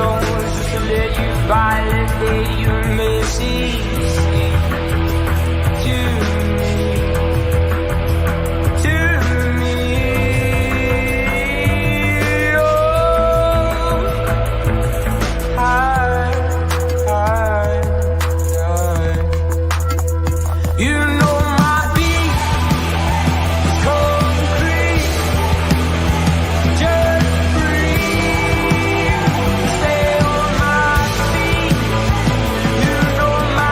stones just to let you validate your misses to me. Oh, you know my beat is concrete. Just breathe, stay on my feet. You know my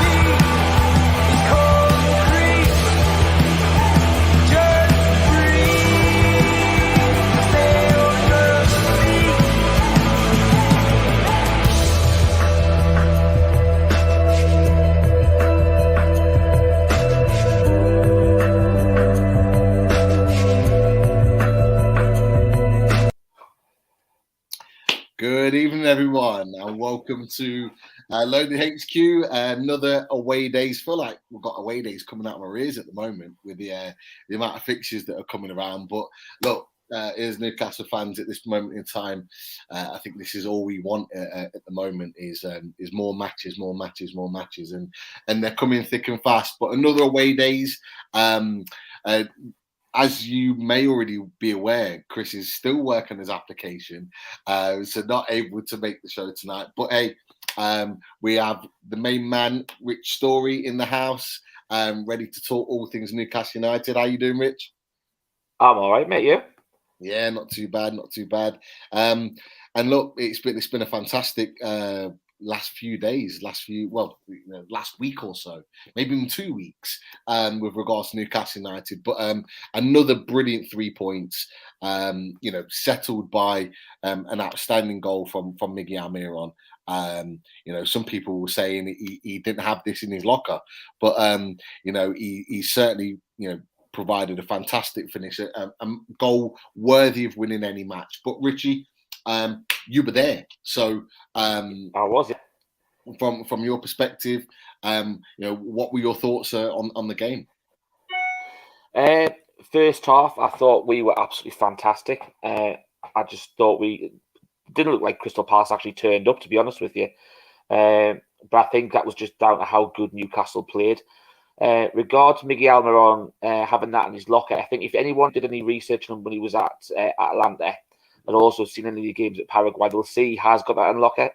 beat is concrete. Just breathe, stay on your feet. Good evening, everyone, and welcome to Loaded HQ. Another away days. Feel like we've got away days coming out of our ears at the moment with the amount of fixtures that are coming around. But look, as Newcastle fans at this moment in time, I think this is all we want at the moment is more matches, and they're coming thick and fast. But another away days. As you may already be aware, Chris is still working his application, so not able to make the show tonight. But hey, we have the main man, Rich Story, in the house, ready to talk all things Newcastle United. How you doing, Rich? I'm all right, mate. You? Yeah, not too bad. And look, it's been a fantastic last week or so, maybe in 2 weeks, with regards to Newcastle United. But another brilliant 3 points, settled by an outstanding goal from Miggy Almiron. Some people were saying he didn't have this in his locker, but he certainly provided a fantastic finish, a goal worthy of winning any match. But Richie, you were there, so I was. From your perspective, what were your thoughts on the game? First half, I thought we were absolutely fantastic. I just thought we didn't look like Crystal Palace actually turned up, to be honest with you. But I think that was just down to how good Newcastle played. Regards Miggy Almiron having that in his locker, I think if anyone did any research on him when he was at Atlanta and also seen any of the games at Paraguay, they'll see he has got that in locker.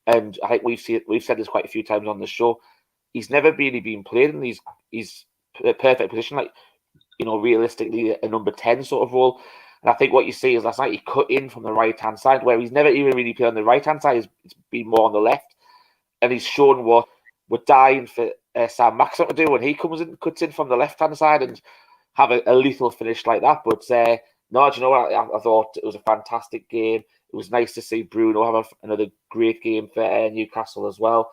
And I think we've said this quite a few times on the show. He's never really been played in his perfect position, like realistically a number 10 sort of role. And I think what you see is last night he cut in from the right hand side, where he's never even really played on the right hand side. It's been more on the left, and he's shown what we're dying for Sam Maxwell to do when he comes in, cuts in from the left hand side and have a lethal finish like that. But no, do you know what? I thought it was a fantastic game. It was nice to see Bruno have another great game for Newcastle as well.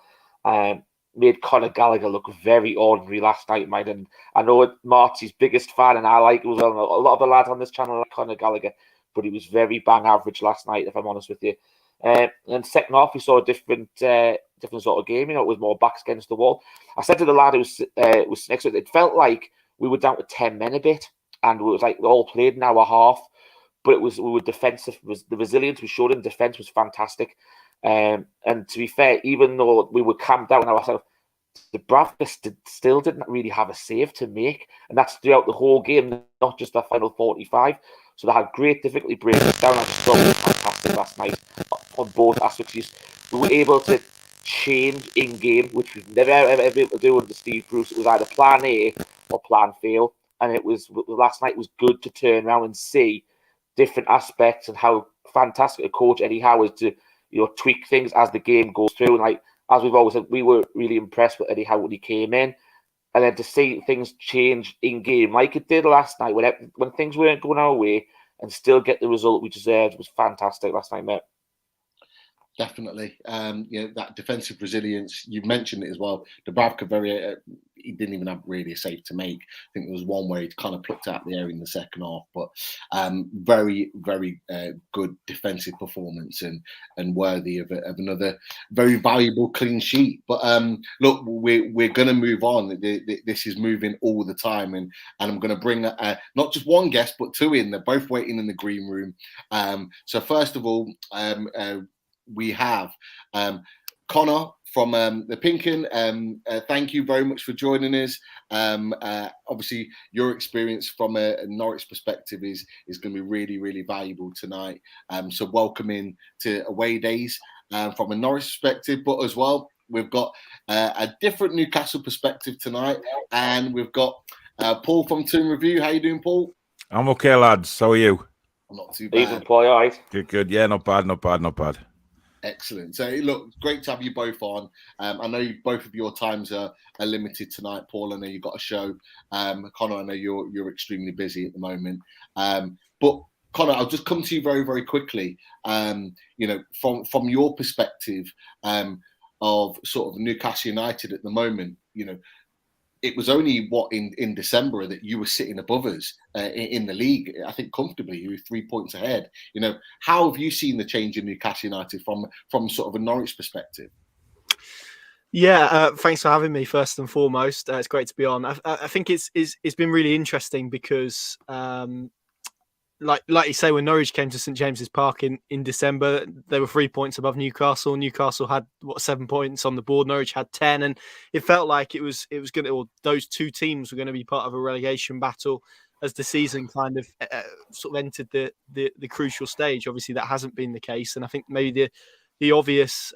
Made Conor Gallagher look very ordinary last night, mate. And I know Marty's biggest fan, and I like it as well. A lot of the lads on this channel like Conor Gallagher, but he was very bang average last night, if I'm honest with you. And second half, we saw a different sort of game. It was more backs against the wall. I said to the lad who was next to it, it felt like we were down to 10 men a bit, and it was like we all played an hour half. But we were defensive. The resilience we showed in defence was fantastic. And to be fair, even though we were camped down ourselves, the Bravos still didn't really have a save to make. And that's throughout the whole game, not just the final 45. So they had great difficulty breaking it down. I just thought it was fantastic last night on both aspects. We were able to change in-game, which we've never ever been able to do under Steve Bruce. It was either plan A or plan fail. And last night was good to turn around and see different aspects and how fantastic a coach Eddie Howe is to tweak things as the game goes through. And like as we've always said, we were really impressed with Eddie Howe when he came in, and then to see things change in game like it did last night when things weren't going our way and still get the result we deserved was fantastic last night, mate. Definitely. That defensive resilience, you've mentioned it as well. Dubravka he didn't even have really a save to make. I think there was one where he kind of plucked out the air in the second half, but very, very good defensive performance and worthy of another very valuable clean sheet. But look, we're going to move on. This is moving all the time, and I'm going to bring not just one guest, but two in. They're both waiting in the green room. So first of all, we have Connor from the Pinkin. Thank you very much for joining us. Obviously, your experience from a Norwich perspective is going to be really, really valuable tonight. So welcome in to away days from a Norwich perspective, but as well, we've got a different Newcastle perspective tonight, and we've got Paul from Toon Review. How you doing, Paul? I'm okay, lads. How are you? I'm not too bad. Even Paul, all right? Good. Yeah, not bad. Excellent. So, look, great to have you both on. I know both of your times are limited tonight. Paul, I know you've got a show. Connor, I know you're extremely busy at the moment. But Connor, I'll just come to you very, very quickly. From your perspective of sort of Newcastle United at the moment, it was only in December that you were sitting above us in the league. I think comfortably, you were 3 points ahead. How have you seen the change in Newcastle United from sort of a Norwich perspective? Yeah, thanks for having me. First and foremost, it's great to be on. I think it's been really interesting because, like you say, when Norwich came to St James's Park in December, they were 3 points above Newcastle. Newcastle had 7 points on the board. Norwich had 10, and it felt like it was going to, or those two teams were going to be part of a relegation battle as the season kind of sort of entered the crucial stage. Obviously, that hasn't been the case, and I think maybe the obvious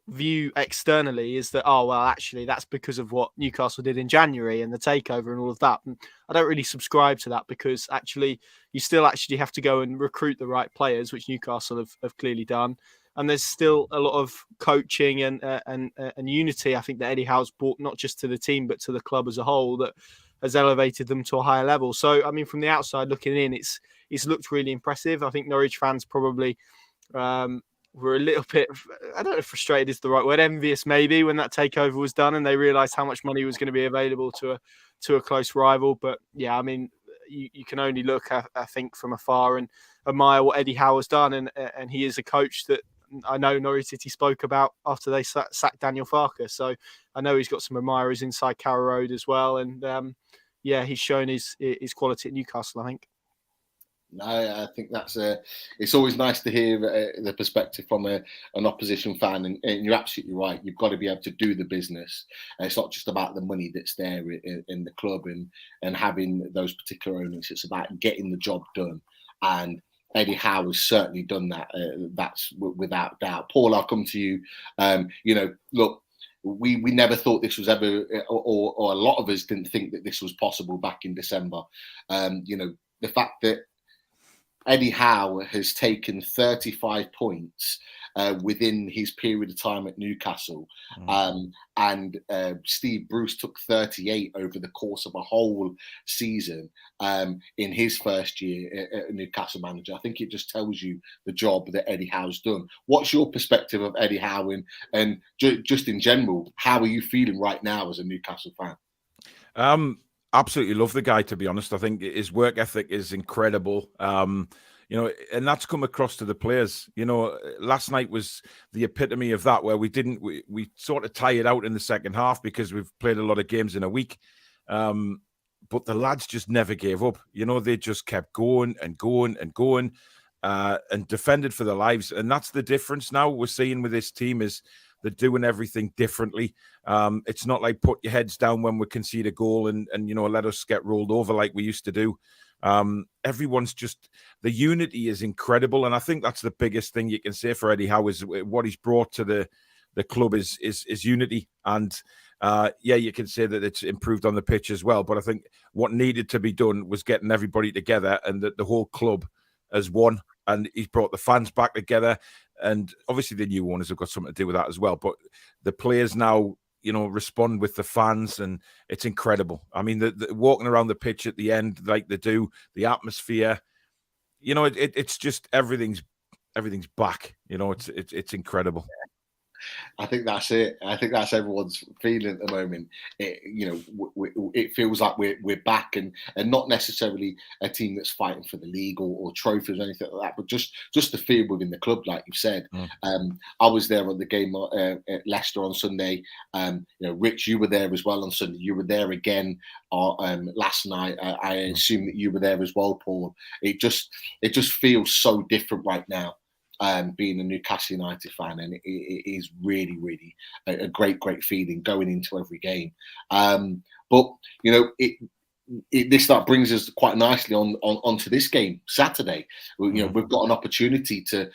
view externally is that, actually that's because of what Newcastle did in January and the takeover and all of that. And I don't really subscribe to that, because actually you still actually have to go and recruit the right players, which Newcastle have clearly done. And there's still a lot of coaching and unity, I think, that Eddie Howe's brought not just to the team but to the club as a whole, that has elevated them to a higher level. So I mean, from the outside looking in, it's looked really impressive. I think Norwich fans probably were a little bit, I don't know if frustrated is the right word, envious maybe, when that takeover was done and they realised how much money was going to be available to a close rival. But yeah, I mean, you can only look, I think, from afar and admire what Eddie Howe has done. And he is a coach that I know Norwich City spoke about after they sacked Daniel Farker. So I know he's got some admirers inside Carrow Road as well. And he's shown his quality at Newcastle, I think. No, I think it's always nice to hear the perspective from an opposition fan, and you're absolutely right. You've got to be able to do the business. And it's not just about the money that's there in the club and having those particular owners. It's about getting the job done. And Eddie Howe has certainly done that. That's without doubt. Paul, I'll come to you. Look, we never thought this was ever, or a lot of us didn't think that this was possible back in December. The fact that Eddie Howe has taken 35 points within his period of time at Newcastle. And Steve Bruce took 38 over the course of a whole season in his first year at Newcastle manager. I think it just tells you the job that Eddie Howe's done. What's your perspective of Eddie Howe and just in general, how are you feeling right now as a Newcastle fan? Absolutely love the guy, to be honest. I think his work ethic is incredible. And that's come across to the players. Last night was the epitome of that, where we sort of tired out in the second half because we've played a lot of games in a week. But the lads just never gave up. They just kept going and going and going and defended for their lives. And that's the difference now we're seeing with this team is they're doing everything differently. It's not like put your heads down when we concede a goal and let us get rolled over like we used to do. Everyone's just, the unity is incredible. And I think that's the biggest thing you can say for Eddie Howe is what he's brought to the club is unity. And you can say that it's improved on the pitch as well. But I think what needed to be done was getting everybody together and that the whole club as one. And he's brought the fans back together. And obviously the new owners have got something to do with that as well. But the players now, respond with the fans, and it's incredible. I mean, the walking around the pitch at the end like they do, the atmosphere, it's just everything's back. It's incredible. I think that's it. I think that's everyone's feeling at the moment. It feels like we're back and not necessarily a team that's fighting for the league or trophies or anything like that, but just the feel within the club, like you said. I was there on the game at Leicester on Sunday. Rich, you were there as well on Sunday. You were there again last night. I assume that you were there as well, Paul. It just feels so different right now. being a Newcastle United fan, and it is really, really a great feeling going into every game. But this that brings us quite nicely onto this game Saturday. We've got an opportunity to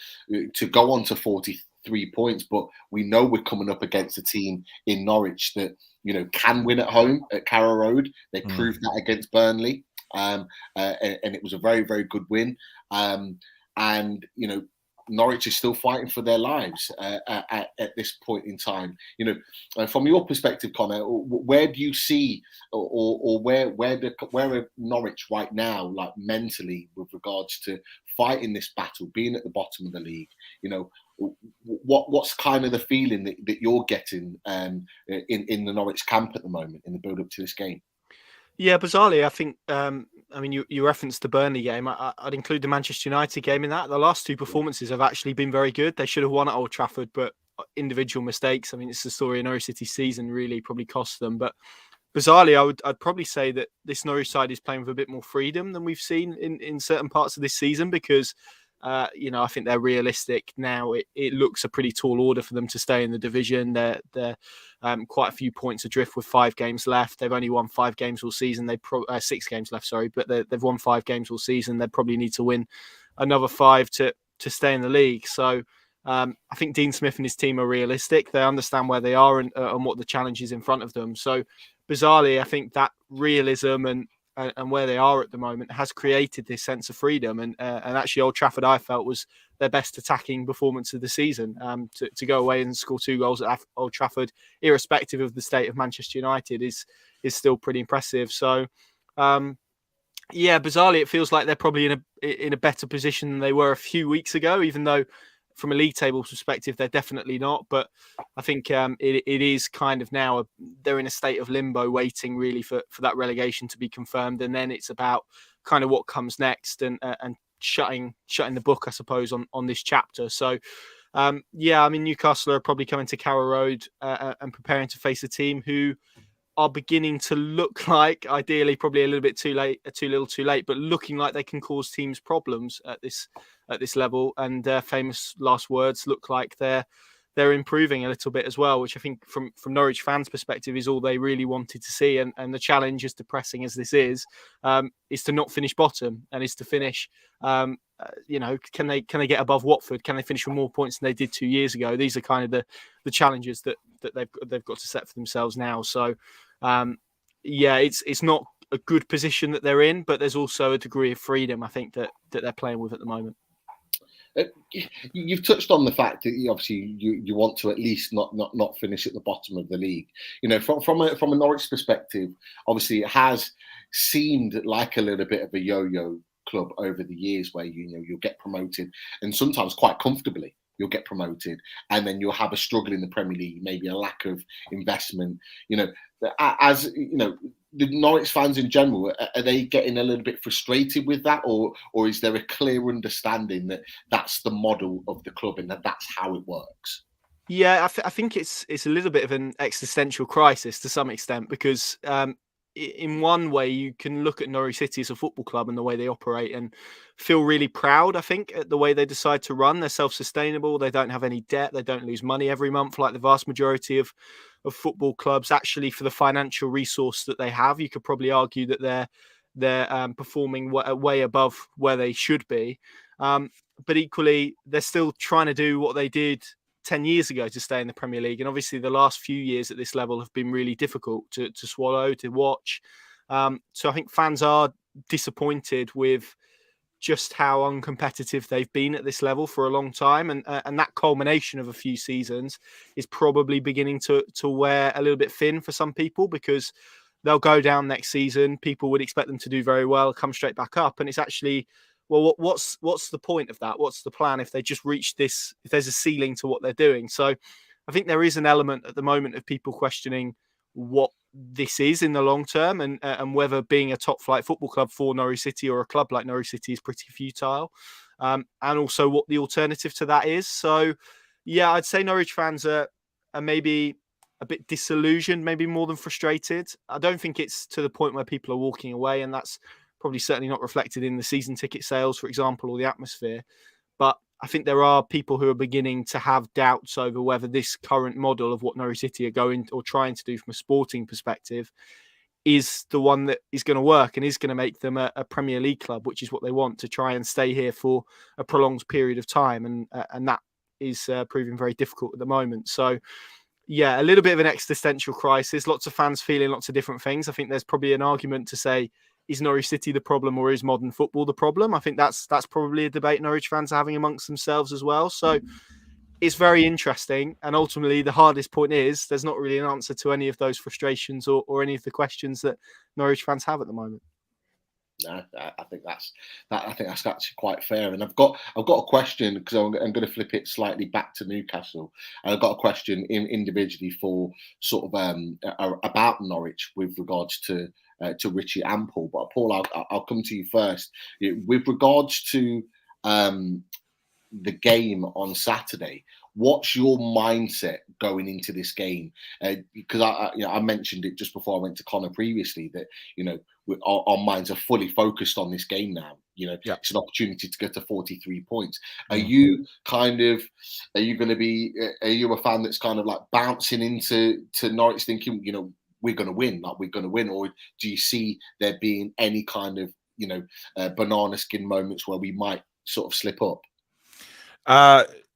go on to 43 points, but we know we're coming up against a team in Norwich that can win at home at Carrow Road. They proved that against Burnley, and it was a very, very good win. Norwich is still fighting for their lives at this point in time. From your perspective, Connor, where do you see, or where are Norwich right now, like mentally, with regards to fighting this battle, being at the bottom of the league? What's kind of the feeling that you're getting in the Norwich camp at the moment in the build up to this game? Yeah, bizarrely, I think. You referenced the Burnley game. I'd include the Manchester United game in that. The last two performances have actually been very good. They should have won at Old Trafford, but individual mistakes. I mean, it's the story of Norwich City's season. Really, probably cost them. But bizarrely, I'd probably say that this Norwich side is playing with a bit more freedom than we've seen in certain parts of this season, because I think they're realistic now. It looks a pretty tall order for them to stay in the division. They're quite a few points adrift with 5 games left. They've only won 5 games all season. 6 games left, sorry, but they've won 5 games all season. They probably need to win another 5 to stay in the league. So I think Dean Smith and his team are realistic. They understand where they are and what the challenge is in front of them. So bizarrely, I think that realism and where they are at the moment has created this sense of freedom. And actually, Old Trafford, I felt, was their best attacking performance of the season. To go away and score 2 goals at Old Trafford, irrespective of the state of Manchester United, is still pretty impressive. So, bizarrely, it feels like they're probably in a better position than they were a few weeks ago, even though from a league table perspective, they're definitely not. But I think it is kind of now they're in a state of limbo, waiting really for that relegation to be confirmed, and then it's about kind of what comes next and shutting the book, I suppose, on this chapter. So Newcastle are probably coming to Carrow Road and preparing to face a team who are beginning to look like, ideally, probably a little bit too late, but looking like they can cause teams problems at this level. And their famous last words look like they're improving a little bit as well, which I think from Norwich fans' perspective is all they really wanted to see. And the challenge, as depressing as this is to not finish bottom, and is to finish. Can they get above Watford? Can they finish with more points than they did 2 years ago? These are kind of the challenges that they've got to set for themselves now. So it's not a good position that they're in, but there's also a degree of freedom, I think, that they're playing with at the moment. You've touched on the fact that obviously you want to at least not finish at the bottom of the league. From a Norwich perspective, obviously it has seemed like a little bit of a yo-yo club over the years, where you'll get promoted, and sometimes quite comfortably you'll get promoted, and then you'll have a struggle in the Premier League, maybe a lack of investment. The Norwich fans in general, are they getting a little bit frustrated with that, or is there a clear understanding that that's the model of the club and that's how it works? Yeah, I think it's a little bit of an existential crisis to some extent, because in one way you can look at Norwich City as a football club and the way they operate and feel really proud, I think, at the way they decide to run. They're self-sustainable. They don't have any debt. They don't lose money every month like the vast majority of football clubs. Actually, for the financial resource that they have, you could probably argue that they're performing way above where they should be. But equally, they're still trying to do what they did 10 years ago to stay in the Premier League. And obviously the last few years at this level have been really difficult to swallow, to watch. So I think fans are disappointed with just how uncompetitive they've been at this level for a long time. And that culmination of a few seasons is probably beginning to wear a little bit thin for some people, because they'll go down next season. People would expect them to do very well, come straight back up. And it's actually, well, what's the point of that? What's the plan if they just reach this, if there's a ceiling to what they're doing? So I think there is an element at the moment of people questioning what this is in the long term, and whether being a top flight football club for Norwich City or a club like Norwich City is pretty futile, and also what the alternative to that is. So yeah, I'd say Norwich fans are maybe a bit disillusioned, maybe more than frustrated. I don't think it's to the point where people are walking away, and that's probably certainly not reflected in the season ticket sales, for example, or the atmosphere. But I think there are people who are beginning to have doubts over whether this current model of what Norwich City are going or trying to do from a sporting perspective is the one that is going to work and is going to make them a Premier League club, which is what they want, to try and stay here for a prolonged period of time. And that is proving very difficult at the moment. So, yeah, a little bit of an existential crisis. Lots of fans feeling lots of different things. I think there's probably an argument to say, is Norwich City the problem or is modern football the problem? I think that's probably a debate Norwich fans are having amongst themselves as well. So it's very interesting. And ultimately, the hardest point is there's not really an answer to any of those frustrations or any of the questions that Norwich fans have at the moment. No, I think that's actually quite fair. And I've got a question, because I'm going to flip it slightly back to Newcastle. And I've got a question individually for sort of about Norwich with regards to Richie and Paul. But Paul, I'll come to you first. With regards to the game on Saturday, what's your mindset going into this game? Because I mentioned it just before I went to Connor previously that our minds are fully focused on this game now. It's an opportunity to get to 43 points. Are you going to be? Are you a fan that's kind of like bouncing into Norwich thinking, we're going to win, or do you see there being any kind of banana skin moments where we might sort of slip up?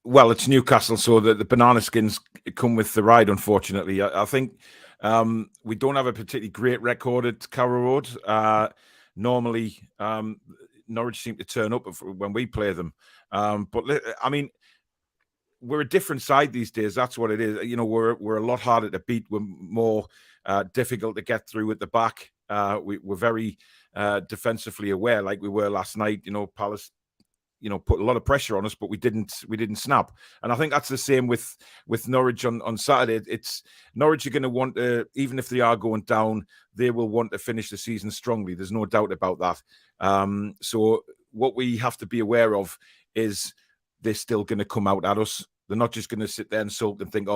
Well, it's Newcastle, so the banana skins come with the ride, unfortunately. I think we don't have a particularly great record at Carrow Road. Normally, Norwich seem to turn up when we play them. But, I mean, we're a different side these days. That's what it is. We're a lot harder to beat. We're more difficult to get through at the back. We're very defensively aware, like we were last night. Palace put a lot of pressure on us, but we didn't snap. And I think that's the same with Norwich on Saturday. It's Norwich are going to want to, even if they are going down, they will want to finish the season strongly. There's no doubt about that. So what we have to be aware of is they're still going to come out at us. They're not just going to sit there and sulk and think,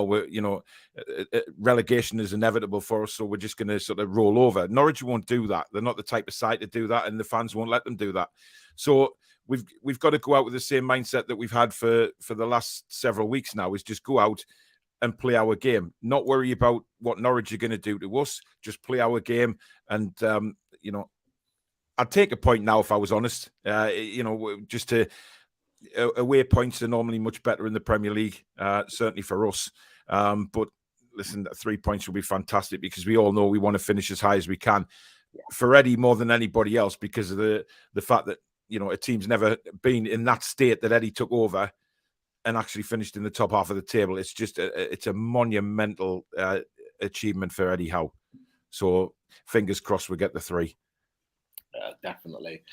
relegation is inevitable for us, so we're just going to sort of roll over. Norwich won't do that. They're not the type of side to do that, and the fans won't let them do that. So we've got to go out with the same mindset that we've had for the last several weeks now, is just go out and play our game. Not worry about what Norwich are going to do to us. Just play our game. And, I'd take a point now if I was honest. Just to... away points are normally much better in the Premier League, certainly for us. But listen, 3 points will be fantastic because we all know we want to finish as high as we can. Yeah. For Eddie, more than anybody else, because of the fact that a team's never been in that state that Eddie took over and actually finished in the top half of the table. It's just it's a monumental achievement for Eddie Howe. So fingers crossed we get the 3. Definitely.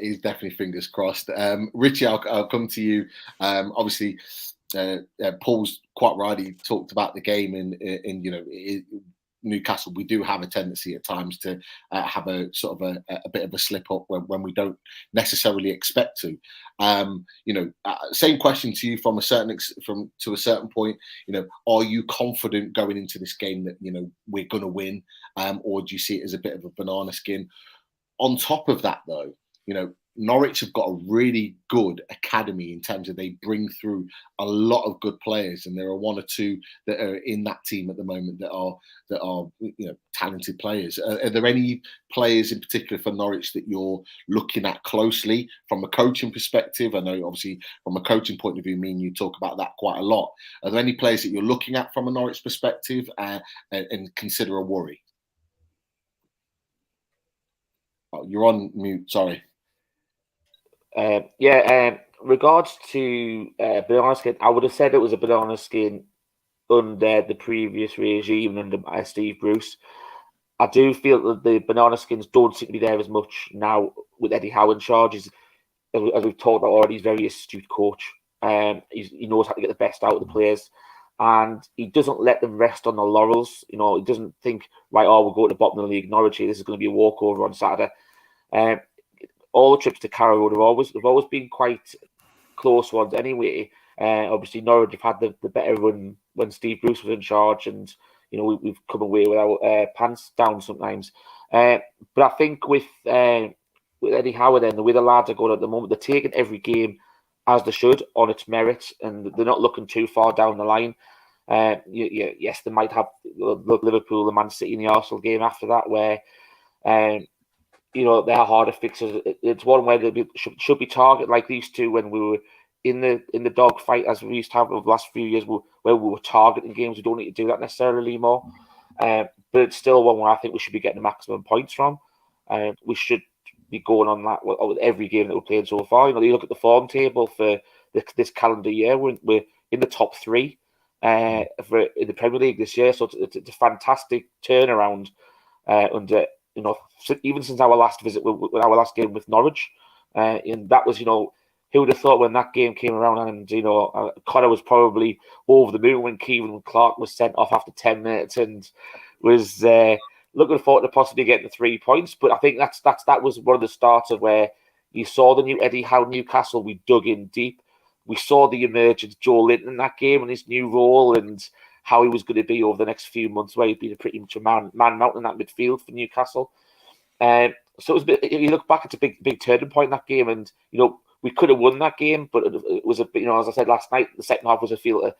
He's definitely fingers crossed. Richie, I'll come to you. Obviously, Paul's quite right. He talked about the game in Newcastle. We do have a tendency at times to have a sort of a bit of a slip up when we don't necessarily expect to. Same question to you to a certain point. Are you confident going into this game that we're going to win, or do you see it as a bit of a banana skin? On top of that, though, Norwich have got a really good academy in terms of they bring through a lot of good players, and there are 1 or 2 that are in that team at the moment that are talented players. Are there any players in particular for Norwich that you're looking at closely from a coaching perspective? I know, obviously, from a coaching point of view, me and you talk about that quite a lot. Are there any players that you're looking at from a Norwich perspective and consider a worry? Oh, you're on mute. Sorry. Regards to banana skin, I would have said it was a banana skin under the previous regime under Steve Bruce. I do feel that the banana skins don't seem to be there as much now with Eddie Howe in charge. As we've talked about already, he's a very astute coach. He knows how to get the best out of the players, and he doesn't let them rest on their laurels. He doesn't think, right, we'll go to the bottom of the league, Norwich here, this is going to be a walkover on Saturday. All the trips to Carrow Road have always been quite close ones anyway. Obviously, Norwich have had the better run when Steve Bruce was in charge, and we've come away with our pants down sometimes. But I think with Eddie Howe, then the way the lads are going at the moment, they're taking every game as they should on its merits, and they're not looking too far down the line. Yes, they might have Liverpool, the Man City, and the Arsenal game after that, where they're harder fixes. It's one where they should be targeted like these two when we were in the dog fight, as we used to have over the last few years, where we were targeting games. We don't need to do that necessarily anymore. But it's still one where I think we should be getting the maximum points from. We should be going on that with every game that we've played so far. You look at the form table for this calendar year. We're in the top 3 in the Premier League this year, so it's a fantastic turnaround under even since our last visit with our last game with Norwich, and that was who would have thought when that game came around, and Connor was probably over the moon when Kevin Clark was sent off after 10 minutes and was looking forward to possibly getting the 3 points. But I think that was one of the starts of where you saw the new Eddie Howe Newcastle. We dug in deep. We saw the emergence of Joe Linton in that game and his new role and how he was going to be over the next few months, where he'd been pretty much a man mountain in that midfield for Newcastle. So it was if you look back, it's a big turning point in that game, and we could have won that game, but it was as I said last night, the second half was a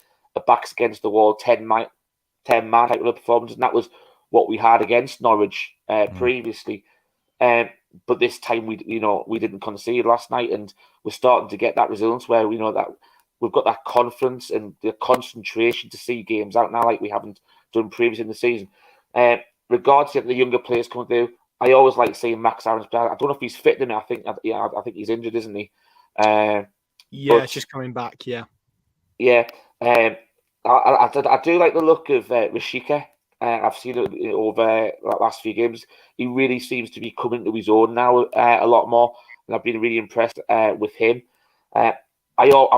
backs against the wall 10-man type of performance, and that was what we had against Norwich previously. But this time we didn't concede last night, and we're starting to get that resilience where that we've got that confidence and the concentration to see games out now like we haven't done previously in the season. Regards to the younger players coming through, I always like seeing Max Aaron's play. I don't know if he's fit in it. I think he's injured, isn't he? It's just coming back. Yeah. I do like the look of Rashika. I've seen it over the last few games. He really seems to be coming to his own now a lot more, and I've been really impressed with him. I've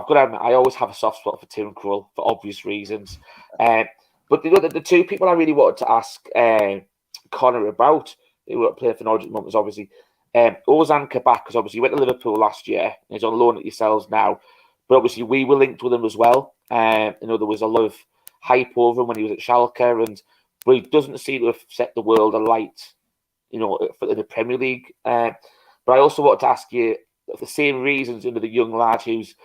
got to admit, I always have a soft spot for Tim Krul for obvious reasons. But the two people I really wanted to ask Connor about, who were playing for Norwich at the moment, was obviously Ozan Kabak, because obviously he went to Liverpool last year and he's on loan at yourselves now. But obviously we were linked with him as well. There was a lot of hype over him when he was at Schalke, but he doesn't seem to have set the world alight, in the Premier League. But I also wanted to ask you, for the same reasons, the young lad who's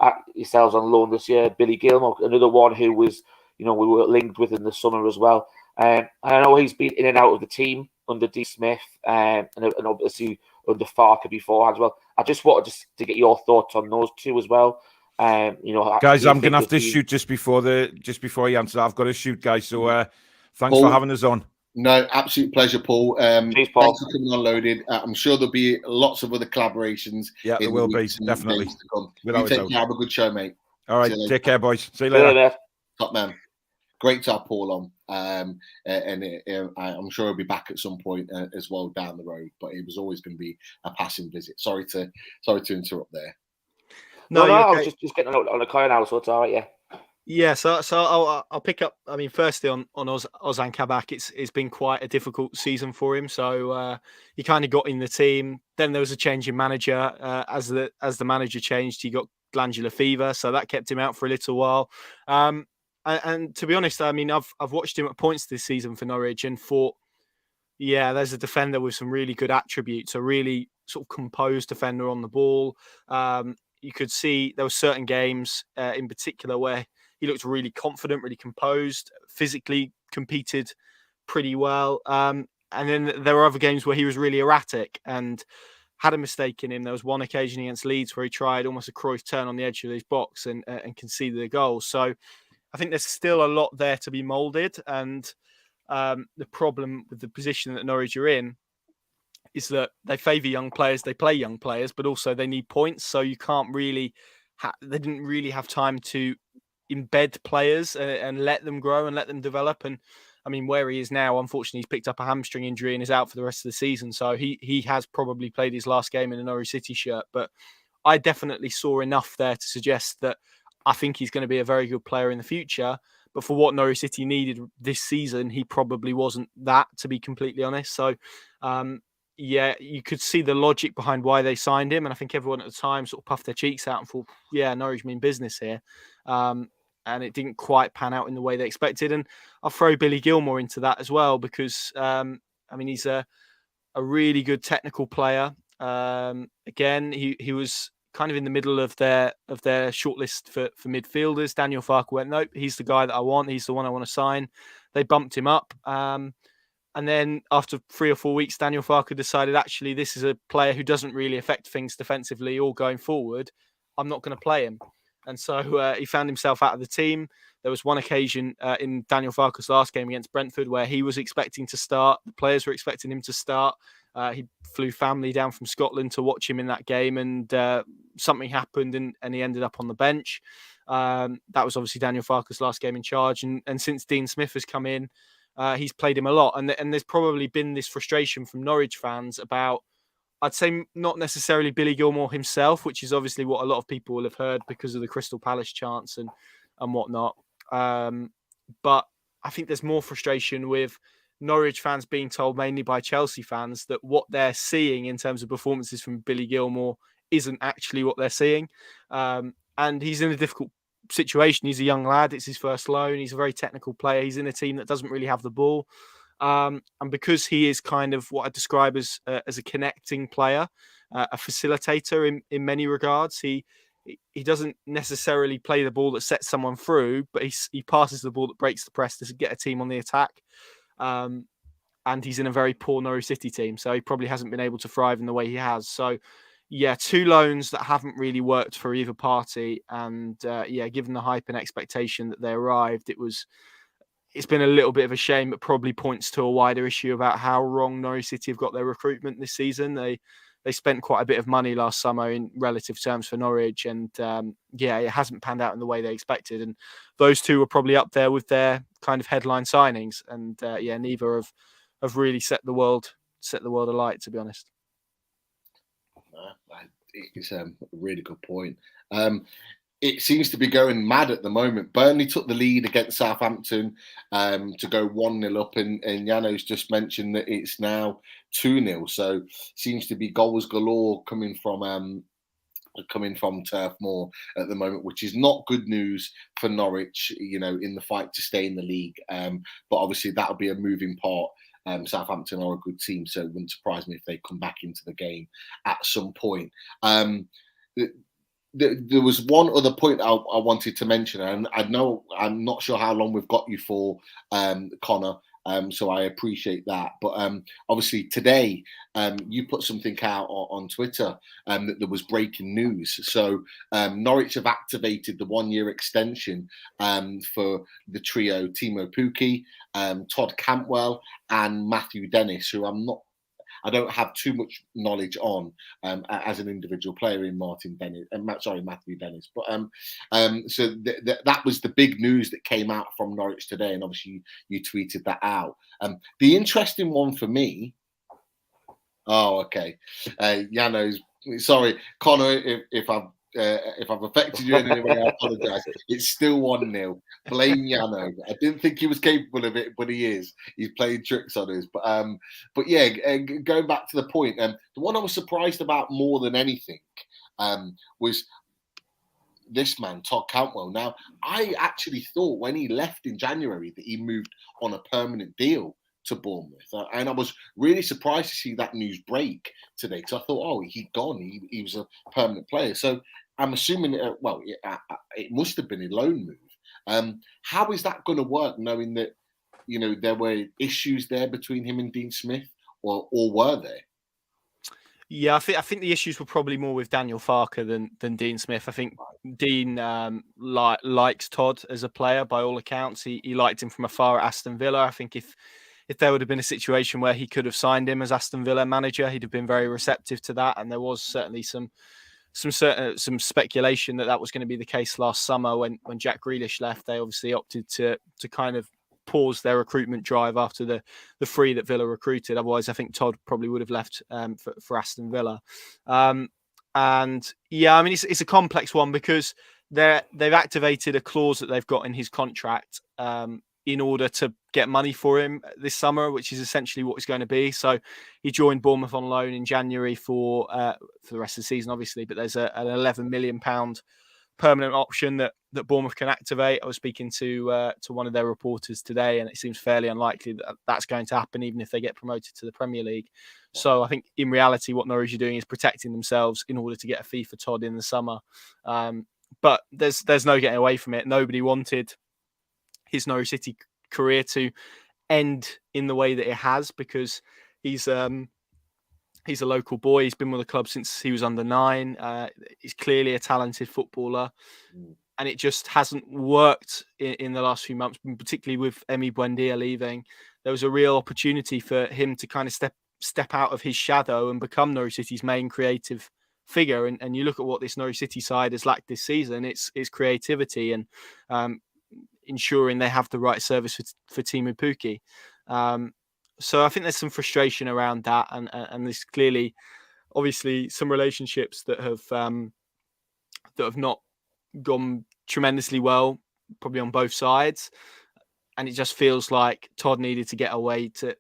at yourselves on loan this year, Billy Gilmore, another one who was, we were linked with in the summer as well. I know he's been in and out of the team under D. Smith and obviously under Farker before as well. I just wanted to get your thoughts on those two as well. Guys, I'm going to have to shoot just before you answer. I've got to shoot, guys. So thanks Paul, for having us on. No, absolute pleasure, Paul. Cheers, Paul. Thanks for coming on Loaded. I'm sure there'll be lots of other collaborations. Yeah, there will be, definitely. You take care. Have a good show, mate. All right, take care, boys. See you later. Top man. Great to have Paul on. I'm sure he'll be back at some point as well down the road. But it was always going to be a passing visit. Sorry to interrupt there. No, I was just getting on the car now, so it's all right. Yeah. Yeah, so I'll pick up. I mean, firstly on Ozan Kabak, it's been quite a difficult season for him. So he kind of got in the team. Then there was a change in manager. As the manager changed, he got glandular fever, so that kept him out for a little while. And to be honest, I mean, I've watched him at points this season for Norwich and thought, yeah, there's a defender with some really good attributes, a really sort of composed defender on the ball. You could see there were certain games in particular where he looked really confident, really composed, physically competed pretty well. And then there were other games where he was really erratic and had a mistake in him. There was one occasion against Leeds where he tried almost a Cruyff turn on the edge of his box and conceded a goal. So I think there's still a lot there to be moulded. And the problem with the position that Norwich are in is that they favour young players, they play young players, but also they need points. So you can't really, they didn't really have time to embed players and let them grow and let them develop. And I mean, where he is now, unfortunately, he's picked up a hamstring injury and is out for the rest of the season. So he has probably played his last game in a Norwich City shirt. But I definitely saw enough there to suggest that I think he's going to be a very good player in the future. But for what Norwich City needed this season, he probably wasn't that, to be completely honest. So, yeah, you could see the logic behind why they signed him. And I think everyone at the time sort of puffed their cheeks out and thought, yeah, Norwich mean business here. And it didn't quite pan out in the way they expected. And I'll throw Billy Gilmore into that as well, because, I mean, he's a really good technical player. Again, he was kind of in the middle of their shortlist for midfielders. Daniel Farke went, nope, he's the guy that I want. He's the one I want to sign. They bumped him up. And then after 3 or 4 weeks, Daniel Farke decided, actually, this is a player who doesn't really affect things defensively or going forward. I'm not going to play him. And so he found himself out of the team. There was one occasion in Daniel Farke's last game against Brentford where he was expecting to start. The players were expecting him to start. He flew family down from Scotland to watch him in that game, and something happened and he ended up on the bench. That was obviously Daniel Farke's last game in charge. And since Dean Smith has come in, he's played him a lot. And there's probably been this frustration from Norwich fans about, I'd say, not necessarily Billy Gilmour himself, which is obviously what a lot of people will have heard because of the Crystal Palace chants and whatnot. But I think there's more frustration with Norwich fans being told, mainly by Chelsea fans, that what they're seeing in terms of performances from Billy Gilmour isn't actually what they're seeing. And he's in a difficult situation. He's a young lad. It's his first loan. He's a very technical player. He's in a team that doesn't really have the ball. And because he is kind of what I describe as a connecting player, a facilitator in many regards, he doesn't necessarily play the ball that sets someone through, but he passes the ball that breaks the press to get a team on the attack. And he's in a very poor Norwich City team, so he probably hasn't been able to thrive in the way he has. So, yeah, 2 loans that haven't really worked for either party. And given the hype and expectation that they arrived, it's been a little bit of a shame, but probably points to a wider issue about how wrong Norwich City have got their recruitment this season. They spent quite a bit of money last summer in relative terms for Norwich, and it hasn't panned out in the way they expected. And those 2 were probably up there with their kind of headline signings, and neither have really set the world alight, to be honest. It's a really good point. It seems to be going mad at the moment. Burnley took the lead against Southampton to go 1-0 up, and Jano's just mentioned that it's now 2-0. So seems to be goals galore coming from Turf Moor at the moment, which is not good news for Norwich, in the fight to stay in the league. But obviously that'll be a moving part. Southampton are a good team, so it wouldn't surprise me if they come back into the game at some point. There was one other point I wanted to mention, and I know I'm not sure how long we've got you for, Connor. So I appreciate that. But obviously today you put something out on Twitter that there was breaking news. So Norwich have activated the 1-year extension for the trio Timo Pukki, Todd Cantwell, and Matthew Dennis, who I don't have too much knowledge on as an individual player in Matthew Dennis. But so that was the big news that came out from Norwich today, and obviously you tweeted that out. The interesting one for me. Oh, okay. Jano's sorry, Connor, if I've affected you in any way, I apologise. It's still 1-0. Blame Jano. I didn't think he was capable of it, but he is. He's playing tricks on us. But yeah, going back to the point, the one I was surprised about more than anything was this man, Todd Cantwell. Now, I actually thought when he left in January that he moved on a permanent deal to Bournemouth, and I was really surprised to see that news break today, because I thought, he'd gone. He was a permanent player. So I'm assuming, it must have been a loan move. How is that going to work, knowing that there were issues there between him and Dean Smith, or were there? Yeah, I think the issues were probably more with Daniel Farke than Dean Smith. I think Dean likes Todd as a player by all accounts. He liked him from afar at Aston Villa. I think if there would have been a situation where he could have signed him as Aston Villa manager, he'd have been very receptive to that. And there was certainly some speculation that was going to be the case last summer when Jack Grealish left. They obviously opted to kind of pause their recruitment drive after the 3 that Villa recruited. Otherwise, I think Todd probably would have left for Aston Villa. And yeah, I mean, it's a complex one because they've activated a clause that they've got in his contract in order to get money for him this summer, which is essentially what it's going to be. So he joined Bournemouth on loan in January for the rest of the season, obviously, but there's an £11 million permanent option that Bournemouth can activate. I was speaking to one of their reporters today, and it seems fairly unlikely that that's going to happen, even if they get promoted to the Premier League. So I think in reality, what Norwich are doing is protecting themselves in order to get a fee for Todd in the summer. But there's no getting away from it. Nobody wanted his Norwich City career to end in the way that it has, because he's a local boy. He's been with the club since he was under 9. He's clearly a talented footballer, and it just hasn't worked in the last few months, particularly with Emi Buendia leaving. There was a real opportunity for him to kind of step out of his shadow and become Norwich City's main creative figure. And you look at what this Norwich City side has lacked this season, it's creativity and ensuring they have the right service for Timu Pukki. So I think there's some frustration around that, and there's clearly, obviously, some relationships that have not gone tremendously well, probably on both sides. And it just feels like Todd needed to get away to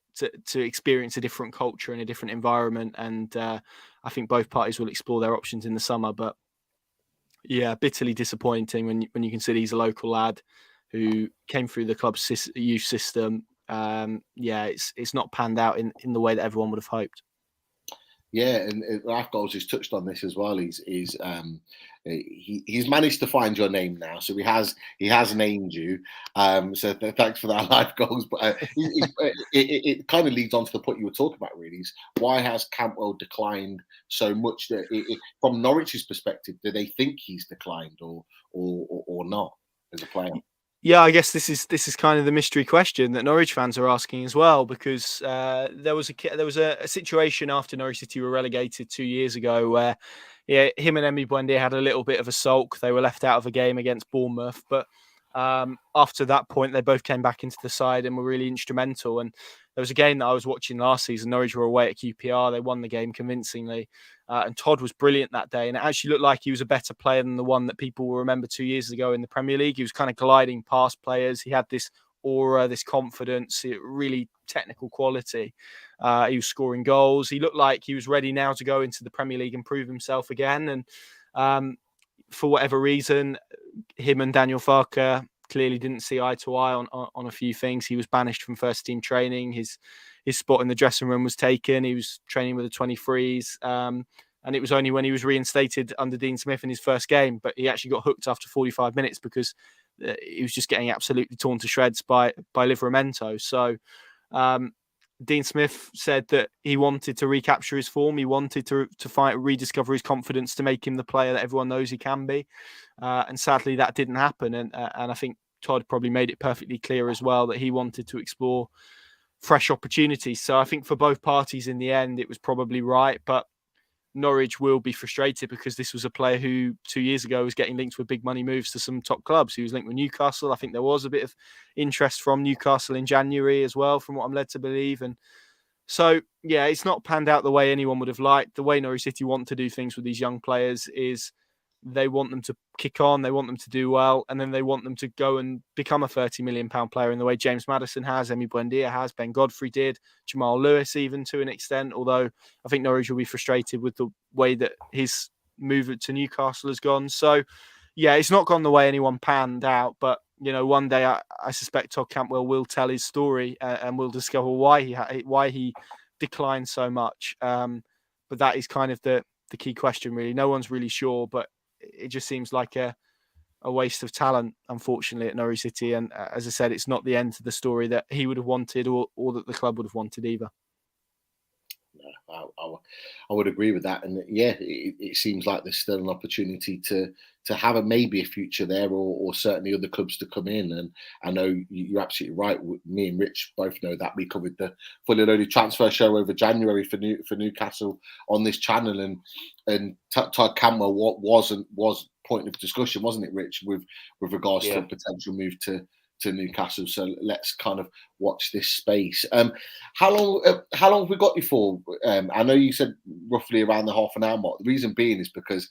experience a different culture and a different environment. And I think both parties will explore their options in the summer. But yeah, bitterly disappointing when you consider he's a local lad who came through the club's youth system. It's not panned out in the way that everyone would have hoped. Yeah, and Ralph Goals has touched on this as well. He's managed to find your name now, so he has named you. So thanks for that, Life Goals. But it kind of leads on to the point you were talking about. Really, is why has Cantwell declined so much? From Norwich's perspective, do they think he's declined or not as a player? Yeah, I guess this is kind of the mystery question that Norwich fans are asking as well, because there was a situation after Norwich City were relegated 2 years ago where him and Emi Buendia had a little bit of a sulk. They were left out of a game against Bournemouth, but after that point, they both came back into the side and were really instrumental. And there was a game that I was watching last season. Norwich were away at QPR. They won the game convincingly. And Todd was brilliant that day. And it actually looked like he was a better player than the one that people will remember 2 years ago in the Premier League. He was kind of gliding past players. He had this aura, this confidence, really technical quality. He was scoring goals. He looked like he was ready now to go into the Premier League and prove himself again. And for whatever reason, him and Daniel Farke clearly didn't see eye to eye on a few things. He was banished from first team training. His spot in the dressing room was taken. He was training with the 23s. And it was only when he was reinstated under Dean Smith in his first game, but he actually got hooked after 45 minutes because he was just getting absolutely torn to shreds by Livramento. So Dean Smith said that he wanted to recapture his form. He wanted to rediscover his confidence to make him the player that everyone knows he can be. And sadly, that didn't happen. And I think Todd probably made it perfectly clear as well that he wanted to explore fresh opportunities. So I think for both parties in the end, it was probably right. But Norwich will be frustrated because this was a player who 2 years ago was getting linked with big money moves to some top clubs. He was linked with Newcastle. I think there was a bit of interest from Newcastle in January as well, from what I'm led to believe. And so, yeah, it's not panned out the way anyone would have liked. The way Norwich City want to do things with these young players is they want them to kick on, they want them to do well, and then they want them to go and become a £30 million player in the way James Maddison has, Emi Buendia has, Ben Godfrey did, Jamal Lewis even to an extent, although I think Norwich will be frustrated with the way that his move to Newcastle has gone. So, yeah, it's not gone the way anyone panned out, but, you know, one day I suspect Todd Cantwell will tell his story and we'll discover why he declined so much. But that is kind of the key question, really. No one's really sure, but it just seems like a waste of talent, unfortunately, at Norwich City. And as I said, it's not the end to the story that he would have wanted or that the club would have wanted either. I would agree with that. And yeah, it seems like there's still an opportunity to have maybe a future there or certainly other clubs to come in. And I know you're absolutely right. Me and Rich both know that. We covered the Fully Loaded transfer show over January for Newcastle on this channel. And Todd Cantwell was point of discussion, wasn't it, Rich, with regards to a potential move to Newcastle. So let's kind of watch this space. How long have we got you for? I know you said roughly around the half an hour mark. The reason being is because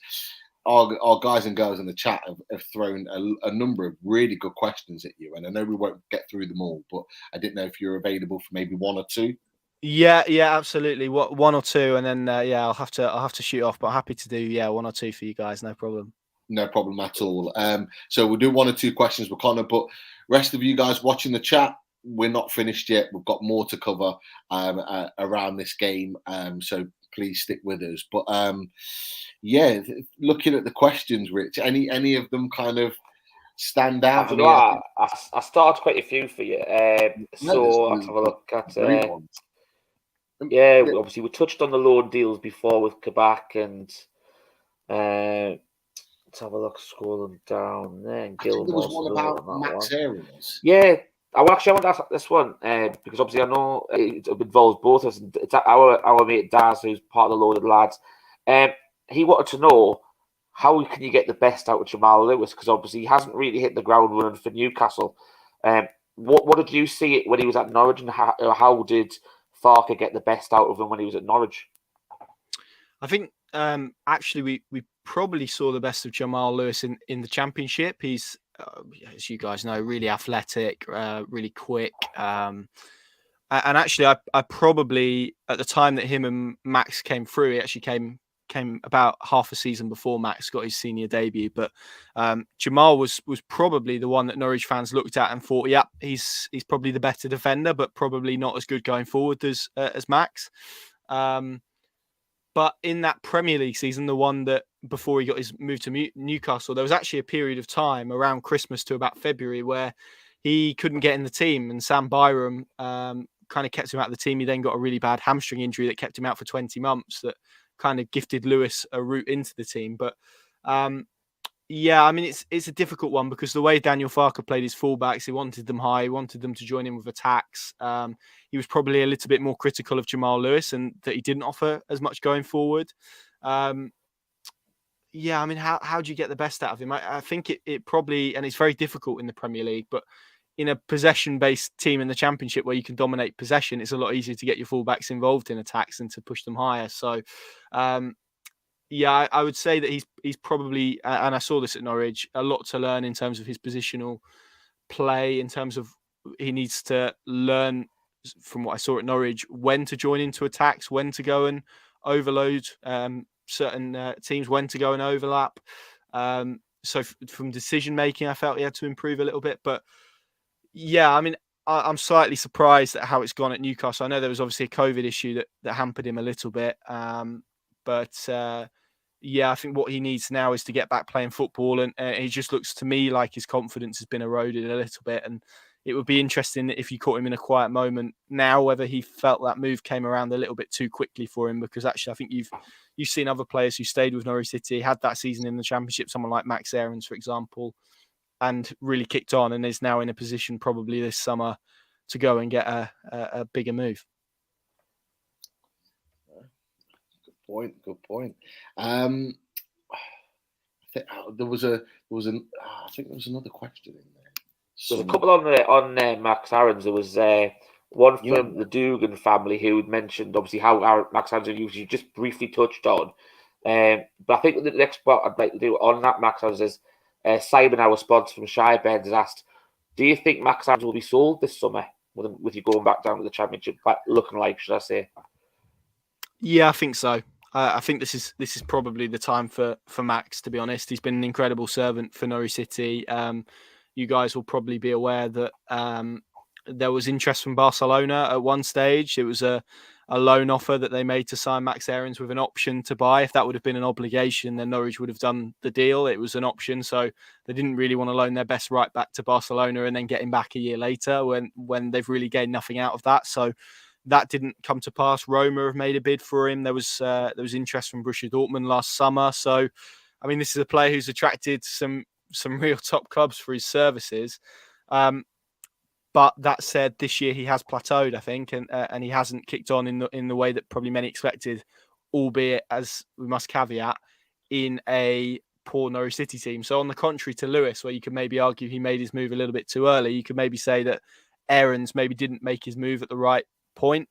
our guys and girls in the chat have thrown a number of really good questions at you, and I know we won't get through them all, but I didn't know if you're available for maybe one or two. Yeah, absolutely. One or two, and then I'll have to shoot off, but I'm happy to do one or two for you guys, no problem. No problem at all. So we'll do one or two questions with Connor, but rest of you guys watching the chat, we're not finished yet. We've got more to cover around this game. So please stick with us. But looking at the questions, Rich, any of them kind of stand out? I started quite a few for you. So let's have a look at. Obviously we touched on the loan deals before with Kabak and. Let's have a look, scrolling down there. And I think there was one about Max Aarons. Yeah, I want to ask this one because obviously I know it involves both of us. It's our mate Daz, who's part of the loaded lads. He wanted to know how can you get the best out of Jamal Lewis, because obviously he hasn't really hit the ground running for Newcastle. What did you see when he was at Norwich, and how did Farke get the best out of him when he was at Norwich? I think actually we probably saw the best of Jamal Lewis in the Championship. He's, as you guys know, really athletic, really quick. And actually, I probably, at the time that him and Max came through, he actually came about half a season before Max got his senior debut. But Jamal was probably the one that Norwich fans looked at and thought, yeah, he's probably the better defender, but probably not as good going forward as Max. But in that Premier League season, the one that before he got his move to Newcastle, there was actually a period of time around Christmas to about February where he couldn't get in the team, and Sam Byram kind of kept him out of the team. He then got a really bad hamstring injury that kept him out for 20 months that kind of gifted Lewis a route into the team. But it's a difficult one because the way Daniel Farke played his fullbacks, he wanted them high, he wanted them to join in with attacks. He was probably a little bit more critical of Jamal Lewis and that he didn't offer as much going forward. How do you get the best out of him? I think it probably, and it's very difficult in the Premier League, but in a possession-based team in the Championship where you can dominate possession, it's a lot easier to get your fullbacks involved in attacks and to push them higher. So, I would say that he's probably, and I saw this at Norwich, a lot to learn in terms of his positional play, in terms of he needs to learn, from what I saw at Norwich, when to join into attacks, when to go and overload certain teams, when to go and overlap. So from decision making, I felt he had to improve a little bit. But I'm slightly surprised at how it's gone at Newcastle. I know there was obviously a COVID issue that hampered him a little bit. I think what he needs now is to get back playing football, and he just looks to me like his confidence has been eroded a little bit. And it would be interesting if you caught him in a quiet moment now, whether he felt that move came around a little bit too quickly for him, because actually I think you've seen other players who stayed with Norwich City, had that season in the Championship, someone like Max Aarons, for example, and really kicked on and is now in a position probably this summer to go and get a bigger move. Good point. I think there was another question in there. There's a couple on Max Aarons. There was one from the Dugan family who had mentioned obviously how Max Aarons you just briefly touched on. But I think the next part I'd like to do on that Max Aarons is Simon, our sponsor from Shireburns, has asked, do you think Max Aarons will be sold this summer with you going back down to the Championship, looking like, should I say? Yeah, I think so. I think this is probably the time for Max, to be honest. He's been an incredible servant for Norwich City. You guys will probably be aware that there was interest from Barcelona at one stage. It was a loan offer that they made to sign Max Aarons with an option to buy. If that would have been an obligation, then Norwich would have done the deal. It was an option, so they didn't really want to loan their best right back to Barcelona and then get him back a year later when they've really gained nothing out of that. So that didn't come to pass. Roma have made a bid for him. There was interest from Borussia Dortmund last summer. So, I mean, this is a player who's attracted some real top clubs for his services. But that said, this year he has plateaued, I think, and he hasn't kicked on in the way that probably many expected, albeit, as we must caveat, in a poor Norwich City team. So on the contrary to Lewis, where you could maybe argue he made his move a little bit too early, you could maybe say that Aarons maybe didn't make his move at the right point.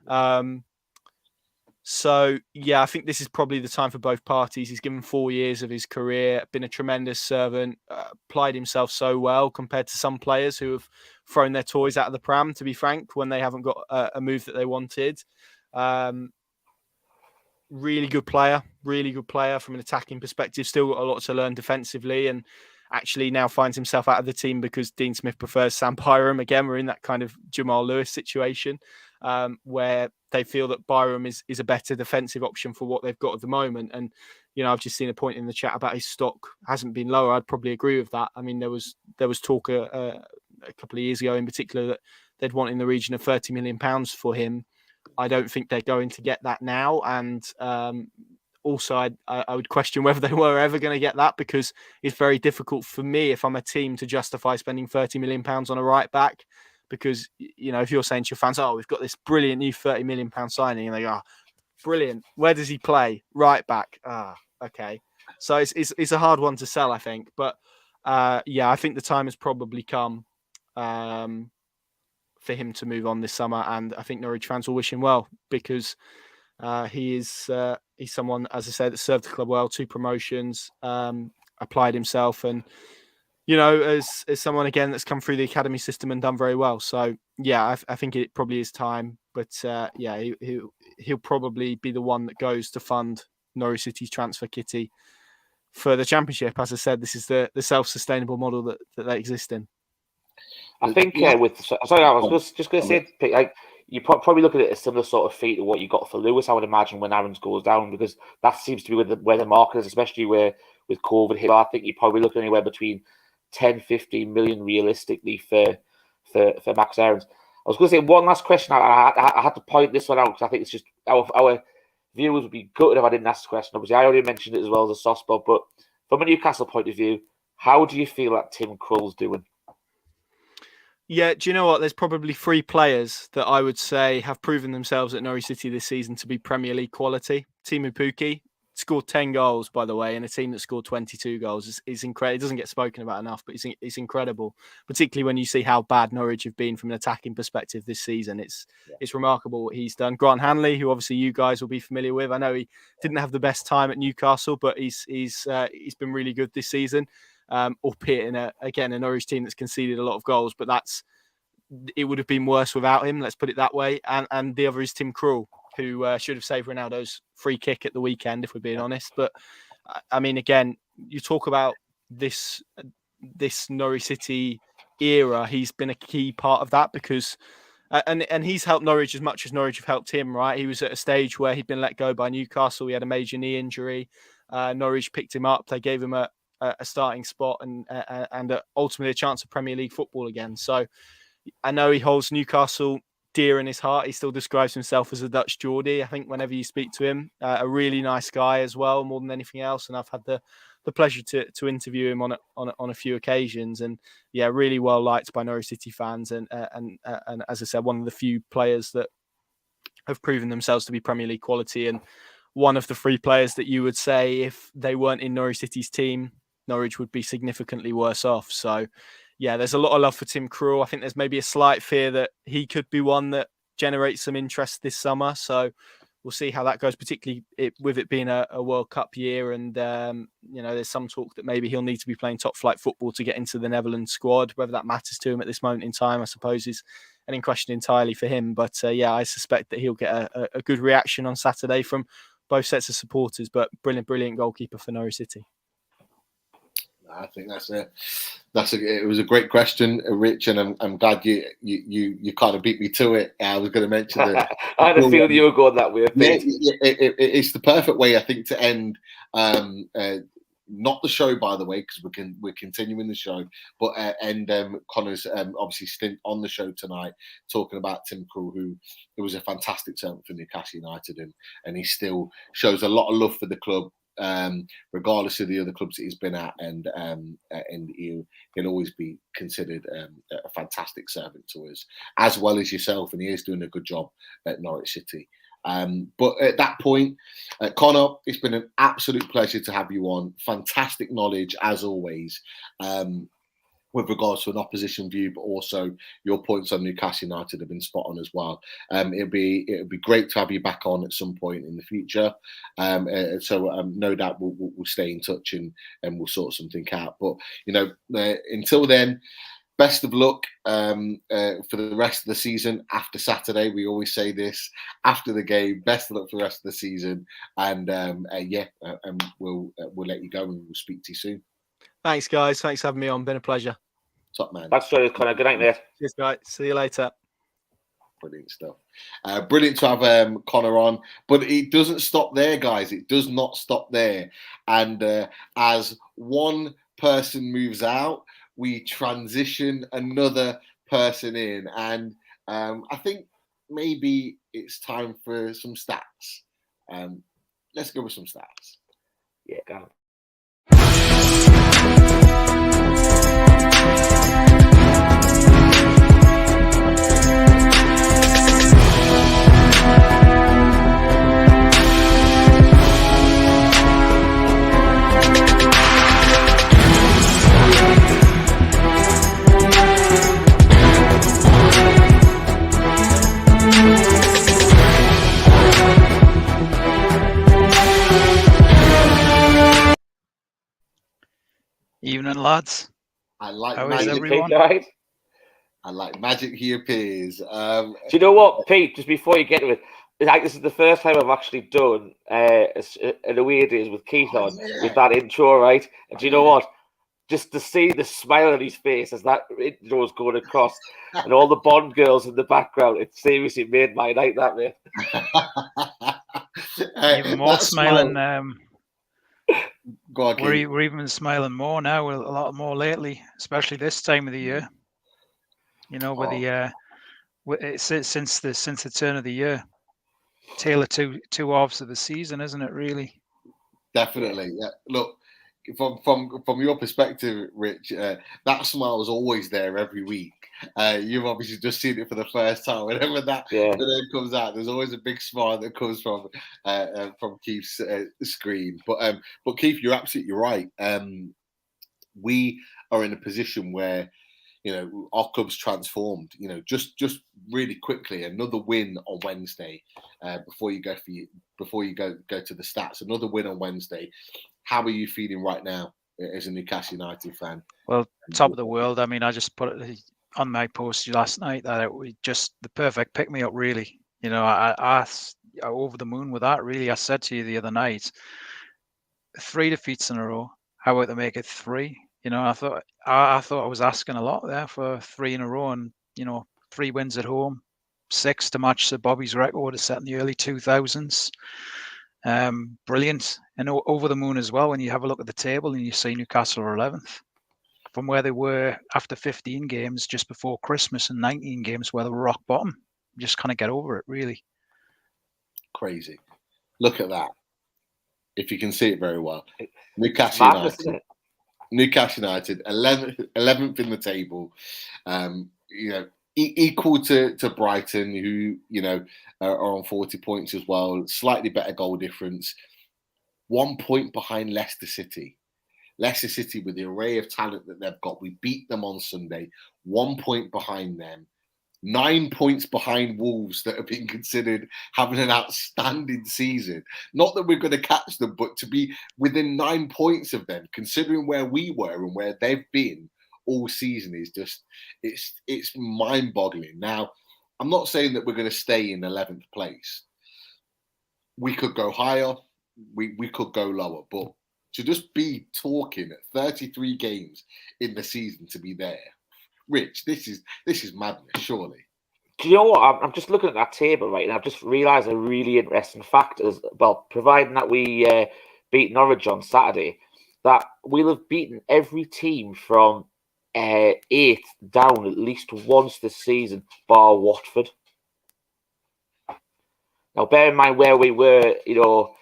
I think this is probably the time for both parties. He's given 4 years of his career, been a tremendous servant, applied himself so well compared to some players who have thrown their toys out of the pram, to be frank, when they haven't got a move that they wanted. really good player from an attacking perspective. Still got a lot to learn defensively, and actually now finds himself out of the team because Dean Smith prefers Sam Byram. Again, we're in that kind of Jamal Lewis situation where they feel that Byram is a better defensive option for what they've got at the moment. And, you know, I've just seen a point in the chat about his stock hasn't been lower. I'd probably agree with that. I mean, there was talk a couple of years ago in particular that they'd want in the region of £30 million for him. I don't think they're going to get that now. And also, I would question whether they were ever going to get that, because it's very difficult for me, if I'm a team, to justify spending £30 million on a right back. Because, you know, if you're saying to your fans, oh, we've got this brilliant new £30 million signing, and they go, oh, brilliant, where does he play? Right back. Okay. So it's a hard one to sell, I think. But yeah, I think the time has probably come for him to move on this summer, and I think Norwich fans will wish him well, because he's someone, as I said, that served the club well, 2 promotions, applied himself, and, you know, as someone again that's come through the academy system and done very well. So yeah, I think it probably is time, but yeah, he'll probably be the one that goes to fund Norwich City's transfer kitty for the Championship. As I said, this is the self-sustainable model that they exist in. I think I was just going to say, like, you probably look at it a similar sort of feat to what you got for Lewis, I would imagine, when Aaron's goes down, because that seems to be where the market is, especially with COVID hit. I think you probably look anywhere between 10-15 million realistically for Max Aarons. I was going to say one last question. I had to point this one out because I think it's just our viewers would be gutted if I didn't ask the question. Obviously, I already mentioned it as well as a soft spot, but from a Newcastle point of view, how do you feel that Tim Krul's doing? Yeah, do you know what? There's probably 3 players that I would say have proven themselves at Norwich City this season to be Premier League quality. Timu Pukki scored 10 goals, by the way, in a team that scored 22 goals. It's incredible. It doesn't get spoken about enough, but it's incredible, particularly when you see how bad Norwich have been from an attacking perspective this season. It's remarkable what he's done. Grant Hanley, who obviously you guys will be familiar with. I know he didn't have the best time at Newcastle, but he's been really good this season. Albeit in a Norwich team that's conceded a lot of goals, but it would have been worse without him. Let's put it that way. And the other is Tim Krul, who should have saved Ronaldo's free kick at the weekend, if we're being honest. But I mean, again, you talk about this Norwich City era. He's been a key part of that because, and he's helped Norwich as much as Norwich have helped him. Right? He was at a stage where he'd been let go by Newcastle. He had a major knee injury. Norwich picked him up. They gave him a starting spot and ultimately a chance of Premier League football again. So I know he holds Newcastle dear in his heart. He still describes himself as a Dutch Geordie. I think whenever you speak to him, a really nice guy as well, more than anything else. And I've had the pleasure to interview him on a few occasions. And yeah, really well liked by Norwich City fans. And as I said, one of the few players that have proven themselves to be Premier League quality, and one of the 3 players that you would say if they weren't in Norwich City's team, Norwich would be significantly worse off. So, yeah, there's a lot of love for Tim Krul. I think there's maybe a slight fear that he could be one that generates some interest this summer. So we'll see how that goes, particularly with it being a World Cup year. And, you know, there's some talk that maybe he'll need to be playing top flight football to get into the Netherlands squad. Whether that matters to him at this moment in time, I suppose, is an in question entirely for him. But, yeah, I suspect that he'll get a good reaction on Saturday from both sets of supporters. But brilliant goalkeeper for Norwich City. I think it was a great question, Rich, and I'm glad you kind of beat me to it. I was going to mention that. I had a feeling you were going that way. It's the perfect way, I think, to end. Not the show, by the way, because we're continuing the show, but end Connor's obviously stint on the show tonight, talking about Tim Krul, who was a fantastic servant for Newcastle United, and he still shows a lot of love for the club. Regardless of the other clubs that he's been at, and he'll always be considered a fantastic servant to us, as well as yourself, and he is doing a good job at Norwich City. But at that point, Connor, it's been an absolute pleasure to have you on. Fantastic knowledge, as always, with regards to an opposition view, but also your points on Newcastle United have been spot on as well. It'd be great to have you back on at some point in the future. So no doubt we'll stay in touch and we'll sort something out. But you know, until then, best of luck for the rest of the season after Saturday. We always say this after the game. Best of luck for the rest of the season, and we'll let you go and we'll speak to you soon. Thanks, guys. Thanks for having me on. Been a pleasure. Top man. Thanks for Connor. Good night, mate. Cheers, guys. See you later. Brilliant stuff. Brilliant to have Connor on, but it doesn't stop there, guys. It does not stop there. And as one person moves out, we transition another person in, and I think maybe it's time for some stats. Let's go with some stats. Yeah, go on. Evening, lads. I like How is magic. everyone? Right? I like magic. He appears. Do you know what, Pete? Just before you get to it, like this is the first time I've actually done an away days with Keith on with that intro, right? And do you know what? Just to see the smile on his face as that intro was going across, and all the Bond girls in the background, it seriously made my night. That mate. Even more smiling. Go on, Keith. We're even smiling more now, a lot more lately, especially this time of the year. You know, with since the turn of the year, tale of two halves of the season, isn't it? Really. Definitely. Yeah. Look, from your perspective, Rich, that smile was always there every week. You've obviously just seen it for the first time. Whenever that comes out, there's always a big smile that comes from Keith's screen. But Keith, you're absolutely right. We are in a position where, you know, our club's transformed. You know, just really quickly, another win on Wednesday. Before you go to the stats, another win on Wednesday. How are you feeling right now as a Newcastle United fan? Well, top of the world. I mean, I just put it on my post last night that it was just the perfect pick me up. Really, you know, I over the moon with that. Really, I said to you the other night, 3 defeats in a row. How about to make it 3? You know, I thought I was asking a lot there for 3 in a row, and you know, 3 wins at home, 6 to match Sir Bobby's record set in the early 2000s. Brilliant, and over the moon as well when you have a look at the table and you see Newcastle are 11th from where they were after 15 games just before Christmas and 19 games where they were rock bottom. Just kind of get over it, really. Crazy. Look at that. If you can see it very well, Newcastle United. Newcastle United, 11th in the table, you know, equal to Brighton, who, you know, are on 40 points as well, slightly better goal difference. 1 point behind Leicester City. Leicester City, with the array of talent that they've got, we beat them on Sunday. 1 point behind them. 9 points behind Wolves that have been considered having an outstanding season. Not that we're going to catch them, but to be within 9 points of them, considering where we were and where they've been all season, is just, it's mind-boggling. Now, I'm not saying that we're going to stay in 11th place. We could go higher, we could go lower, but to just be talking at 33 games in the season to be there, Rich, this is madness, surely. Do you know what? I'm just looking at that table, right, and I've just realised a really interesting fact as well, providing that we beat Norwich on Saturday, that we'll have beaten every team from 8th down at least once this season, bar Watford. Now, bear in mind where we were, you know,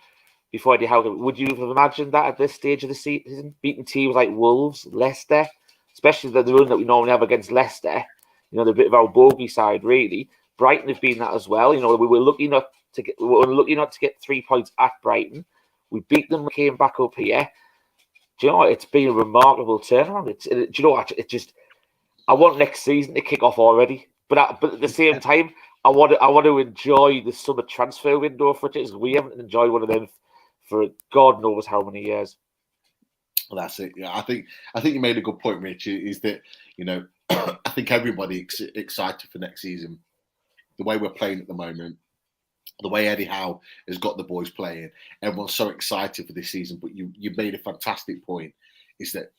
before I did how would you have imagined that at this stage of the season, beating teams like Wolves, Leicester, especially the run that we normally have against Leicester, you know, the bit of our bogey side, really. Brighton have been that as well. You know, we were lucky not to get 3 points at Brighton. We beat them, came back up here. Do you know what? It's been a remarkable turnaround. Do you know what? It just, I want next season to kick off already. But at the same time, I want to enjoy the summer transfer window for it, because we haven't enjoyed one of them for God knows how many years. Well, that's it. Yeah, I think you made a good point, Rich. Is that, you know, I think everybody excited for next season. The way we're playing at the moment, the way Eddie Howe has got the boys playing, everyone's so excited for this season. But you made a fantastic point, is that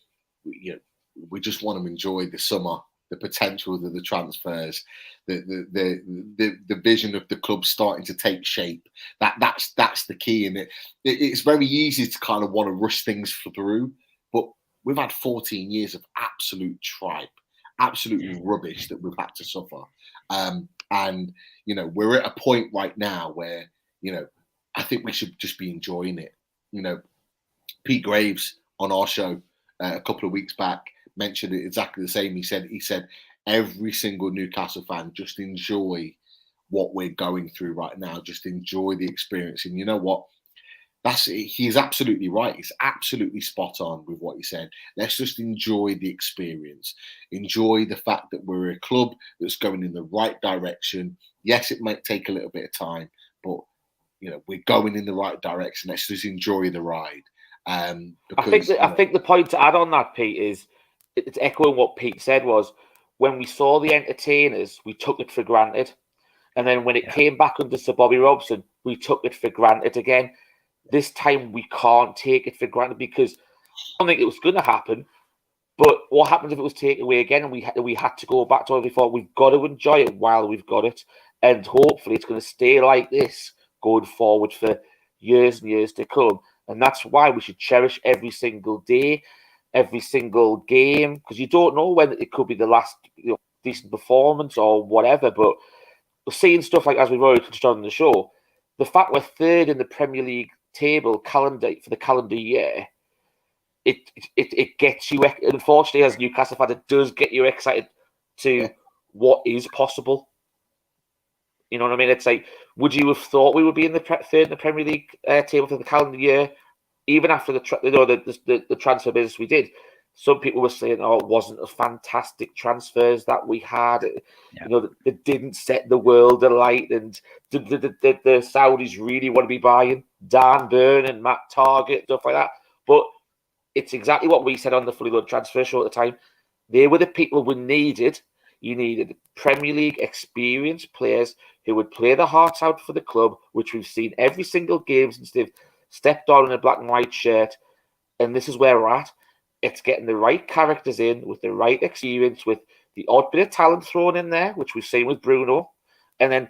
we just want to enjoy the summer, the potential of the transfers, the vision of the club starting to take shape. That's the key, and it's very easy to kind of want to rush things through. But we've had 14 years of absolute tripe, absolute rubbish that we've had to suffer. And we're at a point right now where I think we should just be enjoying it. Pete Graves on our show a couple of weeks back mentioned it exactly the same. He said every single Newcastle fan, just enjoy what we're going through right now. Just enjoy the experience. And you know what? He's absolutely right. He's absolutely spot on with what he said. Let's just enjoy the experience. Enjoy the fact that we're a club that's going in the right direction. Yes, it might take a little bit of time, but we're going in the right direction. Let's just enjoy the ride. Because, I think the point to add on that, Pete, is it's echoing what Pete said was when we saw the entertainers, we took it for granted. And then when it came back under Sir Bobby Robson, we took it for granted again. This time we can't take it for granted because I don't think it was going to happen. But what happens if it was taken away again and we had to go back to what we thought? We've got to enjoy it while we've got it. And hopefully it's going to stay like this going forward for years and years to come. And that's why we should cherish every single day, every single game, because you don't know when it could be the last decent performance or whatever. But we're seeing stuff like, as we've already touched on in the show, the fact we're third in the Premier League table calendar for the calendar year, it gets you. Unfortunately, as Newcastle fan, it does get you excited to what is possible. You know what I mean? It's like, would you have thought we would be in the third in the Premier League table for the calendar year, even after the transfer business we did? Some people were saying, "Oh, it wasn't a fantastic transfers that we had. It didn't set the world alight, and the Saudis really want to be buying Dan Burn and Matt Target, stuff like that." But it's exactly what we said on the Fully Loaded Transfer Show at the time. They were the people we needed. You needed Premier League experienced players who would play their hearts out for the club, which we've seen every single game since they've stepped on in a black and white shirt. And this is where we're at. It's getting the right characters in with the right experience, with the odd bit of talent thrown in there, which we've seen with Bruno. And then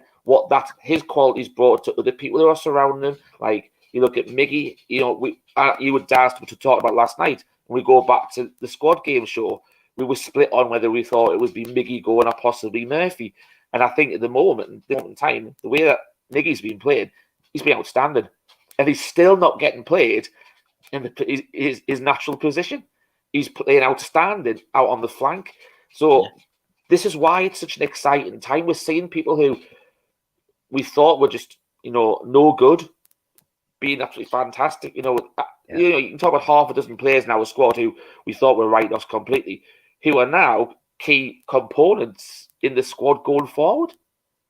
his qualities brought to other people who are surrounding him. Like, you look at Miggy, you would asked to talk about last night. And we go back to the squad game show. We were split on whether we thought it would be Miggy going or possibly Murphy. And I think at the moment in time, the way that Miggy's been played, he's been outstanding. And he's still not getting played in his natural position. He's playing outstanding out on the flank. So this is why it's such an exciting time. We're seeing people who we thought were just, no good, being absolutely fantastic. You can talk about half a dozen players in our squad who we thought were write-offs completely, who are now key components in the squad going forward.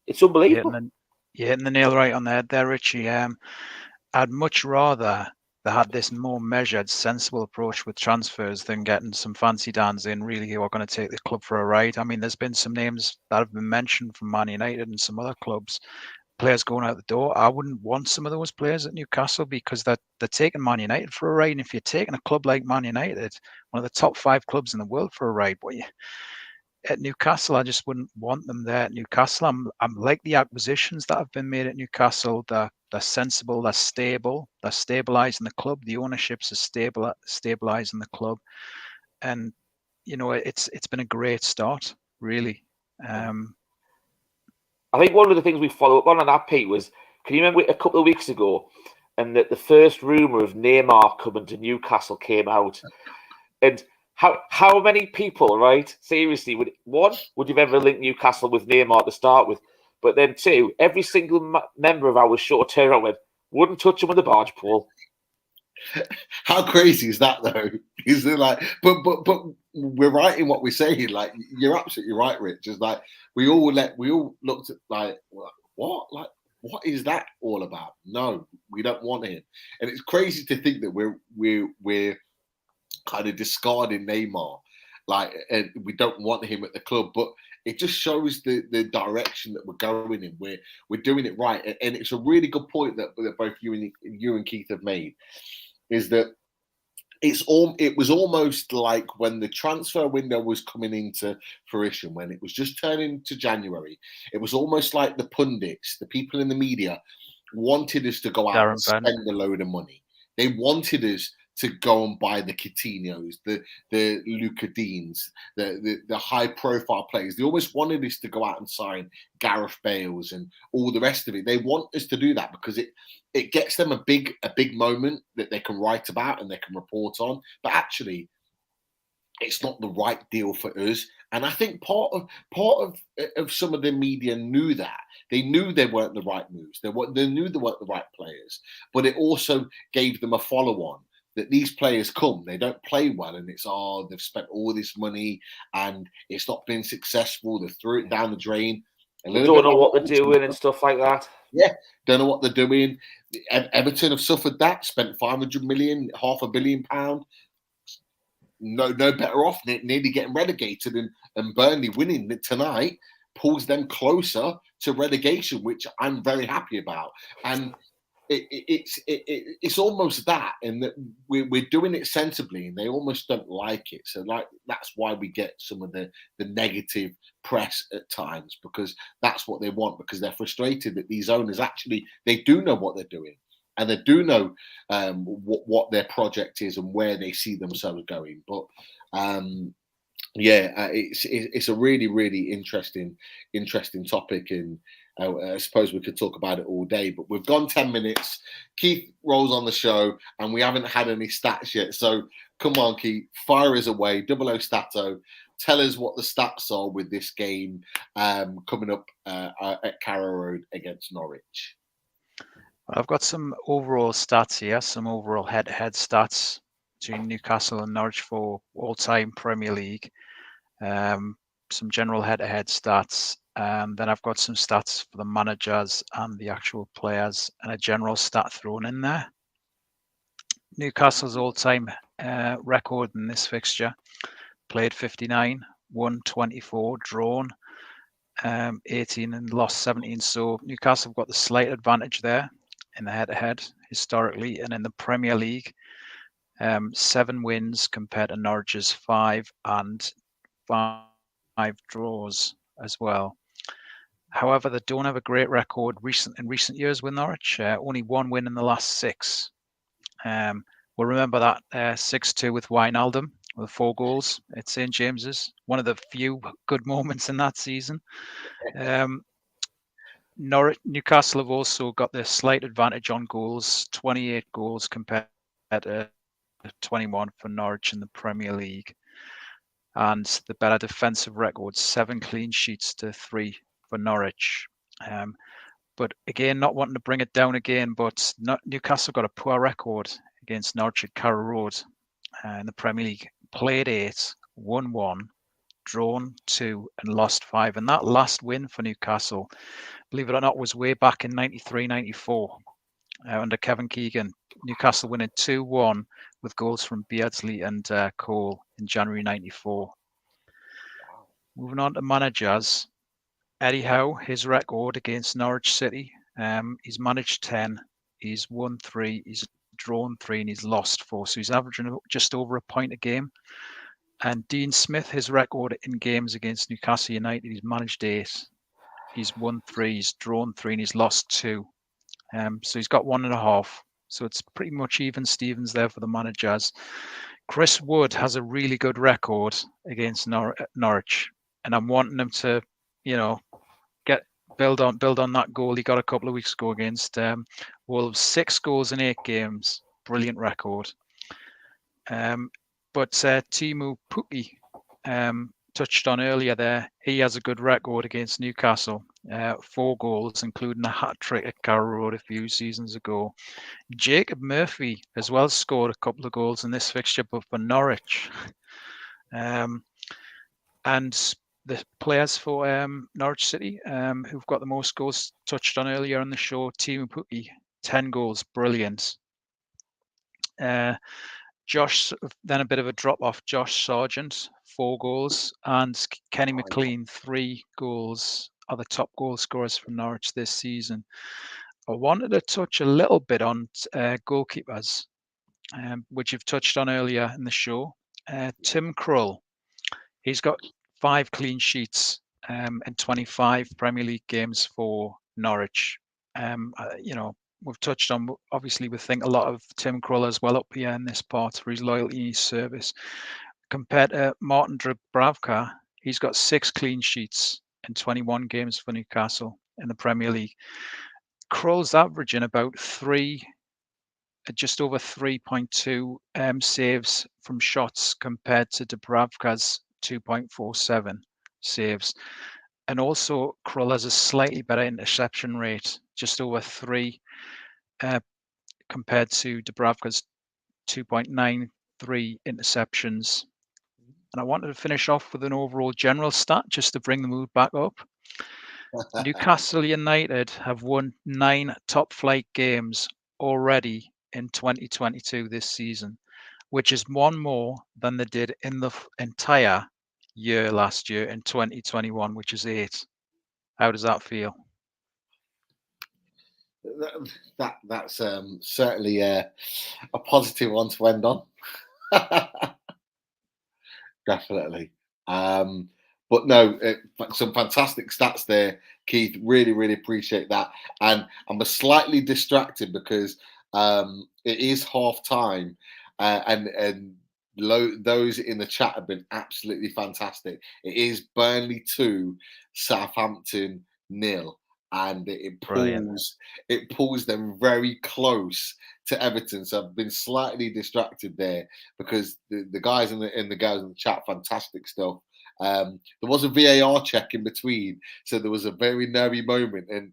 It's unbelievable. Hitting the nail right on the head there, Richie. I'd much rather they had this more measured, sensible approach with transfers than getting some fancy dans in, really, who are going to take the club for a ride. I mean, there's been some names that have been mentioned from Man United and some other clubs, players going out the door. I wouldn't want some of those players at Newcastle because they're taking Man United for a ride. And if you're taking a club like Man United, one of the top 5 clubs in the world, for a ride, at Newcastle, I just wouldn't want them there at Newcastle. I'm like the acquisitions that have been made at Newcastle. They're sensible, they're stable, they're stabilising the club. The ownerships are stabilising the club, and it's been a great start, really. I think one of the things we follow up on that, Pete, was, can you remember a couple of weeks ago, and that the first rumour of Neymar coming to Newcastle came out, and how many people, right, seriously, would you ever link Newcastle with Neymar to start with? But then 2, every single member of our show turned around and went, wouldn't touch him with a barge pole. How crazy is that, though? Is it like, but we're right in what we're saying. Like, you're absolutely right, Rich. It's like we all looked at like, what? Like, what is that all about? No, we don't want him. And it's crazy to think that we're kind of discarding Neymar like we don't want him at the club, but it just shows the direction that we're going in. We're doing it right, and it's a really good point that both you and Keith have made, is that it was almost like when the transfer window was coming into fruition, when it was just turning to January, it was almost like the pundits, the people in the media, wanted us to go out and spend a load of money. They wanted us to go and buy the Coutinhos, the Luca Deans, the high profile players. They always wanted us to go out and sign Gareth Bales and all the rest of it. They want us to do that because it gets them a big moment that they can write about and they can report on. But actually, it's not the right deal for us. And I think part of some of the media knew that. They knew they weren't the right moves. They knew they weren't the right players. But it also gave them a follow-on that these players come, they don't play well, and it's they've spent all this money and it's not been successful. They threw it down the drain. They don't know what they're doing and stuff like that. Yeah, don't know what they're doing. Everton have suffered that, spent 500 million, £500 million. No better off, nearly getting relegated, and Burnley winning tonight pulls them closer to relegation, which I'm very happy about. And it's almost that, in that we're doing it sensibly, and they almost don't like it. So that's why we get some of the negative press at times, because that's what they want, because they're frustrated that these owners actually, they do know what they're doing, and they do know what their project is and where they see themselves going. But it's a really, really interesting topic, and I suppose we could talk about it all day, but we've gone 10 minutes. Keith rolls on the show, and we haven't had any stats yet. So come on, Keith, fire us away. 00 Stato. Tell us what the stats are with this game coming up at Carrow Road against Norwich. I've got some overall stats here, some overall head-to-head stats between Newcastle and Norwich for all-time Premier League. Some general head-to-head stats. Then I've got some stats for the managers and the actual players, and a general stat thrown in there. Newcastle's all-time record in this fixture: played 59, won 24, drawn 18, and lost 17. So Newcastle have got the slight advantage there in the head-to-head historically, and in the Premier League, 7 wins compared to Norwich's 5, and 5 draws as well. However, they don't have a great record in recent years with Norwich. Only 1 win in the last 6. We'll remember that 6-2 with Wijnaldum with 4 goals at St James's. One of the few good moments in that season. Newcastle have also got the slight advantage on goals, 28 goals compared to 21 for Norwich in the Premier League. And the better defensive record, 7 clean sheets to 3 for Norwich. But again, not wanting to bring it down again, but Newcastle got a poor record against Norwich at Carrow Road in the Premier League. Played 8, won 1, drawn 2, and lost 5. And that last win for Newcastle, believe it or not, was way back in 93-94 under Kevin Keegan. Newcastle winning 2-1 with goals from Beardsley and Cole in January 94. Moving on to managers. Eddie Howe, his record against Norwich City, he's managed 10, he's won 3, he's drawn 3, and he's lost 4. So he's averaging just over a point a game. And Dean Smith, his record in games against Newcastle United, he's managed 8, he's won 3, he's drawn 3, and he's lost 2. So he's got 1.5. So it's pretty much even Stevens there for the managers. Chris Wood has a really good record against Norwich, and I'm wanting him to, build on that goal he got a couple of weeks ago against Wolves. 6 goals in 8 games, brilliant record. But Teemu Pukki, touched on earlier there, he has a good record against Newcastle. 4 goals, including a hat-trick at Carrow Road a few seasons ago. Jacob Murphy as well scored a couple of goals in this fixture, but for Norwich. And the players for Norwich City who've got the most goals touched on earlier on the show, Teemu Pukki, 10 goals, brilliant. then a bit of a drop off. Josh Sargent, 4 goals, and Kenny McLean, 3 goals, are the top goal scorers from Norwich this season. I wanted to touch a little bit on goalkeepers, which you've touched on earlier in the show. Tim Krul, he's got 5 clean sheets in 25 Premier League games for Norwich. We've touched on, obviously, we think a lot of Tim Krul as well up here in this part for his loyalty and his service. Compared to Martin Dubravka, he's got 6 clean sheets in 21 games for Newcastle in the Premier League. Krul's averaging about just over 3.2 saves from shots compared to Dubravka's 2.47 saves. And also Krul has a slightly better interception rate, just over 3 compared to Dubravka's 2.93 interceptions. And I wanted to finish off with an overall general stat just to bring the mood back up. Newcastle United have won 9 top flight games already in 2022 this season, which is 1 more than they did in the entire year last year in 2021, which is 8. How does that feel? That's certainly a positive one to end on. Definitely. But no, some fantastic stats there, Keith. Really, really appreciate that. And I'm slightly distracted because it is half time, and those in the chat have been absolutely fantastic. It is Burnley 2, Southampton 0. And it pulls them very close to Everton. So I've been slightly distracted there because the guys in the guys in the chat, fantastic stuff. There was a VAR check in between, so there was a very nervy moment, and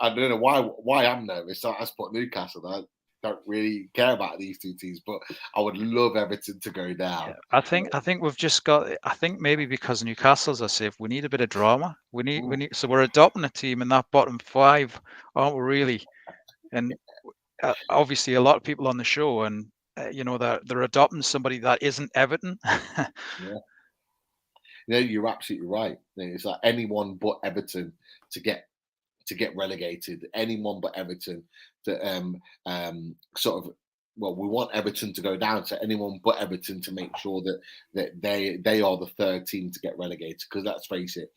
I don't know why I'm nervous. I support Newcastle. I don't really care about these 2 teams, but I would love Everton to go down. Yeah, I think we've just got. I think maybe because Newcastle's are safe, we need a bit of drama. We need. So we're adopting a team in that bottom 5, aren't we? Really, and obviously a lot of people on the show, and they're adopting somebody that isn't Everton. Yeah, you're absolutely right. It's like anyone but Everton to get relegated. Anyone but Everton to we want Everton to go down. So anyone but Everton to make sure that they are the 3rd team to get relegated. Because let's face it,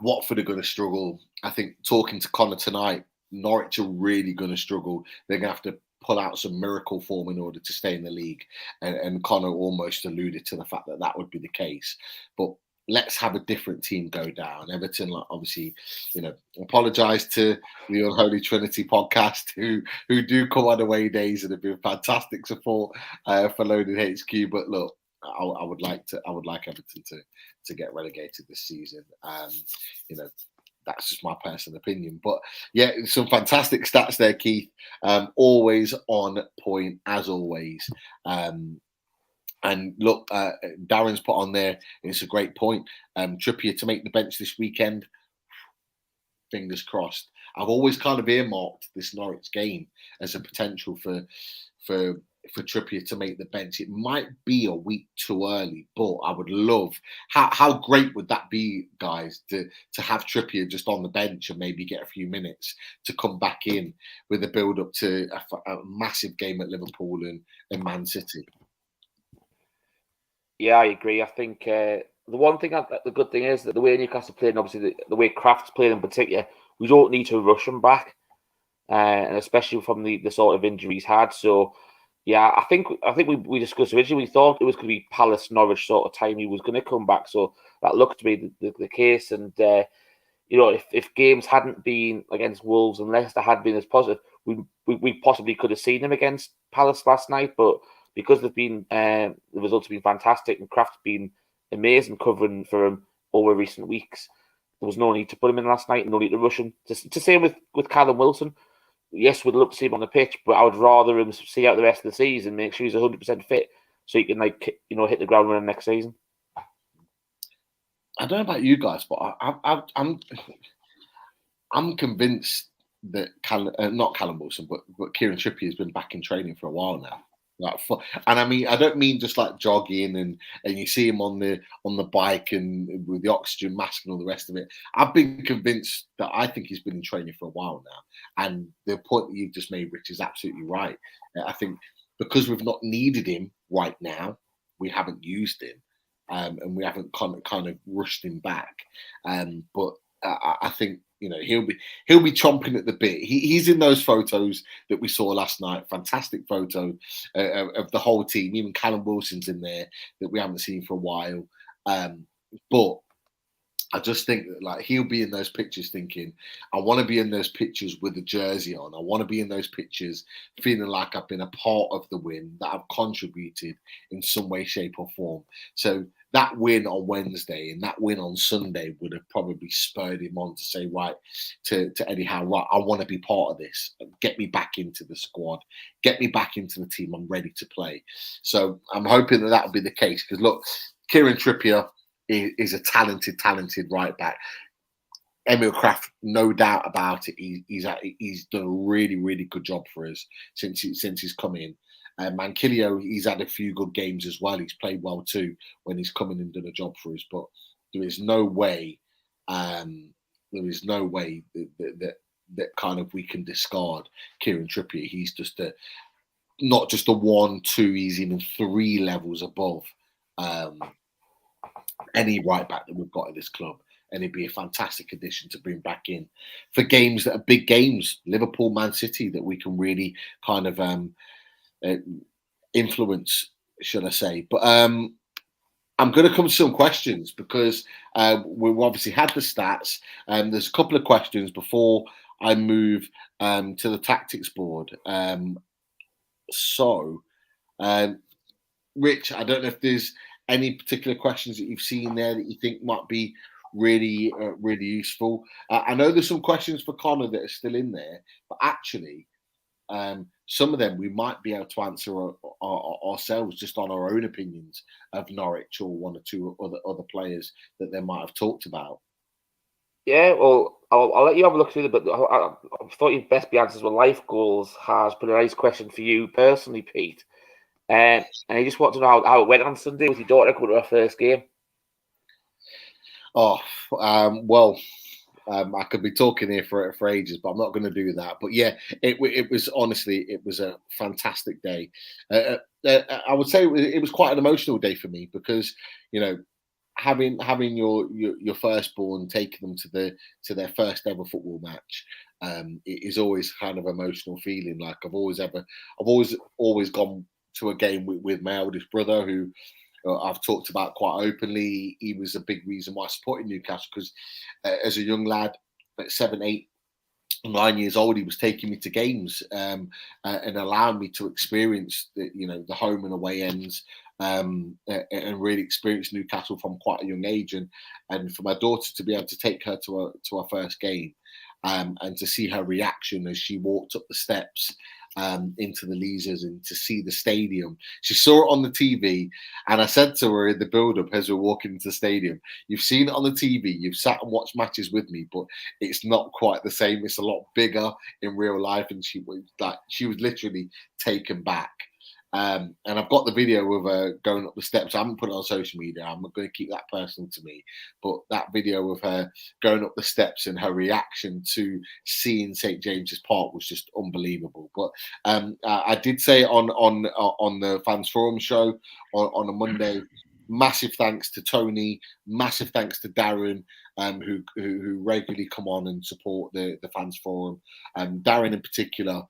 Watford are going to struggle. I think talking to Connor tonight, Norwich are really going to struggle. They're going to have to pull out some miracle form in order to stay in the league. And Connor almost alluded to the fact that would be the case. But let's have a different team go down. Everton, obviously, apologise to the Unholy Trinity podcast who do come on away days and have been fantastic support for Loaded HQ. But look, I would like Everton to get relegated this season. That's just my personal opinion. But yeah, some fantastic stats there, Keith. Always on point, as always. And look, Darren's put on there, and it's a great point. Trippier to make the bench this weekend. Fingers crossed. I've always kind of earmarked this Norwich game as a potential for Trippier to make the bench. It might be a week too early, but I would love. How great would that be, guys, to have Trippier just on the bench and maybe get a few minutes to come back in with a build up to a massive game at Liverpool and Man City. Yeah, I agree. I think the good thing is that the way Newcastle played, and obviously the way Kraft's played in particular, we don't need to rush him back, and especially from the sort of injury he's had. So, yeah, I think we discussed originally. We thought it was going to be Palace Norwich sort of time he was going to come back. So that looked to be the case. And if games hadn't been against Wolves and Leicester had been as positive, we possibly could have seen him against Palace last night, but because the results have been fantastic and Kraft's been amazing covering for him over recent weeks, there was no need to put him in last night and no need to rush him. To same with Callum Wilson. Yes, we'd love to see him on the pitch, but I would rather him see out the rest of the season, make sure he's 100% fit, so he can hit the ground running next season. I don't know about you guys, but I'm convinced not Callum Wilson, but Kieran Trippier has been back in training for a while now. And I mean, I don't mean just like jogging and you see him on the bike and with the oxygen mask and all the rest of it. I've been convinced that I think he's been in training for a while now. And the point that you've just made, Rich, is absolutely right. I think because we've not needed him right now, we haven't used him, and we haven't kind of rushed him back. But I think, you know, he'll be chomping at the bit. He's in those photos that we saw last night. Fantastic photo of the whole team. Even Callum Wilson's in there that we haven't seen for a while. But I just think that, like, he'll be in those pictures thinking, I want to be in those pictures with the jersey on. I want to be in those pictures feeling like I've been a part of the win, that I've contributed in some way, shape or form. So that win on Wednesday and that win on Sunday would have probably spurred him on to say, right, to Eddie Howe, right, I want to be part of this. Get me back into the squad. Get me back into the team. I'm ready to play. So I'm hoping that will be the case, because look, Kieran Trippier is a talented right back. Emil Kraft, no doubt about it. He's done a really good job for us since he's come in. Manquillo, he's had a few good games as well. He's played well too when he's come in and done a job for us. But there is no way, that kind of we can discard Kieran Trippier. He's just not just a 1, 2. He's even 3 levels above any right back that we've got in this club, and it'd be a fantastic addition to bring back in for games that are big games, Liverpool, Man City, that we can really kind of influence, should I say. But I'm going to come to some questions, because we've obviously had the stats. There's a couple of questions before I move to the tactics board. Rich, I don't know if there's any particular questions that you've seen there that you think might be really useful. I know there's some questions for Connor that are still in there, but actually some of them we might be able to answer ourselves just on our own opinions of Norwich or 1 or 2 other players that they might have talked about. Yeah, well, I'll let you have a look through them, but I thought your best be answers were life goals has put a nice question for you personally, Pete. And he just wanted to know how it went on Sunday with your daughter going to her first game. I could be talking here for ages, but I'm not going to do that. But yeah, it was honestly, it was a fantastic day. I would say it was quite an emotional day for me, because, you know, having your firstborn, taking them to their first ever football match, it is always kind of emotional feeling. Like I've always gone to a game with my eldest brother, who I've talked about quite openly. He was a big reason why I supported Newcastle, because as a young lad at 7, 8, 9 years old, he was taking me to games and allowing me to experience the home and away ends, and really experience Newcastle from quite a young age. And for my daughter to be able to take her to her first game, and to see her reaction as she walked up the steps into the Leazes and to see the stadium. She saw it on the TV, and I said to her in the build-up as we're walking into the stadium, you've seen it on the TV, you've sat and watched matches with me, but it's not quite the same. It's a lot bigger in real life. And she was literally taken back. And I've got the video of her going up the steps. I haven't put it on social media. I'm not going to keep that personal to me. But that video of her going up the steps and her reaction to seeing St. James's Park was just unbelievable. But I did say on the Fans Forum show on a Monday, massive thanks to Tony, massive thanks to Darren, who regularly come on and support the Fans Forum. Darren in particular.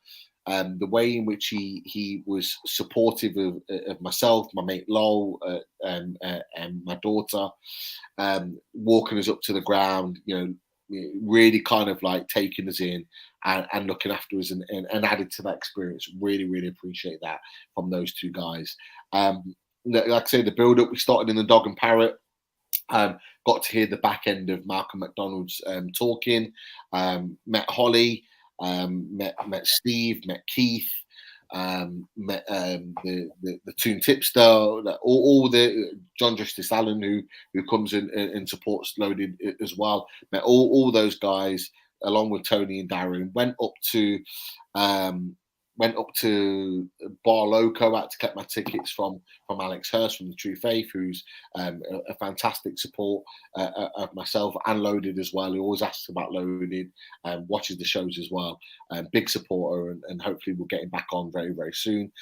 The way in which he was supportive of myself, my mate Lowell, and my daughter, walking us up to the ground, really kind of like taking us in and looking after us and added to that experience. Really appreciate that from those two guys. Like I say, the build-up, we started in the Dog and Parrot. Got to hear the back end of Malcolm McDonald's talking. Met Holly. Met Steve, met Keith, met the Toon Tipster, all the John Justice Allen who comes in and supports Loaded as well. Met all those guys. along with Tony and Darren, went up to Bar Loco. I had to collect my tickets from Alex Hurst from the True Faith, who's a fantastic support of myself, and Loaded as well. He always asks about Loaded, watches the shows as well. Big supporter, and hopefully we'll get him back on very, very soon.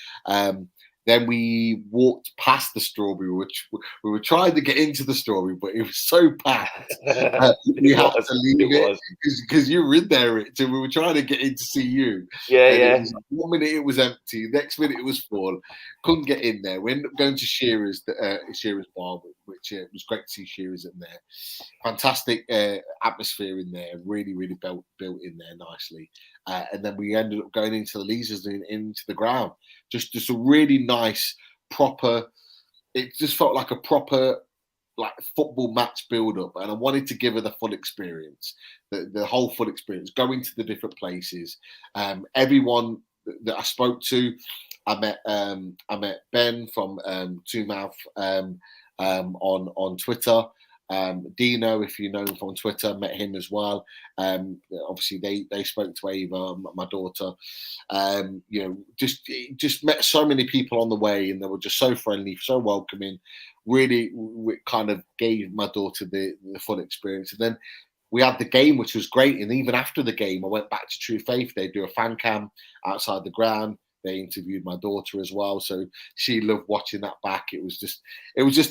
Then we walked past the Strawberry, which we were trying to get into the Strawberry, but it was so packed. We had to leave it because you were in there. So we were trying to get in to see you. Yeah, and yeah. It was like, 1 minute it was empty, next minute it was full. Couldn't get in there. We ended up going to Shearer's Bar, which was great to see Shearer's in there. Fantastic atmosphere in there. Really, really built in there nicely. And then we ended up going into the Leazers and into the ground. Just a really nice, proper. It just felt like a proper, like, football match build-up, and I wanted to give her the full experience, the whole full experience, going to the different places. Everyone that I spoke to, I met Ben from Two Mouth on Twitter. Dino, if you know him from Twitter, met him as well. Obviously, they spoke to Ava, my daughter. Just met so many people on the way, and they were just so friendly, so welcoming. Really, kind of gave my daughter the full experience. And then we had the game, which was great. And even after the game, I went back to True Faith. They do a fan cam outside the ground. They interviewed my daughter as well, so she loved watching that back. It was just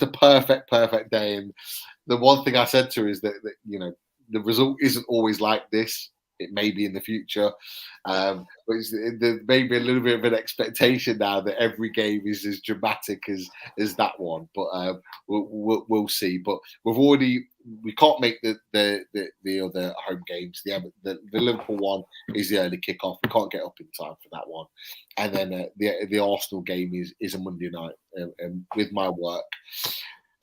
a perfect day. And the one thing I said to her is that the result isn't always like this. It may be in the future, but there may be a little bit of an expectation now that every game is as dramatic as that one. But we'll see. But we can't make the other home games. The Liverpool one is the early kickoff. We can't get up in time for that one. And then the Arsenal game is a Monday night. And with my work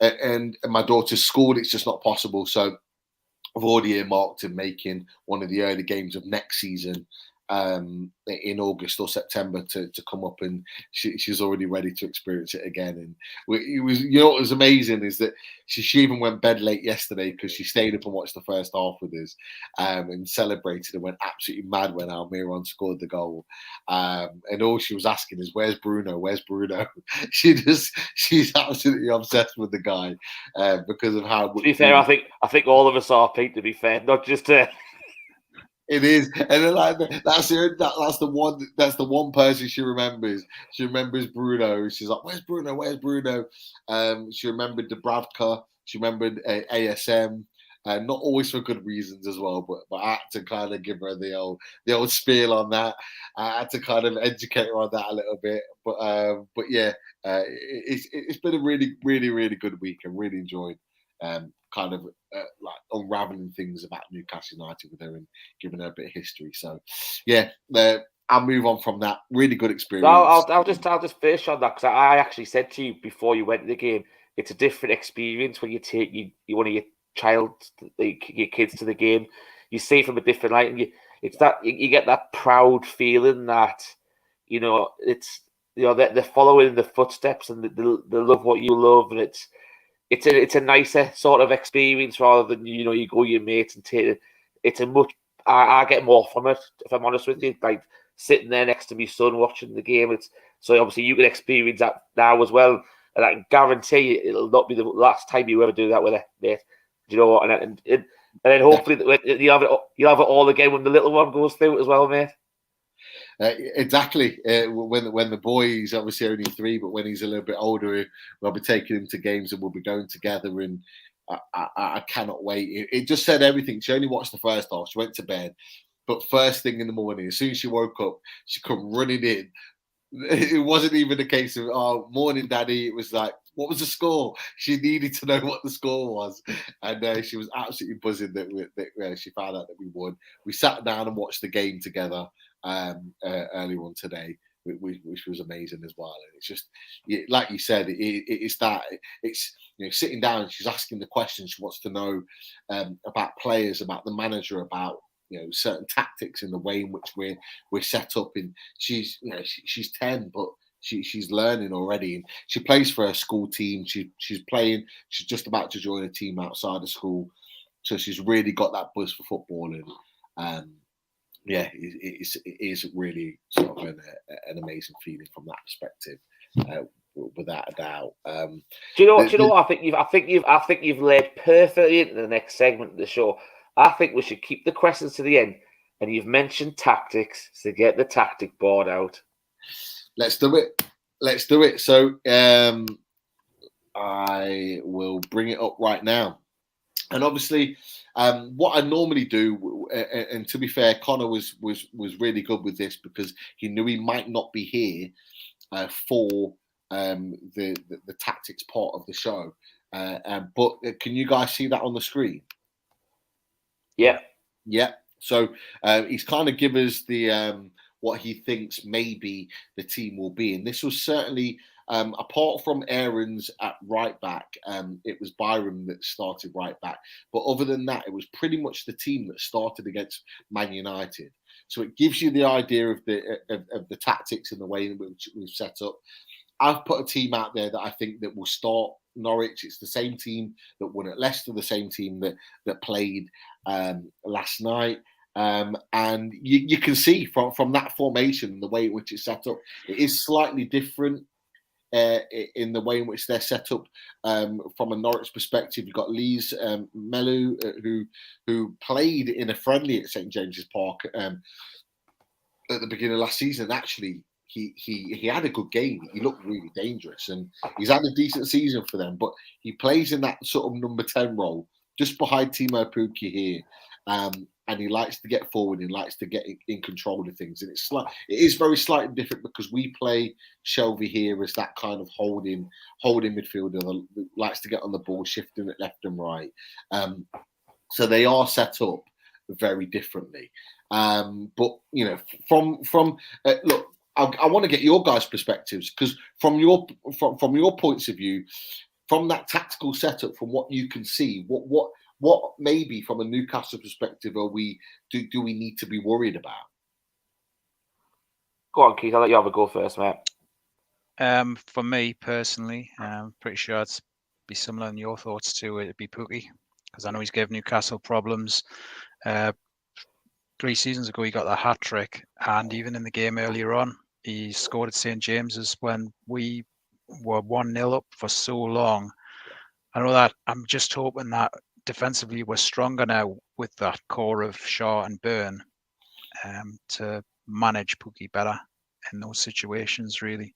and my daughter's school, it's just not possible. So I've already earmarked in making one of the early games of next season in August or September to come up, and she's already ready to experience it again. And it was, what was amazing is that she even went bed late yesterday because she stayed up and watched the first half with us, and celebrated and went absolutely mad when Almiron scored the goal. And all she was asking is, "Where's Bruno? Where's Bruno?" She's absolutely obsessed with the guy because of how. To be fair, I think all of us are, Pete. To be fair, not just. It is, and then that's the one person she remembers. She remembers Bruno. She's like, "Where's Bruno? Where's Bruno?" She remembered Dubravka. She remembered ASM. Not always for good reasons as well, but I had to kind of give her the old spiel on that. I had to kind of educate her on that a little bit. But yeah, it's been a really, really, really good week. I really enjoyed kind of like unraveling things about Newcastle United with her and giving her a bit of history. So yeah, I'll move on from that. Really good experience. I'll just finish on that, because I actually said to you before you went to the game, it's a different experience when you take one of your your kids to the game. You see it from a different light, and you get that proud feeling that it's they're following in the footsteps, and they love what you love, and it's a nicer sort of experience rather than you go with your mates and take it. It's a much I get more from it, if I'm honest with you. Like sitting there next to my son watching the game. So obviously you can experience that now as well, and I can guarantee you it'll not be the last time you ever do that with a mate. Do you know what? And then hopefully you'll have it all again when the little one goes through it as well, mate. Exactly. When the boy, he's obviously only 3, but when he's a little bit older, we'll be taking him to games and we'll be going together. And I cannot wait. It just said everything. She only watched the first half. She went to bed, but first thing in the morning, as soon as she woke up, she come running in. It wasn't even a case of morning, Daddy. It was like, what was the score? She needed to know what the score was, and she was absolutely buzzing that she found out that we won. We sat down and watched the game together earlier on today, which was amazing as well. And it's just like you said, it's sitting down. She's asking the questions. She wants to know about players, about the manager, about certain tactics in the way in which we're set up. And she's 10, but she's learning already, and she plays for her school team. She's playing. She's just about to join a team outside of school, so she's really got that buzz for footballing. Yeah, it is really sort of an amazing feeling from that perspective, without a doubt. Do you know what? I think you've laid perfectly into the next segment of the show. I think we should keep the questions to the end. And you've mentioned tactics, so get the tactic board out. Let's do it. So I will bring it up right now. And obviously, what I normally do, and to be fair, Connor was really good with this because he knew he might not be here for the tactics part of the show. But can you guys see that on the screen? Yeah. Yeah. So he's kind of given us the what he thinks maybe the team will be, and this was certainly apart from Aaron's at right back, it was Byram that started right back. But other than that, it was pretty much the team that started against Man United. So it gives you the idea of the tactics and the way in which we've set up. I've put a team out there that I think that will start Norwich. It's the same team that won at Leicester, the same team that played last night. And you can see from that formation, the way in which it's set up, it is slightly different in the way in which they're set up. From a Norwich perspective, you've got Lee's Melu, who played in a friendly at St James's Park at the beginning of last season. Actually, he had a good game. He looked really dangerous, and he's had a decent season for them. But he plays in that sort of number 10 role, just behind Timo Pukki here. And he likes to get forward. He likes to get in control of things. And it is very slightly different because we play Shelby here as that kind of holding midfielder that likes to get on the ball, shifting it left and right. So they are set up very differently. But you know, from look, I want to get your guys' perspectives because from your points of view, from that tactical setup, from what you can see, what maybe from a Newcastle perspective do we need to be worried about? Go on, Keith. I'll let you have a go first, mate. For me personally, I'm pretty sure it'd be similar in your thoughts to it'd be Pukki, because I know he's given Newcastle problems. 3 seasons ago, he got the hat trick, and even in the game earlier on, he scored at St James's when we were 1-0 up for so long. I know that. I'm just hoping that defensively we're stronger now with that core of Shaw and Byrne to manage Pukki better in those situations, really.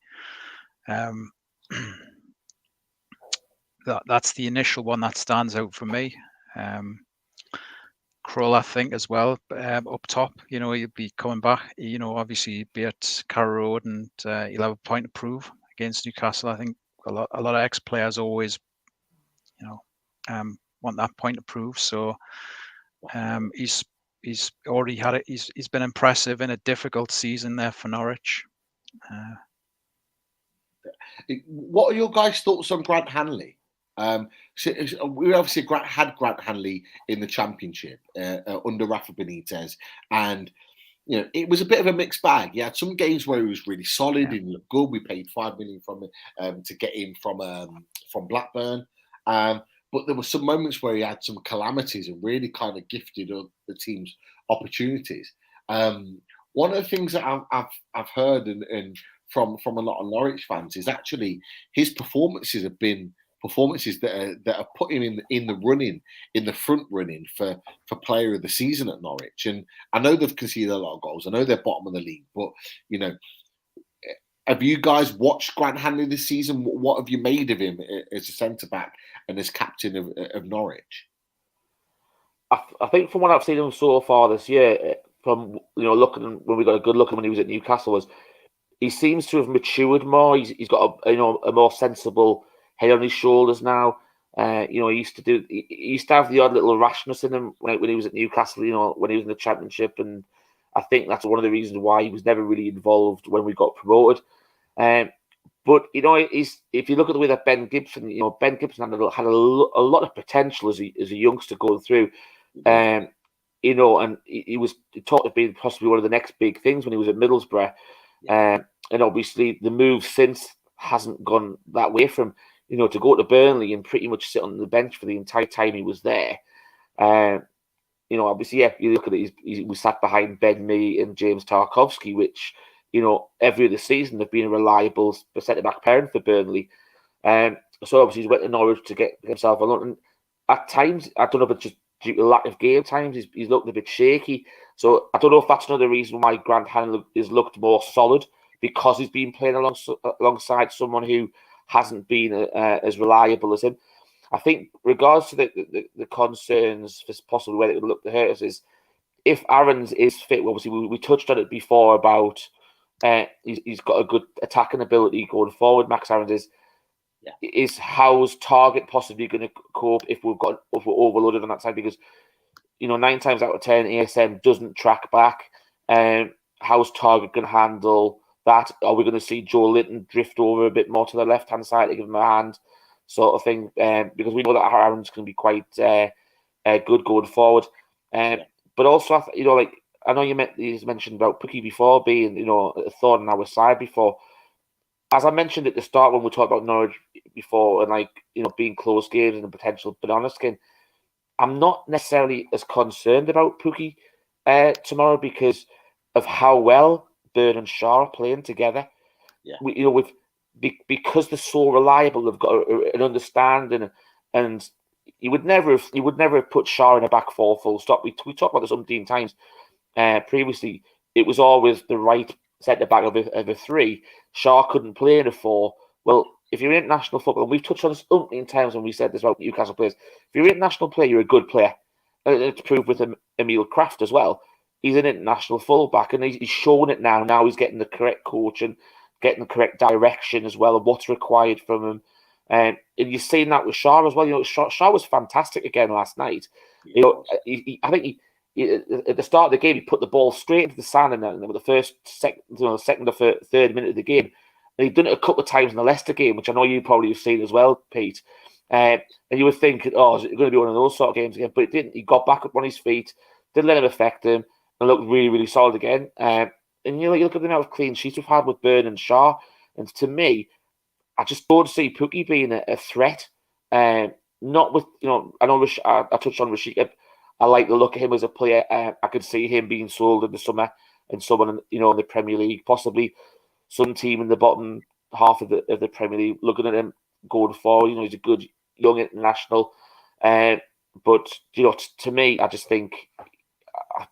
That's the initial one that stands out for me. Krull, I think, as well, up top. You know, he'll be coming back. You know, obviously he'll be at Carrow Road and he'll have a point to prove against Newcastle. I think a lot of ex-players always, you know, want that point to prove. So he's already had it. He's been impressive in a difficult season there for Norwich. What are your guys' thoughts on Grant Hanley? So we obviously had Grant Hanley in the Championship under Rafa Benitez, and you know it was a bit of a mixed bag. He had some games where he was really solid and looked good. We paid $5 million from to get him from Blackburn, but there were some moments where he had some calamities and really kind of gifted the team's opportunities. One of the things that I've heard and from a lot of Norwich fans is actually his performances have been performances that are put him in the front running for player of the season at Norwich. And I know they've conceded a lot of goals. I know they're bottom of the league, but you know, have you guys watched Grant Hanley this season? What have you made of him as a centre back and as captain of Norwich? I think from what I've seen him so far this year, from looking when we got a good look at when he was at Newcastle, was he seems to have matured more. He's got a more sensible head on his shoulders now. He used to have the odd little rashness in him when he was at Newcastle. When he was in the Championship, and I think that's one of the reasons why he was never really involved when we got promoted. But if you look at the way that Ben Gibson had a lot of potential as a youngster going through. And he was talked of being possibly one of the next big things when he was at Middlesbrough. And obviously the move since hasn't gone that way from to go to Burnley and pretty much sit on the bench for the entire time he was there. you know, obviously, yeah, you look at it, we sat behind Ben Mee and James Tarkowski, which, you know, every other season have been a reliable centre-back pairing for Burnley. So obviously he's went to Norwich to get himself a lot. And at times, I don't know if it's just due to lack of game times, he's looked a bit shaky. So I don't know if that's another reason why Grant Hanlon has looked more solid, because he's been playing alongside someone who hasn't been as reliable as him. I think, regards to the concerns for possibly whether it would look to hurt us, is if Aarons is fit. Obviously, we touched on it before about he's got a good attacking ability going forward. Max Aarons is Howe's Target possibly going to cope if we're overloaded on that side? Because, you know, 9 times out of 10, ASM doesn't track back. Howe's Target going to handle that? Are we going to see Joe Linton drift over a bit more to the left-hand side to give him a hand, sort of thing? Because we know that Aaron's going to be quite good going forward. But also, you know, like, I know you mentioned about Pookie before being, you know, a thorn on our side before. As I mentioned at the start when we talked about Norwich before, and, like, you know, being close games and the potential banana skin, I'm not necessarily as concerned about Pookie tomorrow because of how well Byrne and Shaw are playing together. Yeah. Because they're so reliable, they've got an understanding, and you would never have put Shaw in a back four full stop. We talked about this umpteen times previously. It was always the right centre back of a 3. Shaw couldn't play in a 4. Well, if you're in international football, and we've touched on this umpteen times when we said this about Newcastle players, if you're an international player, you're a good player. It's proved with Emil Kraft as well. He's an international fullback, and he's shown it now. Now he's getting the correct coaching, getting the correct direction as well of what's required from him. And you're seeing that with Shaw as well. You know, Shaw was fantastic again last night. Yeah. You know, I think at the start of the game, he put the ball straight into the sand, and then with the second or third minute of the game, and he'd done it a couple of times in the Leicester game, which I know you probably have seen as well, Pete. And you would think, oh, is it going to be one of those sort of games again? But it didn't. He got back up on his feet, didn't let him affect him, and looked really, really solid again. And you know, you look at the amount of clean sheets we've had with Byrne and Shaw, and to me, I just don't see Pookie being a threat. Not with, you know, I know I touched on Rashid. I like the look at him as a player. I could see him being sold in the summer and someone, you know, in the Premier League, possibly some team in the bottom half of the Premier League, looking at him going forward. You know, he's a good young international. But, you know, to me, I just think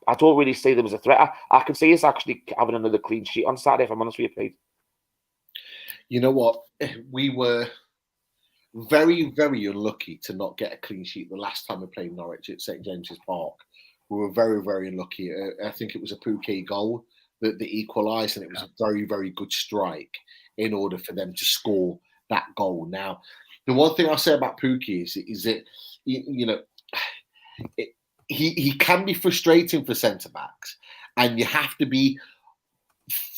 I don't really see them as a threat. I can see us actually having another clean sheet on Saturday, if I'm honest with you, Pete. You know what? We were very, very unlucky to not get a clean sheet the last time we played Norwich at St James's Park. We were very, very unlucky. I think it was a Pookie goal that equalised, and it was a very, very good strike in order for them to score that goal. Now, the one thing I'll say about Pookie is that, you know, he can be frustrating for centre-backs, and you have to be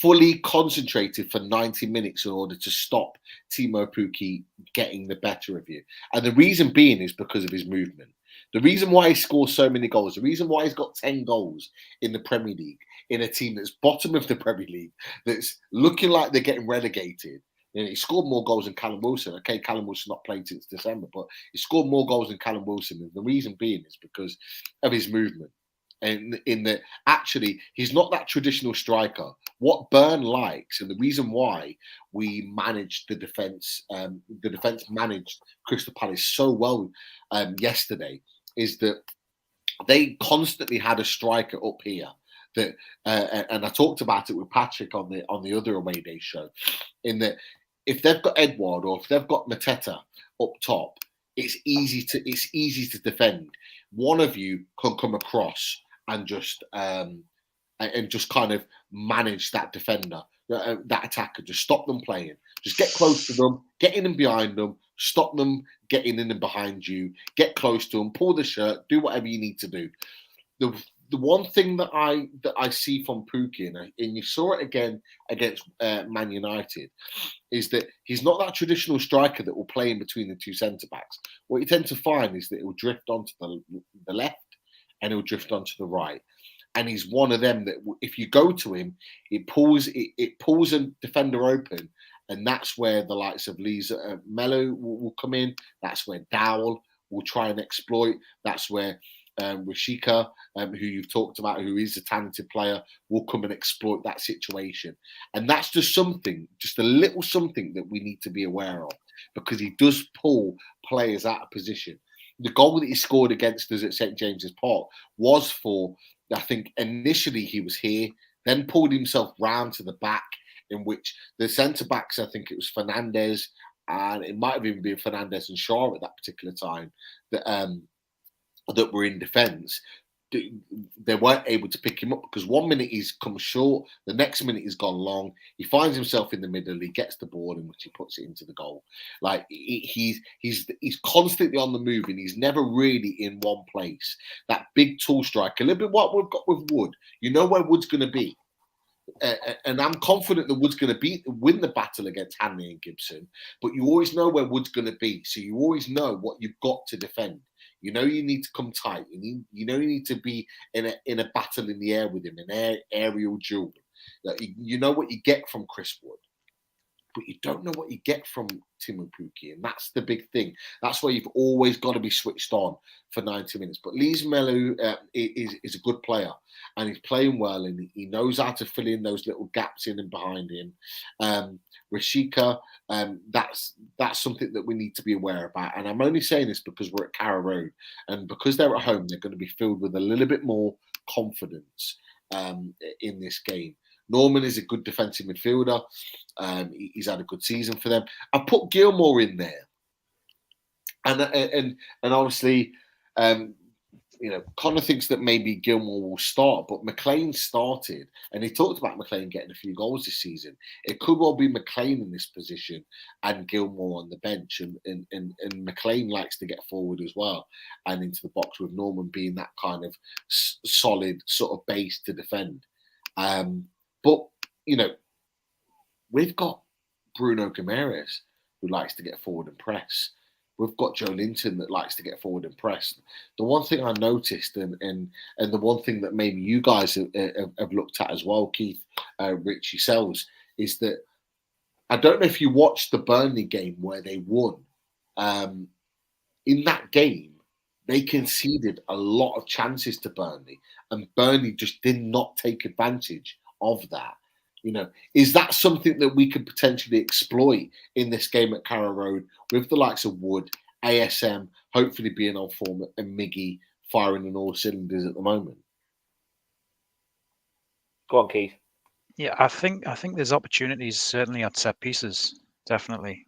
fully concentrated for 90 minutes in order to stop Timo Pukki getting the better of you. And the reason being is because of his movement. The reason why he scores so many goals, the reason why he's got 10 goals in the Premier League, in a team that's bottom of the Premier League, that's looking like they're getting relegated. You know, he scored more goals than Callum Wilson. Okay, Callum Wilson's not played since December, but he scored more goals than Callum Wilson. And the reason being is because of his movement. And in that, actually, he's not that traditional striker. What Byrne likes, and the reason why we managed the defence managed Crystal Palace so well yesterday, is that they constantly had a striker up here. That and I talked about it with Patrick on the other away day show, in that if they've got Edouard or if they've got Mateta up top, it's easy to defend. One of you can come across and just kind of manage that defender, that attacker, just stop them playing, just get close to them, get in and behind them, stop them getting in and behind you, get close to them, pull the shirt, do whatever you need to do. The one thing that I see from Pukki, and you saw it again against Man United, is that he's not that traditional striker that will play in between the two centre backs. What you tend to find is that he'll drift onto the left and he'll drift onto the right. And he's one of them that if you go to him, it pulls a defender open, and that's where the likes of Mello will come in. That's where Dowell will try and exploit. That's where Rashika, who you've talked about, who is a talented player, will come and exploit that situation. And that's just something, just a little something that we need to be aware of, because he does pull players out of position. The goal that he scored against us at St. James's Park was for, I think, initially he was here, then pulled himself round to the back, in which the centre-backs, I think it was Fernandez, and it might have even been Fernandez and Shaw at that particular time, that were in defence. They weren't able to pick him up because 1 minute he's come short, the next minute he's gone long. He finds himself in the middle, he gets the ball in which he puts it into the goal. Like he's constantly on the move and he's never really in one place. That big tall striker, a little bit what we've got with Wood. You know where Wood's going to be. And I'm confident that Wood's going to win the battle against Hanley and Gibson, but you always know where Wood's going to be. So you always know what you've got to defend. You know you need to come tight. You know you need to be in a battle in the air with him, an aerial duel. You know what you get from Chris Wood, but you don't know what you get from Timo Pukki, and that's the big thing. That's why you've always got to be switched on for 90 minutes. But Lise Melu is a good player, and he's playing well, and he knows how to fill in those little gaps in and behind him. Rashika, that's something that we need to be aware about. And I'm only saying this because we're at Carrow Road, and because they're at home, they're going to be filled with a little bit more confidence in this game. Norman is a good defensive midfielder. He's had a good season for them. I put Gilmore in there, and obviously, Connor thinks that maybe Gilmore will start, but McLean started, and he talked about McLean getting a few goals this season. It could well be McLean in this position and Gilmore on the bench, and McLean likes to get forward as well and into the box, with Norman being that kind of solid sort of base to defend. But, we've got Bruno Guimaraes, who likes to get forward and press. We've got Joe Linton that likes to get forward and press. The one thing I noticed, and the one thing that maybe you guys have looked at as well, Keith, Rich, yourselves, is that I don't know if you watched the Burnley game where they won. In that game, they conceded a lot of chances to Burnley, and Burnley just did not take advantage of that. Is that something that we could potentially exploit in this game at Carrow Road with the likes of Wood, ASM, hopefully being on form, and Miggy firing on all cylinders at the moment? Go on, Keith. Yeah, I think there's opportunities certainly at set pieces, definitely.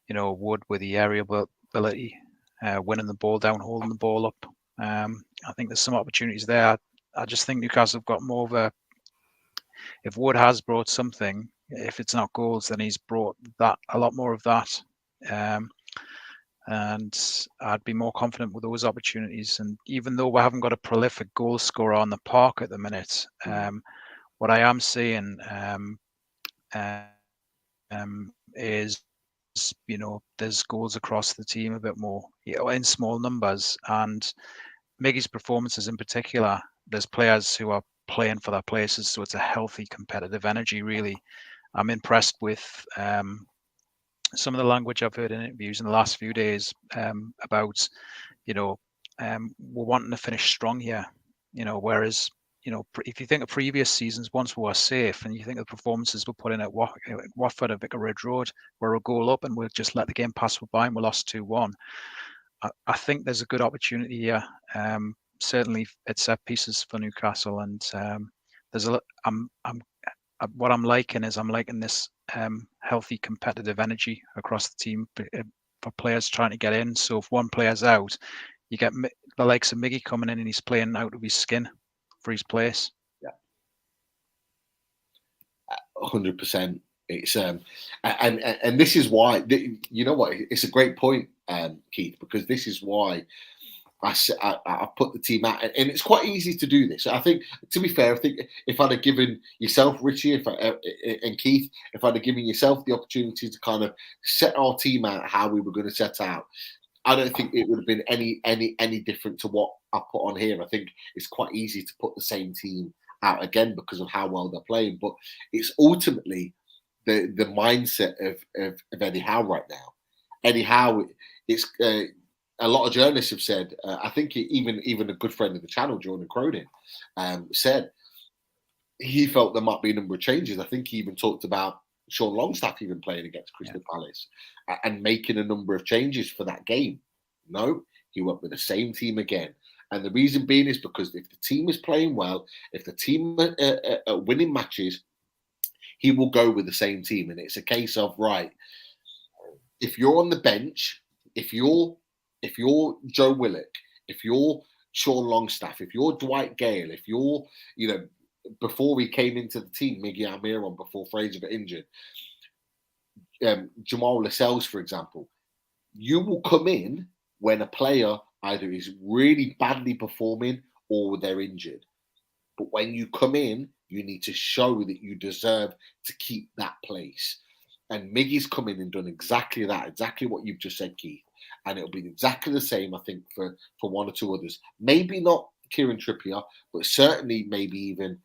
Wood with the aerial ability, winning the ball down, holding the ball up. I think there's some opportunities there. I just think Newcastle have got more of a. If Wood has brought something, if it's not goals, then he's brought that a lot more of that. And I'd be more confident with those opportunities. And even though we haven't got a prolific goal scorer on the park at the minute, what I am seeing is, there's goals across the team a bit more, in small numbers. And Miggy's performances in particular, there's players who are playing for their places, so it's a healthy competitive energy. Really, I'm impressed with some of the language I've heard in interviews in the last few days about we're wanting to finish strong here, whereas if you think of previous seasons, once we were safe, and you think of the performances we put in at Watford and Vicar Ridge Road, where we'll goal up and we'll just let the game pass by and we lost 2-1. I think there's a good opportunity here. Certainly at set pieces for Newcastle, and there's what I'm liking this healthy competitive energy across the team for players trying to get in. So if one player's out, you get the likes of Miggy coming in and he's playing out of his skin for his place. Yeah, 100%. It's and this is why it's a great point, Keith, because this is why I put the team out, and it's quite easy to do this. I think, to be fair, I think if I'd have given yourself, Richie, and Keith, if I'd have given yourself the opportunity to kind of set our team out how we were going to set out, I don't think it would have been any different to what I put on here. I think it's quite easy to put the same team out again because of how well they're playing, but it's ultimately the mindset of Eddie Howe right now. Eddie Howe, it's a lot of journalists have said, I think even a good friend of the channel, Jordan Cronin, said he felt there might be a number of changes. I think he even talked about Sean Longstaff even playing against Crystal Palace and making a number of changes for that game. No, he went with the same team again. And the reason being is because if the team is playing well, if the team are winning matches, he will go with the same team. And it's a case of, right, if you're on the bench, if you're Joe Willock, if you're Sean Longstaff, if you're Dwight Gale, if you're, before he came into the team, Miggy Almiron, before Fraser got injured, Jamal Lascelles, for example, you will come in when a player either is really badly performing or they're injured. But when you come in, you need to show that you deserve to keep that place. And Miggy's come in and done exactly that, exactly what you've just said, Keith. And it'll be exactly the same, I think, for one or two others. Maybe not Kieran Trippier, but certainly maybe even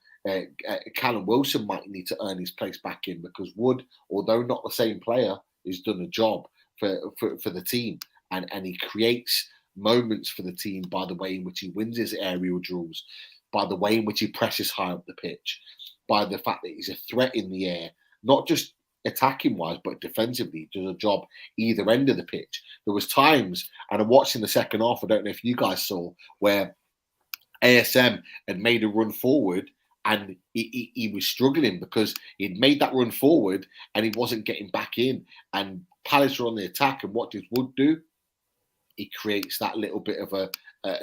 Callum Wilson might need to earn his place back in, because Wood, although not the same player, has done a job for the team. And he creates moments for the team by the way in which he wins his aerial duels, by the way in which he presses high up the pitch, by the fact that he's a threat in the air, not just attacking wise, but defensively. Does a job either end of the pitch. There was times, and I'm watching the second half, I don't know if you guys saw, where ASM had made a run forward and he was struggling because he'd made that run forward and he wasn't getting back in, and Palace were on the attack. And what does Wood do? He creates that little bit of a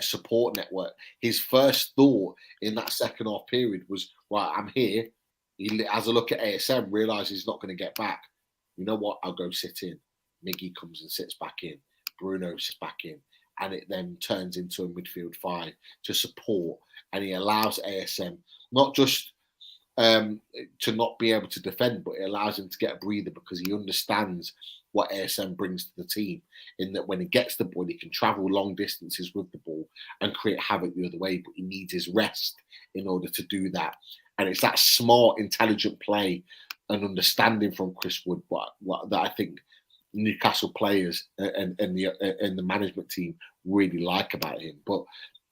support network. His first thought in that second half period was, right, I'm here. He has a look at ASM, realises he's not going to get back. You know what? I'll go sit in. Miggy comes and sits back in. Bruno sits back in. And it then turns into a midfield five to support. And he allows ASM not just to not be able to defend, but it allows him to get a breather, because he understands what ASM brings to the team, in that when he gets the ball, he can travel long distances with the ball and create havoc the other way, but he needs his rest in order to do that. And it's that smart, intelligent play and understanding from Chris Wood that I think Newcastle players and the management team really like about him. But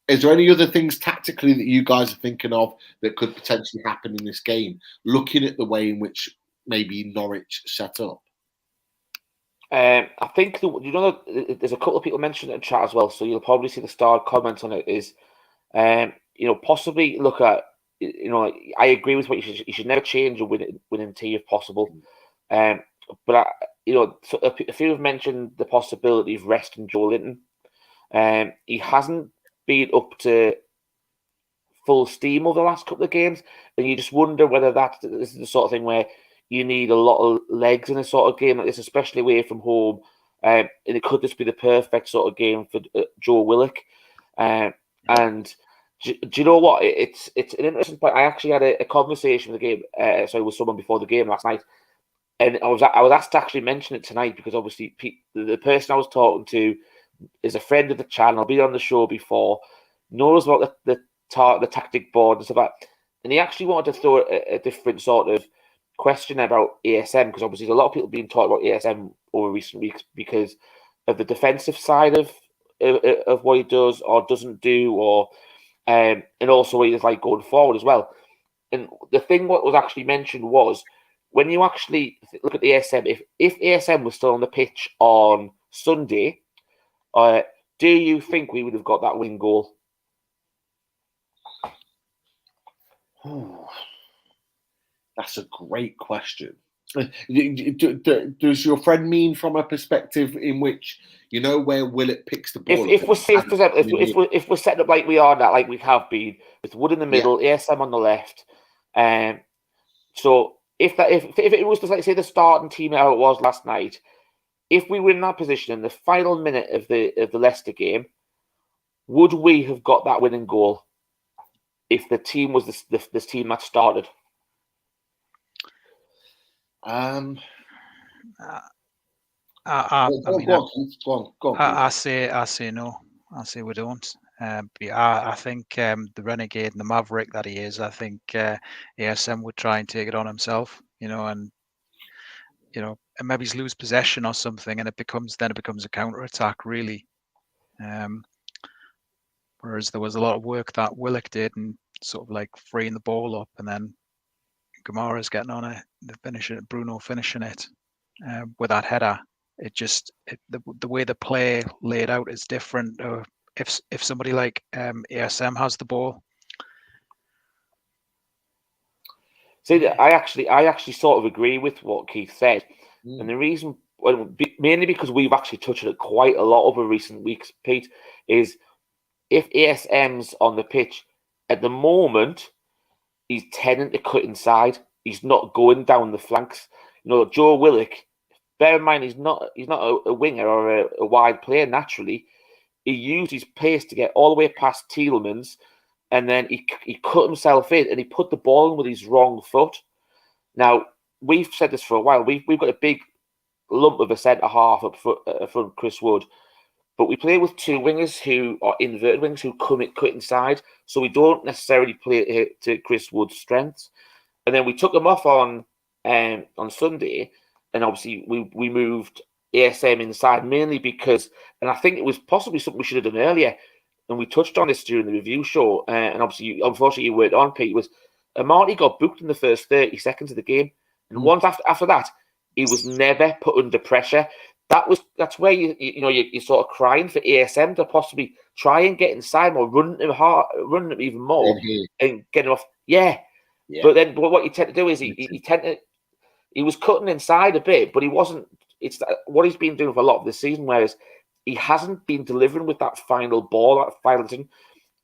is there any other things tactically that you guys are thinking of that could potentially happen in this game, looking at the way in which maybe Norwich set up? I think there's a couple of people mentioned in the chat as well, so you'll probably see the starred comment on it. Is possibly look at, I agree with what you should never change a winning team if possible. But so a few have mentioned the possibility of resting Joe Linton. He hasn't been up to full steam over the last couple of games, and you just wonder whether this is the sort of thing where you need a lot of legs in a sort of game like this, especially away from home. And it could just be the perfect sort of game for Joe Willock. And do you know what? It's an interesting point. I actually had a conversation with with someone before the game last night, and I was asked to actually mention it tonight, because obviously the person I was talking to is a friend of the channel, been on the show before, knows about the tactic board and stuff like that. And he actually wanted to throw a different sort of question about ASM, because obviously there's a lot of people being talked about ASM over recent weeks because of the defensive side of what he does or doesn't do, or and also what he's like going forward as well. And the thing what was actually mentioned was, when you actually look at the ASM, if ASM was still on the pitch on Sunday, do you think we would have got that win goal? That's a great question. Does your friend mean from a perspective in which, where Willett picks the ball? If we're set up like we are now, like we have been, with Wood in the middle, ASM on the left, so if it was, like, say, the starting team how it was last night, if we were in that position in the final minute of the Leicester game, would we have got that winning goal if the team was this team that started? I say no. I say we don't. I think the renegade and the maverick that he is, I think ASM would try and take it on himself, and maybe lose possession or something, and it becomes a counter attack, really. Whereas there was a lot of work that Willock did and sort of like freeing the ball up, and then Gamara's getting on it, Bruno finishing it with that header. The way the play laid out is different. If somebody like ASM has the ball. See, I actually sort of agree with what Keith said, and the reason, mainly because we've actually touched it quite a lot over recent weeks, Pete, is if ASM's on the pitch at the moment, he's tending to cut inside. He's not going down the flanks. Joe Willock, bear in mind, he's not a winger or a wide player naturally. He used his pace to get all the way past Tielemans, and then he cut himself in and he put the ball in with his wrong foot. Now, we've said this for a while. We've got a big lump of a centre half up front, Chris Wood. But we play with two wingers who are inverted wingers who cut inside. So we don't necessarily play to Chris Wood's strengths. And then we took him off on Sunday. And obviously we moved ASM inside mainly because, and I think it was possibly something we should have done earlier. And we touched on this during the review show. And obviously, unfortunately, you weren't on, Pete. Was Marty got booked in the first 30 seconds of the game. And once after that, he was never put under pressure. That's where you're sort of crying for ASM to possibly try and get inside or running him even more and get him off. Yeah. But then what you tend to do is he was cutting inside a bit, but he wasn't. It's what he's been doing for a lot of the season, whereas he hasn't been delivering with that final ball, that final thing.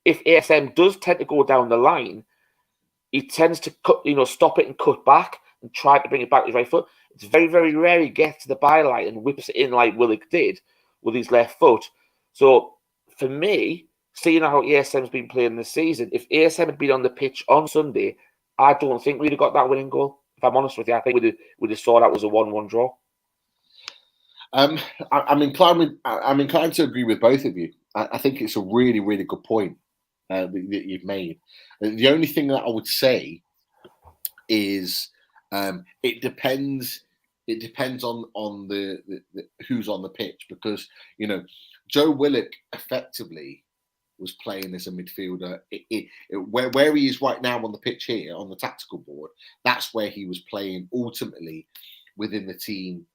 If ASM does tend to go down the line, he tends to stop it and cut back and try to bring it back with his right foot. It's very, very rare he gets to the byline and whips it in like Willock did with his left foot. So for me, seeing how ASM's been playing this season, if ASM had been on the pitch on Sunday, I don't think we'd have got that winning goal. If I'm honest with you, I think we'd have saw that was a 1-1 draw. I'm inclined to agree with both of you. I think it's a really, really good point that you've made. The only thing that I would say is it depends. It depends on the who's on the pitch, because Joe Willock effectively was playing as a midfielder. Where he is right now on the pitch here on the tactical board, that's where he was playing ultimately within the team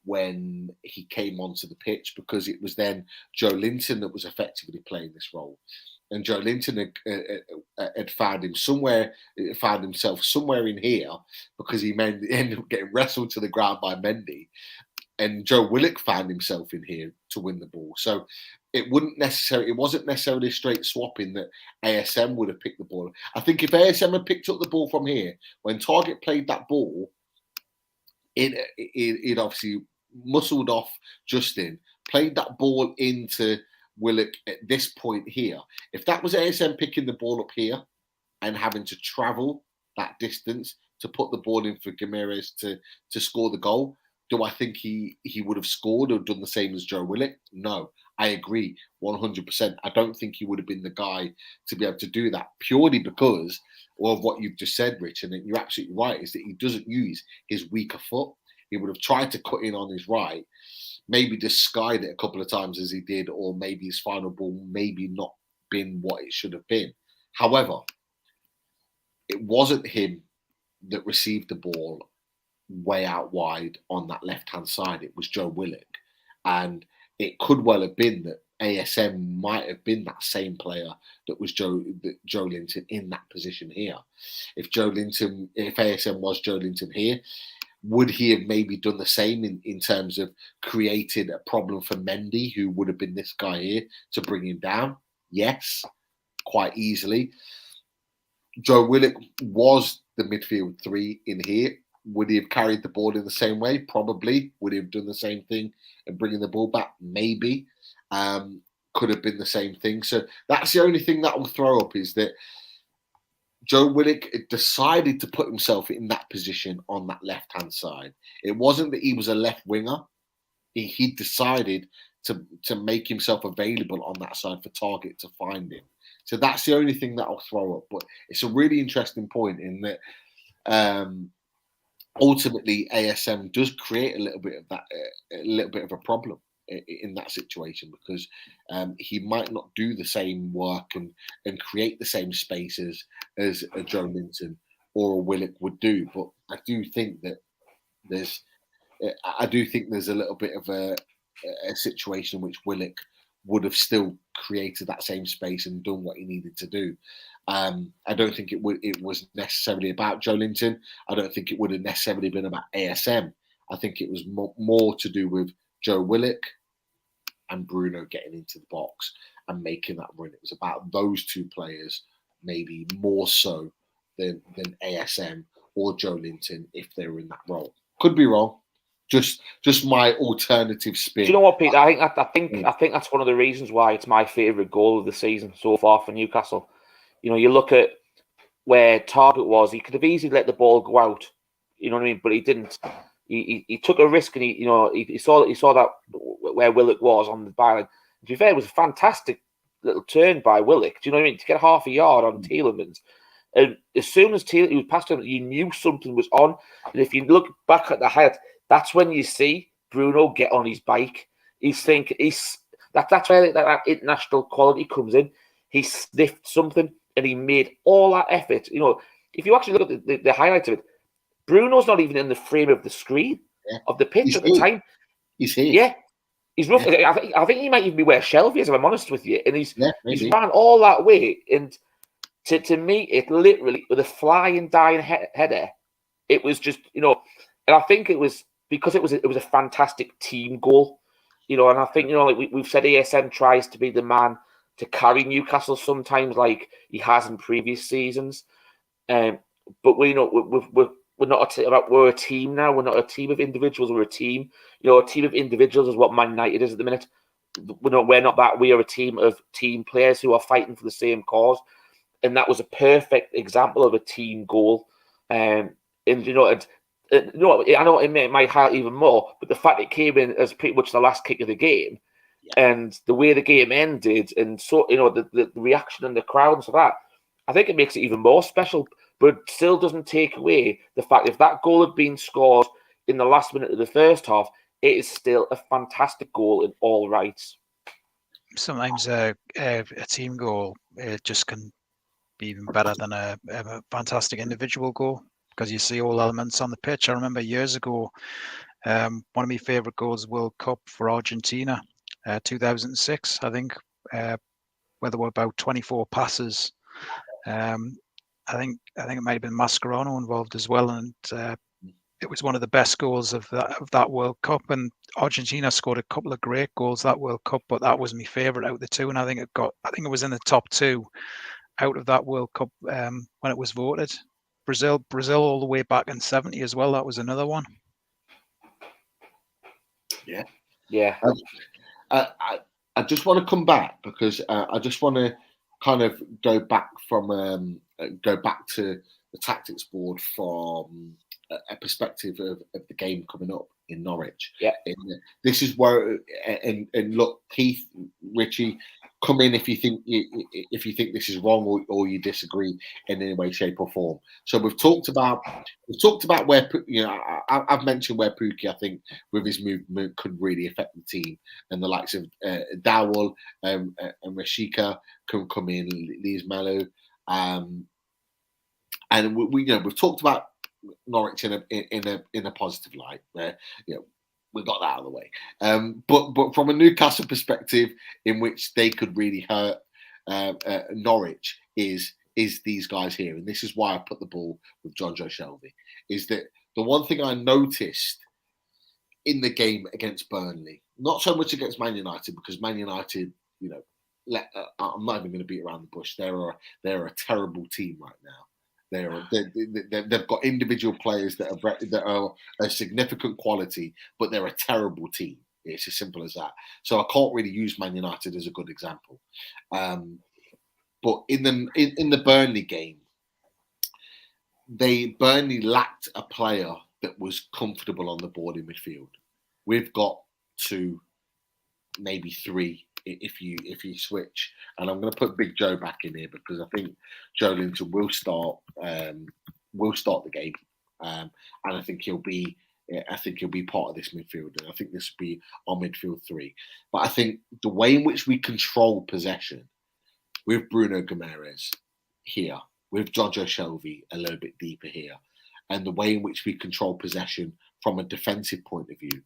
when he came onto the pitch, because it was then Joe Linton that was effectively playing this role. And Joe Linton had found himself somewhere in here because he ended up getting wrestled to the ground by Mendy. And Joe Willock found himself in here to win the ball. So it wasn't necessarily a straight swapping that ASM would have picked the ball. I think if ASM had picked up the ball from here, when Target played that ball, it obviously muscled off Justin, played that ball into Willock at this point here. If that was ASM picking the ball up here and having to travel that distance to put the ball in for Gamirez to score the goal, do I think he would have scored or done the same as Joe Willock? No, I agree 100%. I don't think he would have been the guy to be able to do that, purely because of what you've just said, Rich, and you're absolutely right, is that he doesn't use his weaker foot. He would have tried to cut in on his right, maybe just skied it a couple of times as he did, or maybe his final ball maybe not been what it should have been. However, it wasn't him that received the ball way out wide on that left-hand side. It was Joe Willock. And it could well have been that ASM might have been that same player that was Joe Linton in that position here. If ASM was Joe Linton here, would he have maybe done the same in terms of creating a problem for Mendy, who would have been this guy here, to bring him down? Yes, quite easily. Joe Willock was the midfield three in here. Would he have carried the ball in the same way? Probably. Would he have done the same thing and bringing the ball back? Maybe. Could have been the same thing. So that's the only thing that will throw up, is that Joe Willock decided to put himself in that position on that left-hand side. It wasn't that he was a left winger. He decided to make himself available on that side for Target to find him. So that's the only thing that will throw up. But it's a really interesting point in that ultimately ASM does create a little bit of a problem. in that situation, because he might not do the same work and create the same spaces as a Joe Linton or a Willock would do. But I do think that there's a little bit of a situation in which Willock would have still created that same space and done what he needed to do. I don't think it was necessarily about Joe Linton. I don't think it would have necessarily been about ASM. I think it was more to do with Joe Willock and Bruno getting into the box and making that run. It was about those two players, maybe more so than ASM or Joe Linton if they were in that role. Could be wrong. Just my alternative spin. Do you know what, Pete? I think that's one of the reasons why it's my favourite goal of the season so far for Newcastle. You know, you look at where Target was; he could have easily let the ball go out. You know what I mean? But he didn't. He took a risk, and he saw that where Willock was on the byline. To be fair, it was a fantastic little turn by Willock. Do you know what I mean? To get half a yard on Tielemans. And as soon as he was past him, you knew something was on. And if you look back at the highlight, that's when you see Bruno get on his bike. That's where that international quality comes in. He sniffed something and he made all that effort. You know, if you actually look at the highlights of it, Bruno's not even in the frame of the screen of the pitch at the time. He's here. Yeah. He's rough. Yeah. I think he might even be where Shelby is, if I'm honest with you. And he's ran all that way. And to me, it literally, with a flying, dying header, it was just, and I think it was because it was a fantastic team goal, and I think, like we've said, ASM tries to be the man to carry Newcastle sometimes, like he has in previous seasons. But we're not we're a team now. We're not a team of individuals. We're a team. A team of individuals is what Man United is at the minute. We're not that. We are a team of team players who are fighting for the same cause, and that was a perfect example of a team goal. I know it might highlight even more, but the fact it came in as pretty much the last kick of the game, and the way the game ended, and so the reaction and the crowd and stuff like that, I think it makes it even more special. But still doesn't take away the fact if that goal had been scored in the last minute of the first half, it is still a fantastic goal in all rights. Sometimes a team goal just can be even better than a fantastic individual goal because you see all elements on the pitch. I remember years ago, one of my favourite goals, World Cup for Argentina, 2006, I think, where there were about 24 passes. I think it might have been Mascherano involved as well, and it was one of the best goals of that World Cup. And Argentina scored a couple of great goals that World Cup, but that was my favourite out of the two, and I think it was in the top two out of that World Cup when it was voted. Brazil all the way back in '70 as well. That was another one. Yeah. I just want to come back because I just want to kind of go back to the tactics board from a perspective of the game coming up in Norwich. Yeah. This is where and look, Keith, Richie, come in if you think this is wrong or you disagree in any way, shape, or form. So we've talked about where I've mentioned where Pukki, I think, with his movement could really affect the team, and the likes of Dowell and Rashika can come in, Lees Mello, and we've talked about Norwich in a positive light. Where we got that out of the way. But from a Newcastle perspective, in which they could really hurt Norwich, is these guys here, and this is why I put the ball with John Joe Shelby. Is that the one thing I noticed in the game against Burnley, not so much against Man United, because Man United, I'm not even going to beat around the bush. They're a terrible team right now. They've got individual players that are a significant quality, but they're a terrible team. It's as simple as that. So I can't really use Man United as a good example. But in the Burnley game, Burnley lacked a player that was comfortable on the board in midfield. We've got 2, maybe 3. If you switch, and I'm going to put Big Joe back in here because I think Joe Linton will start the game, and I think he'll be I think he'll be part of this midfield, and I think this will be our midfield three. But I think the way in which we control possession with Bruno Guimaraes here, with Jojo Shelvey a little bit deeper here, and the way in which we control possession from a defensive point of view,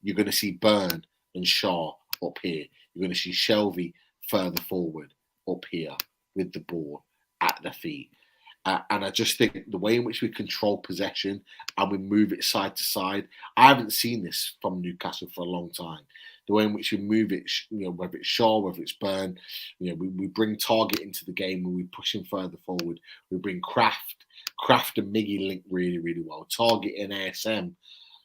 you're going to see Byrne and Shaw up here. You're going to see Shelvey further forward up here with the ball at the feet. And I just think the way in which we control possession and we move it side to side, I haven't seen this from Newcastle for a long time. The way in which we move it, whether it's Shaw, whether it's Byrne, we bring Target into the game and we push him further forward. We bring Kraft and Miggy link really, really well. Target and ASM,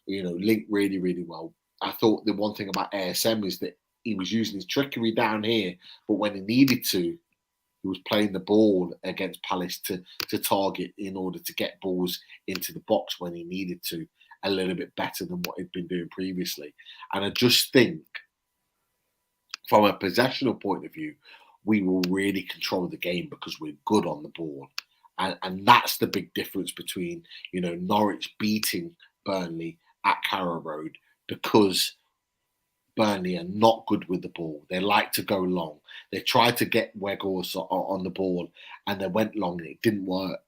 link really, really well. I thought the one thing about ASM is that he was using his trickery down here, but when he needed to, he was playing the ball against Palace to Target in order to get balls into the box when he needed to, a little bit better than what he'd been doing previously. And I just think from a possessional point of view, we will really control the game because we're good on the ball. And that's the big difference between, Norwich beating Burnley at Carrow Road, because Burnley are not good with the ball. They like to go long. They tried to get Weghorst on the ball and they went long and it didn't work.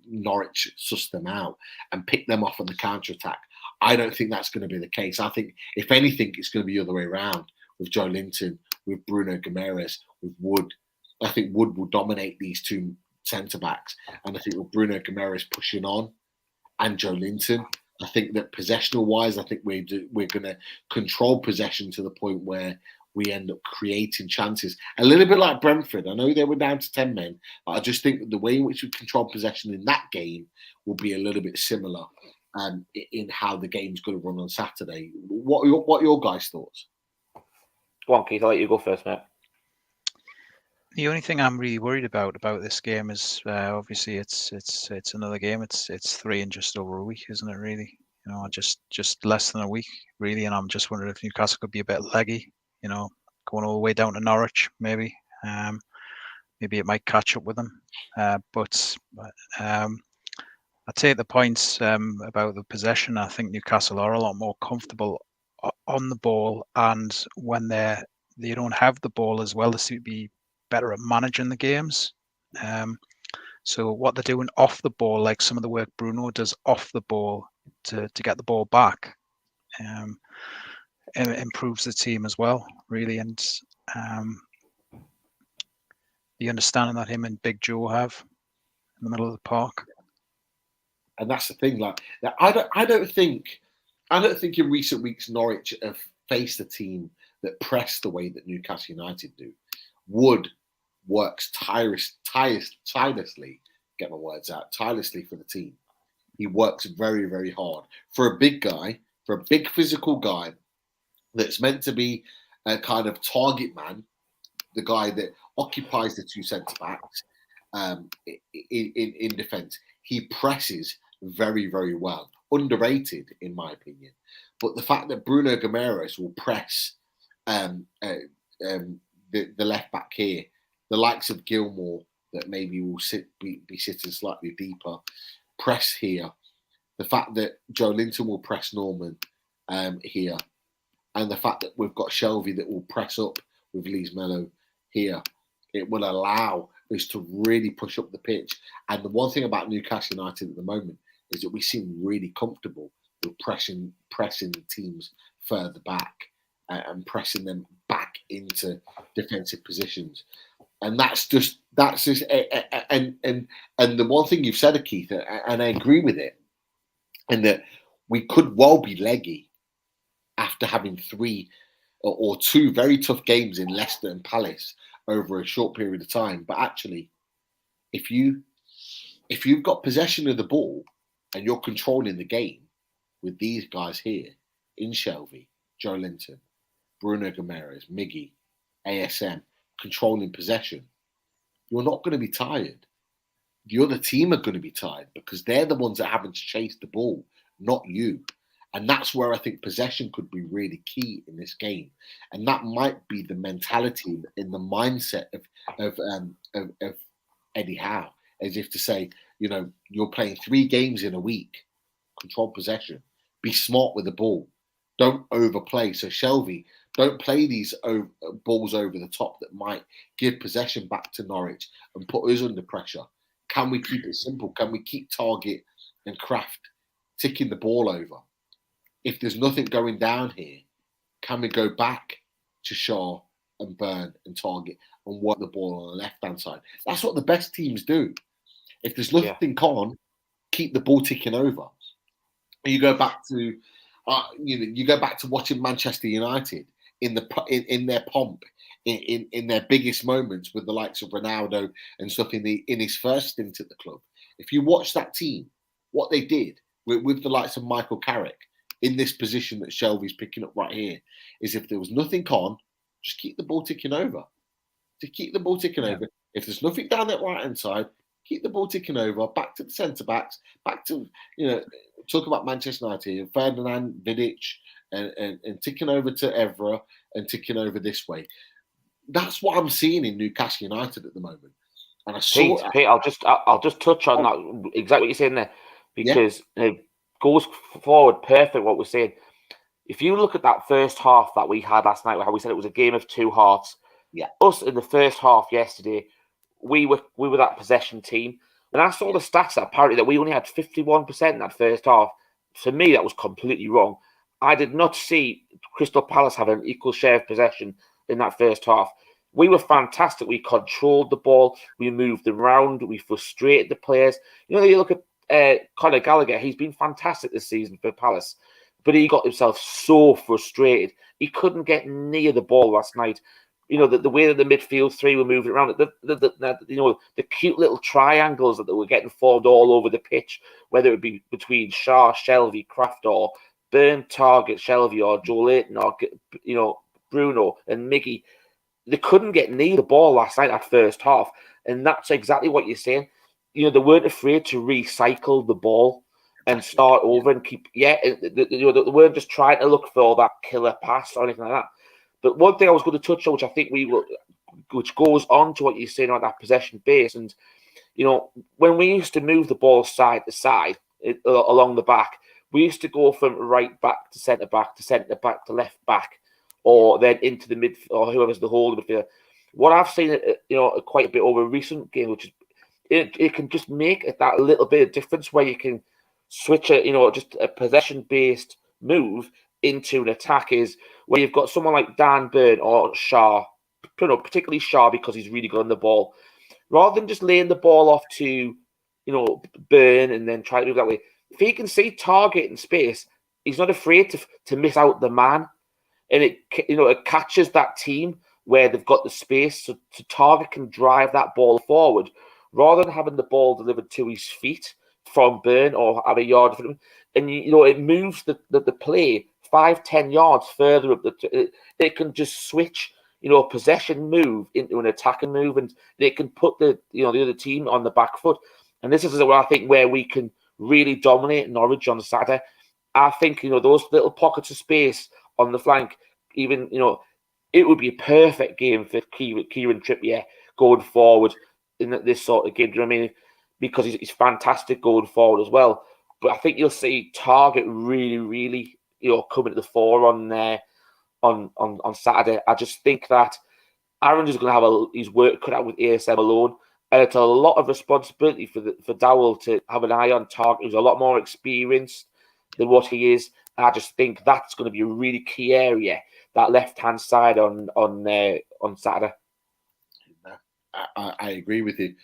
Norwich sussed them out and picked them off on the counter-attack. I don't think that's going to be the case. I think, if anything, it's going to be the other way around with Joe Linton, with Bruno Guimaraes, with Wood. I think Wood will dominate these two centre-backs. And I think with Bruno Guimaraes pushing on and Joe Linton, I think that possessional-wise, I think we're going to control possession to the point where we end up creating chances. A little bit like Brentford. I know they were down to 10 men, but I just think that the way in which we control possession in that game will be a little bit similar in how the game's going to run on Saturday. What are your guys' thoughts? Go on, Keith. I'll let you go first, mate. The only thing I'm really worried about this game is obviously it's another game. It's 3 in just over a week, isn't it? Really, just less than a week, really. And I'm just wondering if Newcastle could be a bit leggy, going all the way down to Norwich, maybe. Maybe it might catch up with them. But I take the points about the possession. I think Newcastle are a lot more comfortable on the ball, and when they don't have the ball as well, they seem to be better at managing the games. So what they're doing off the ball, like some of the work Bruno does off the ball to get the ball back, improves the team as well, really. And the understanding that him and Big Joe have in the middle of the park. And that's the thing. Like, I don't think in recent weeks Norwich have faced a team that press the way that Newcastle United do. Wood works tirelessly. Get my words out. Tirelessly for the team. He works very, very hard for a big guy, for a big physical guy that's meant to be a kind of target man, the guy that occupies the two centre backs in defence. He presses very, very well. Underrated, in my opinion. But the fact that Bruno Guimaraes will press the left back here, the likes of Gilmore that maybe will be sitting slightly deeper, press here. The fact that Joe Linton will press Norman here, and the fact that we've got Shelvey that will press up with Lees Mello here, it will allow us to really push up the pitch. And the one thing about Newcastle United at the moment is that we seem really comfortable with pressing teams further back and pressing them back into defensive positions. And that's just and the one thing you've said, Keith, and I agree with it, and that we could well be leggy after having 3 or 2 very tough games in Leicester and Palace over a short period of time. But actually, if you've got possession of the ball and you're controlling the game with these guys here in Shelvey, Joe Linton, Bruno Guimaraes, Miggy, ASM, controlling possession, you're not going to be tired. The other team are going to be tired because they're the ones that haven't chased the ball, not you. And that's where I think possession could be really key in this game. And that might be the mentality in the mindset of Eddie Howe, as if to say, you're playing 3 games in a week, control possession. Be smart with the ball. Don't overplay. So Shelvey, don't play these balls over the top that might give possession back to Norwich and put us under pressure. Can we keep it simple? Can we keep Target and Kraft ticking the ball over? If there's nothing going down here, can we go back to Shaw and Burn and Target and work the ball on the left-hand side? That's what the best teams do. If there's nothing on, keep the ball ticking over. You go back to, you go back to watching Manchester United in their pomp, in their biggest moments with the likes of Ronaldo and stuff in his first stint at the club. If you watch that team, what they did with the likes of Michael Carrick in this position that Shelvey's picking up right here is if there was nothing on, just keep the ball ticking over. To keep the ball ticking over. If there's nothing down that right hand side, keep the ball ticking over, back to the centre backs, back to, talk about Manchester United, Ferdinand, Vidic, and ticking over to Evra and ticking over this way. That's what I'm seeing in Newcastle United at the moment. And I saw Pete, I'll just touch on that, exactly what you're saying there, because it goes forward perfect what we're saying. If you look at that first half that we had last night, how we said it was a game of two halves. Yeah. Us in the first half yesterday, we were that possession team. And I saw the stats that apparently that we only had 51% in that first half. For me, that was completely wrong. I did not see Crystal Palace have an equal share of possession in that first half. We were fantastic. We controlled the ball. We moved around. We frustrated the players. You look at Conor Gallagher. He's been fantastic this season for Palace. But he got himself so frustrated. He couldn't get near the ball last night. The way that the midfield three were moving around, the cute little triangles that they were getting formed all over the pitch, whether it be between Shaw, Shelvey, Kraft, or Burn, Target, Shelvey, or Joe Layton, or Bruno and Miggy. They couldn't get near the ball last night, that first half, and that's exactly what you're saying. They weren't afraid to recycle the ball and start over and keep. They weren't just trying to look for that killer pass or anything like that. But one thing I was going to touch on, which I think which goes on to what you're saying about that possession base, and when we used to move the ball side to side along the back, we used to go from right back to centre back to left back, or then into the mid, or whoever's the holding midfielder. What I've seen, quite a bit over recent game, which is it can just make that little bit of difference where you can switch just a possession based move into an attack, is where you've got someone like Dan Burn or Shaw, particularly Shaw because he's really good on the ball, rather than just laying the ball off to, Burn and then try to move that way. If he can see target in space, he's not afraid to miss out the man, and it catches that team where they've got the space, so Target can drive that ball forward rather than having the ball delivered to his feet from Burn or at a yard from him. And it moves the play 5-10 yards further up. It can just switch, possession move into an attacking move, and they can put the other team on the back foot. And this is where I think where we can really dominate Norwich on Saturday. I think those little pockets of space on the flank, even it would be a perfect game for Kieran Trippier going forward in this sort of game. Do you know what I mean? Because he's fantastic going forward as well. But I think you'll see Target really, really, coming to the fore on Saturday. I just think that Aaron is going to have his work cut out with ASM alone, and it's a lot of responsibility for Dowell to have an eye on Target, who's a lot more experienced than what he is. I just think that's going to be a really key area, that left-hand side on Saturday. I agree with you.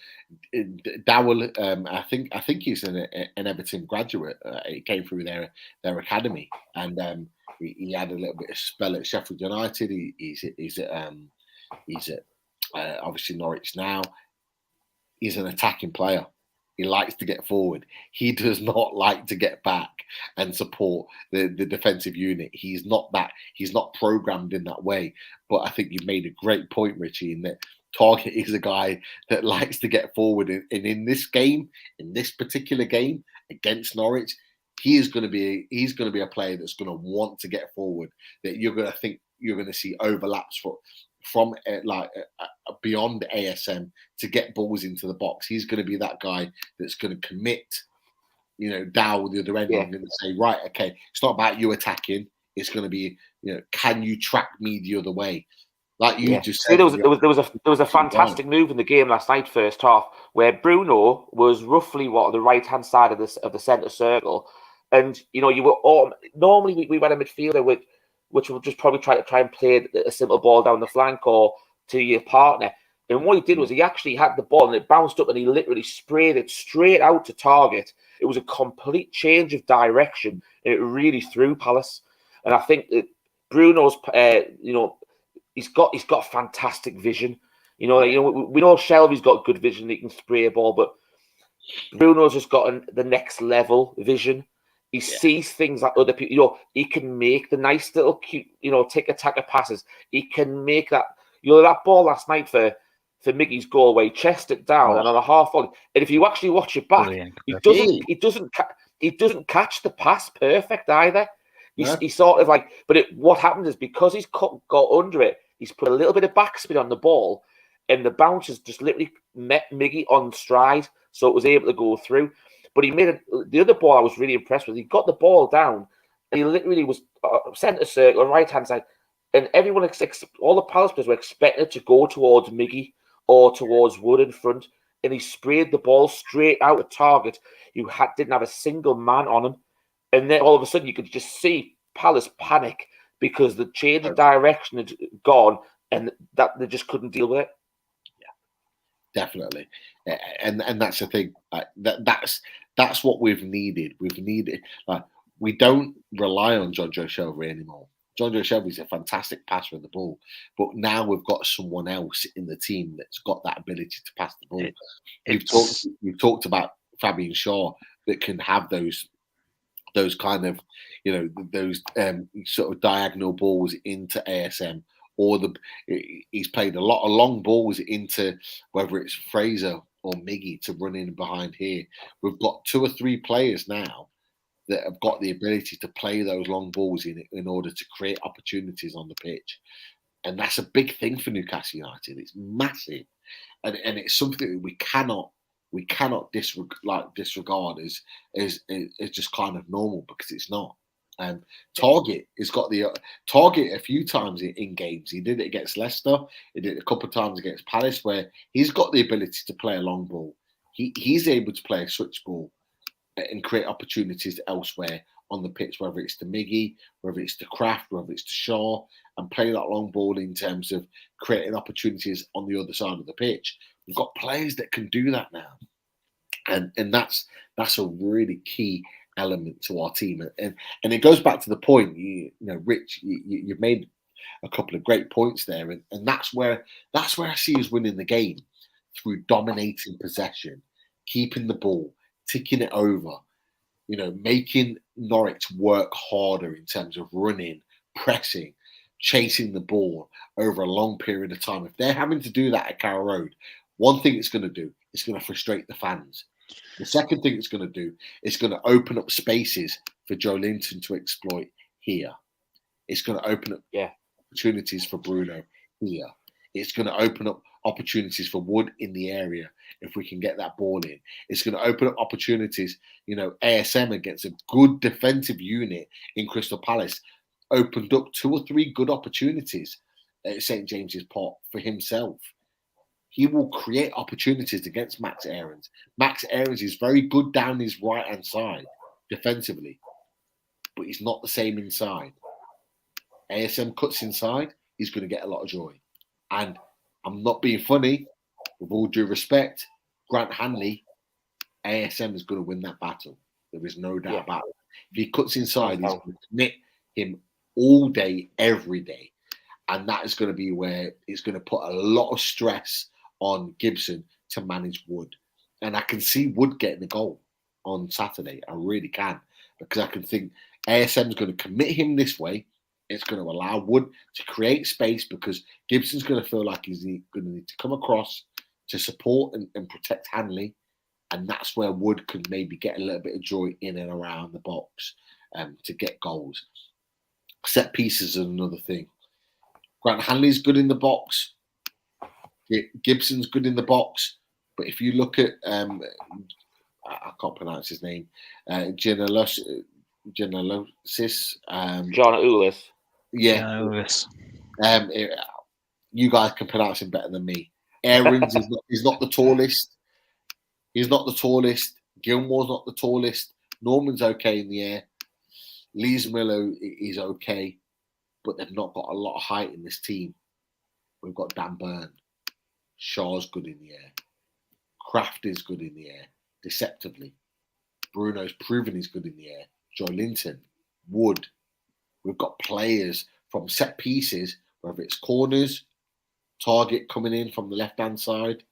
Dowell, I think he's an Everton graduate. He came through their academy, and he had a little bit of spell at Sheffield United. He's at obviously Norwich now. He's an attacking player. He likes to get forward. He does not like to get back and support the defensive unit. He's not programmed in that way. But I think you've made a great point, Richie, in that Target is a guy that likes to get forward. And in this game, in this particular game against Norwich, he's going to be a player that's going to want to get forward. That you're going to see overlaps from beyond ASM to get balls into the box. He's going to be that guy that's going to commit, Dow the other end, Yeah. and say, right, okay, it's not about you attacking. It's going to be, can you track me the other way? Like you just said, there was a fantastic move in the game last night, first half, where Bruno was roughly the right hand side of the centre circle, and you were normally we went a midfielder which will just probably try and play a simple ball down the flank or to your partner. And what he did was he actually had the ball and it bounced up and he literally sprayed it straight out to target. It was a complete change of direction and it really threw Palace. And I think that Bruno's, he's got fantastic vision. We know Shelby's got good vision; he can spray a ball, but Bruno's just got the next level vision. He sees things that other people. He can make the nice little cute, tick-attacker passes. He can make that. That ball last night for Miggy's goal, where he chested it down and on a half volley. And if you actually watch it back, he doesn't catch the pass perfect either. He's sort of like, but what happens is because he's got under it, he's put a little bit of backspin on the ball, and the bounce has just literally met Miggy on stride, so it was able to go through. But he made the other ball I was really impressed with. He got the ball down, and he literally was centre circle, right hand side, and everyone, all the Palace players were expecting it to go towards Miggy or towards Wood in front, and he sprayed the ball straight out of target. You didn't have a single man on him. And then all of a sudden, you could just see Palace panic because the change of direction had gone, and that they just couldn't deal with it. Yeah, definitely, and that's the thing. That's what we've needed. We don't rely on John Joe Shelby anymore. John Joe Shelby's a fantastic passer of the ball, but now we've got someone else in the team that's got that ability to pass the ball. We've talked about Fabian Shaw that can have those kind of, those sort of diagonal balls into ASM, or he's played a lot of long balls into whether it's Fraser or Miggy to run in behind here. We've got 2 or 3 players now that have got the ability to play those long balls in order to create opportunities on the pitch. And that's a big thing for Newcastle United. It's massive. And it's something that we cannot disregard as just kind of normal, because it's not. Target has got the Target a few times in games. He did it against Leicester. He did it a couple of times against Palace, where he's got the ability to play a long ball. He's able to play a switch ball and create opportunities elsewhere on the pitch, whether it's to Miggy, whether it's to Kraft, whether it's to Shaw, and play that long ball in terms of creating opportunities on the other side of the pitch. We've got players that can do that now, and that's a really key element to our team. And it goes back to the point, Rich, you've made a couple of great points there, and that's where I see us winning the game, through dominating possession, keeping the ball, ticking it over, making Norwich work harder in terms of running, pressing, chasing the ball over a long period of time. If they're having to do that at Carrow Road, one thing it's going to do is going to frustrate the fans. The second thing it's going to do is going to open up spaces for Joe Linton to exploit here. It's going to open up opportunities for Bruno here. It's going to open up opportunities for Wood in the area if we can get that ball in. It's going to open up opportunities. ASM against a good defensive unit in Crystal Palace opened up 2 or 3 good opportunities at St. James's Park for himself. He will create opportunities against Max Aarons. Max Aarons is very good down his right-hand side defensively, but he's not the same inside. ASM cuts inside, he's going to get a lot of joy. And I'm not being funny, with all due respect, Grant Hanley, ASM is going to win that battle. There is no doubt about it. If he cuts inside, he's going to commit him all day, every day. And that is going to be where it's going to put a lot of stress on Gibson to manage Wood. And I can see Wood getting the goal on Saturday. I really can. Because I can think ASM is going to commit him this way. It's going to allow Wood to create space, because Gibson's going to feel like he's going to need to come across to support and protect Hanley. And that's where Wood could maybe get a little bit of joy in and around the box to get goals. Set pieces are another thing. Grant Hanley's good in the box. Gibson's good in the box. But if you look at, I can't pronounce his name. Gianalosis. John Ulis. Yeah. You guys can pronounce him better than me. Aarons is not the tallest. He's not the tallest. Gilmore's not the tallest. Norman's okay in the air. Lees-Miller is okay, but they've not got a lot of height in this team. We've got Dan Burn. Shaw's good in the air. Kraft is good in the air, deceptively. Bruno's proven he's good in the air. Joe Linton, Wood. We've got players from set pieces, whether it's corners, Target coming in from the left-hand side,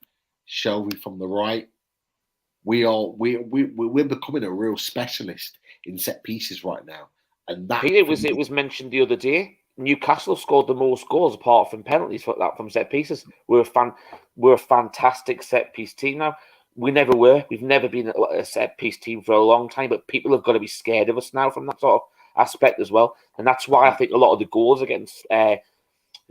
Shelby from the right. We're becoming a real specialist in set pieces right now. And that it was mentioned the other day. Newcastle scored the most goals apart from penalties from set pieces. We're a fantastic set piece team now. We never were. We've never been a set piece team for a long time, but people have got to be scared of us now from that sort of aspect as well. And that's why I think a lot of the goals are getting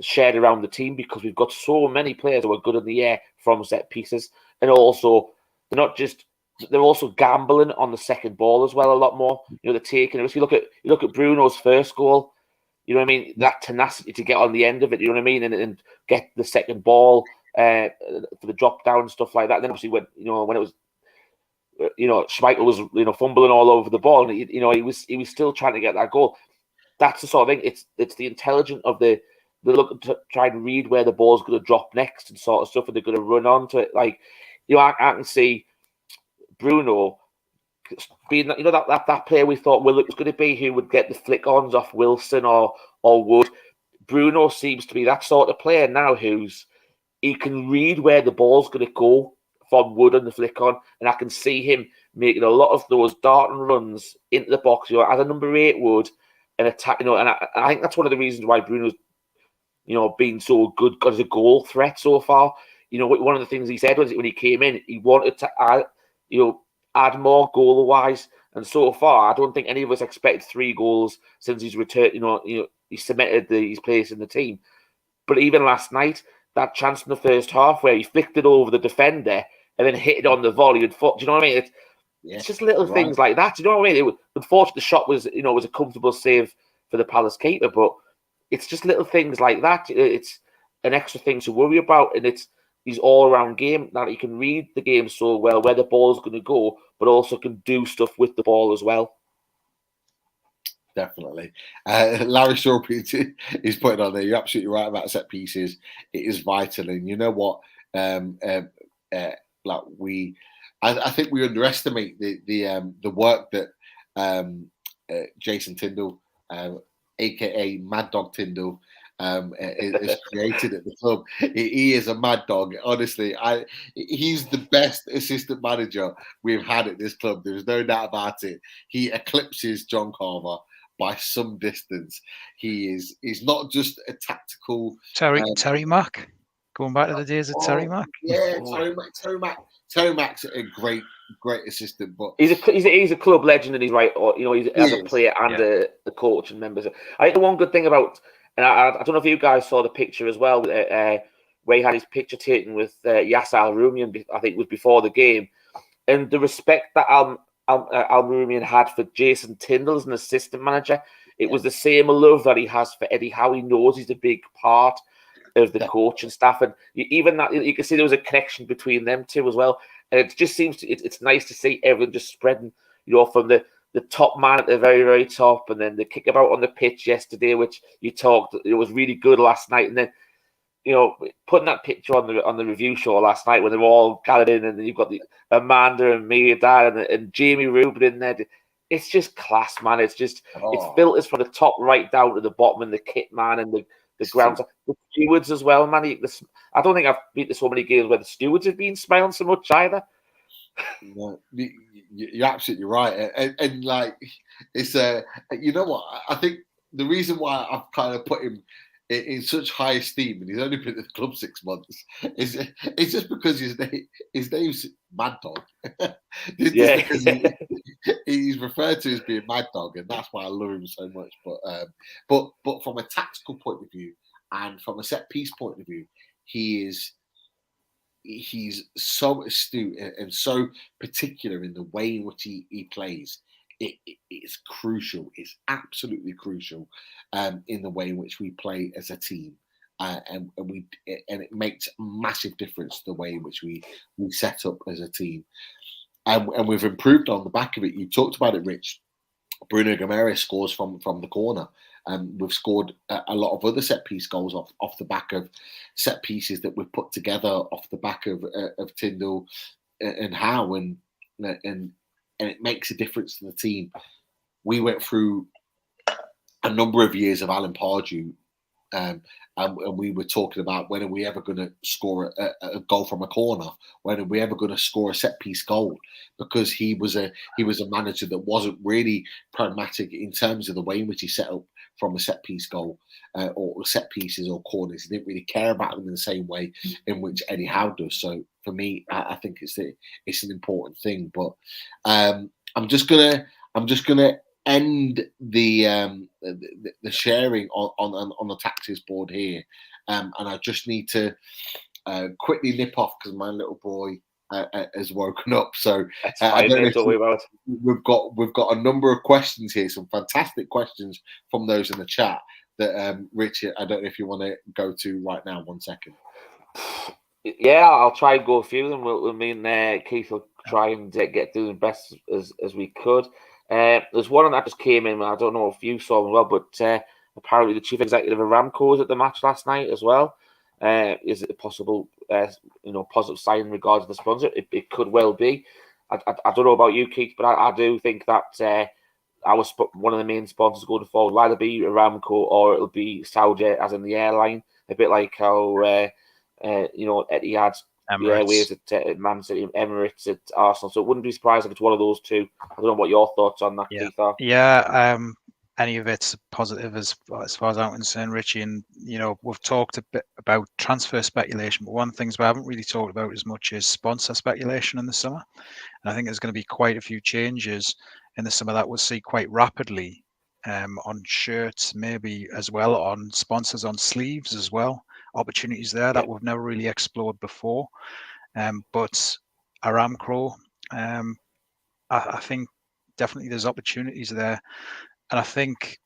shared around the team, because we've got so many players who are good in the air from set pieces. And also, they're also gambling on the second ball as well a lot more. You know, they're taking a risk. You look at Bruno's first goal. You know what I mean? That tenacity to get on the end of it. You know what I mean? And get the second ball for the drop down and stuff like that. And then obviously when it was, Schmeichel was fumbling all over the ball, and he was still trying to get that goal. That's the sort of thing. It's the intelligence of the look to try and read where the ball's going to drop next and sort of stuff, and they're going to run onto it. Like, I can see Bruno being that player we thought Willock was going to be, who would get the flick-ons off Wilson or Wood. Bruno seems to be that sort of player now he can read where the ball's going to go from Wood and the flick-on, and I can see him making a lot of those darting runs into the box, as a number 8 would, and attack, and I think that's one of the reasons why Bruno's been so good as a goal threat so far. One of the things he said was when he came in, he wanted to add more goal-wise, and so far I don't think any of us expected 3 goals since he's returned. He cemented his place in the team. But even last night, that chance in the first half where he flicked it over the defender and then hit it on the volley and foot. Do you know what I mean? It's just little things like that. Do you know what I mean? Unfortunately, the shot was a comfortable save for the Palace keeper, but it's just little things like that. It's an extra thing to worry about, and it's his all-around game that he can read the game so well, where the ball's going to go, but also can do stuff with the ball as well. Definitely. Larry Shaw is putting on there. You're absolutely right about set pieces. It is vital, and you know what? I think we underestimate the work that Jason Tyndall, aka Mad Dog Tyndall, is created at the club. He is a mad dog. Honestly, he's the best assistant manager we've had at this club. There's no doubt about it. He eclipses John Carver by some distance. He's not just a tactical Terry Mack. Going back to the days of Terry Mack. Yeah, Terry Mack's a great assistant, but he's a club legend, and he's right. He's as a player and a coach and members. I think the one good thing about, and I don't know if you guys saw the picture as well, where he had his picture taken with Yasser Al-Rumian. I think it was before the game, and the respect that Al-Rumian had for Jason Tyndall as an assistant manager, it was the same love that he has for Eddie Howe. He knows he's a big part of the coaching staff, and even that you can see there was a connection between them two as well. And it just seems it's nice to see everyone just spreading, from the top man at the very, very top, and then the kickabout on the pitch yesterday, which you talked, it was really good last night, and then putting that picture on the review show last night when they were all gathered in, and then you've got the Amanda and Mia Dan and Jamie Rubin in there. It's just class, man. It's just it's filters from the top right down to the bottom, and the kit man and the ground, the stewards as well, man. I don't think I've been to so many games where the stewards have been smiling so much either. No, you're absolutely right, and like it's you know what? I think the reason why I've kind of put him in such high esteem, and he's only been at the club 6 months, is it's just because his name's Mad Dog. He's referred to as being Mad Dog, and that's why I love him so much. But from a tactical point of view and from a set piece point of view, he is he's so astute and so particular in the way in which he plays. It's crucial. It's absolutely crucial in the way in which we play as a team. And it makes a massive difference the way in which we set up as a team. And we've improved on the back of it. You talked about it, Rich. Bruno Guimaraes scores from the corner. We've scored a lot of other set piece goals off the back of set pieces that we've put together off the back of Tyndall and Howe, and it makes a difference to the team. We went through a number of years of Alan Pardew, and we were talking about, when are we ever going to score a goal from a corner? When are we ever going to score a set piece goal? Because he was a manager that wasn't really pragmatic in terms of the way in which he set up from a set piece goal or set pieces or corners. He didn't really care about them in the same way in which Eddie Howe does. So for me, I think it's an important thing. But I'm just gonna end the sharing on the taxes board here, and I just need to quickly nip off because my little boy has woken up. So I don't know. Don't worry about it. We've got a number of questions here, some fantastic questions from those in the chat that Richard, I don't know if you want to go to right now. 1 second. Yeah, I'll try and go through them. Me and Keith will try and get through them best as we could. There's one that just came in. I don't know if you saw them well, but apparently the chief executive of Aramco was at the match last night as well. Is it a possible, positive sign in regards to the sponsor? It could well be. I don't know about you, Keith, but I do think that one of the main sponsors going forward will either be Aramco or it'll be Saudi, as in the airline. A bit like how Etihad Airways at Man City, Emirates at Arsenal. So it wouldn't be surprised if it's one of those two. I don't know what your thoughts on that, Keith, are. Yeah, any of it's positive as far as I'm concerned, Richie. And we've talked a bit about transfer speculation, but one of the things we haven't really talked about as much is sponsor speculation in the summer. And I think there's going to be quite a few changes in the summer that we'll see quite rapidly on shirts, maybe as well on sponsors on sleeves as well. Opportunities there that we've never really explored before. But Aramco, I think definitely there's opportunities there. And I think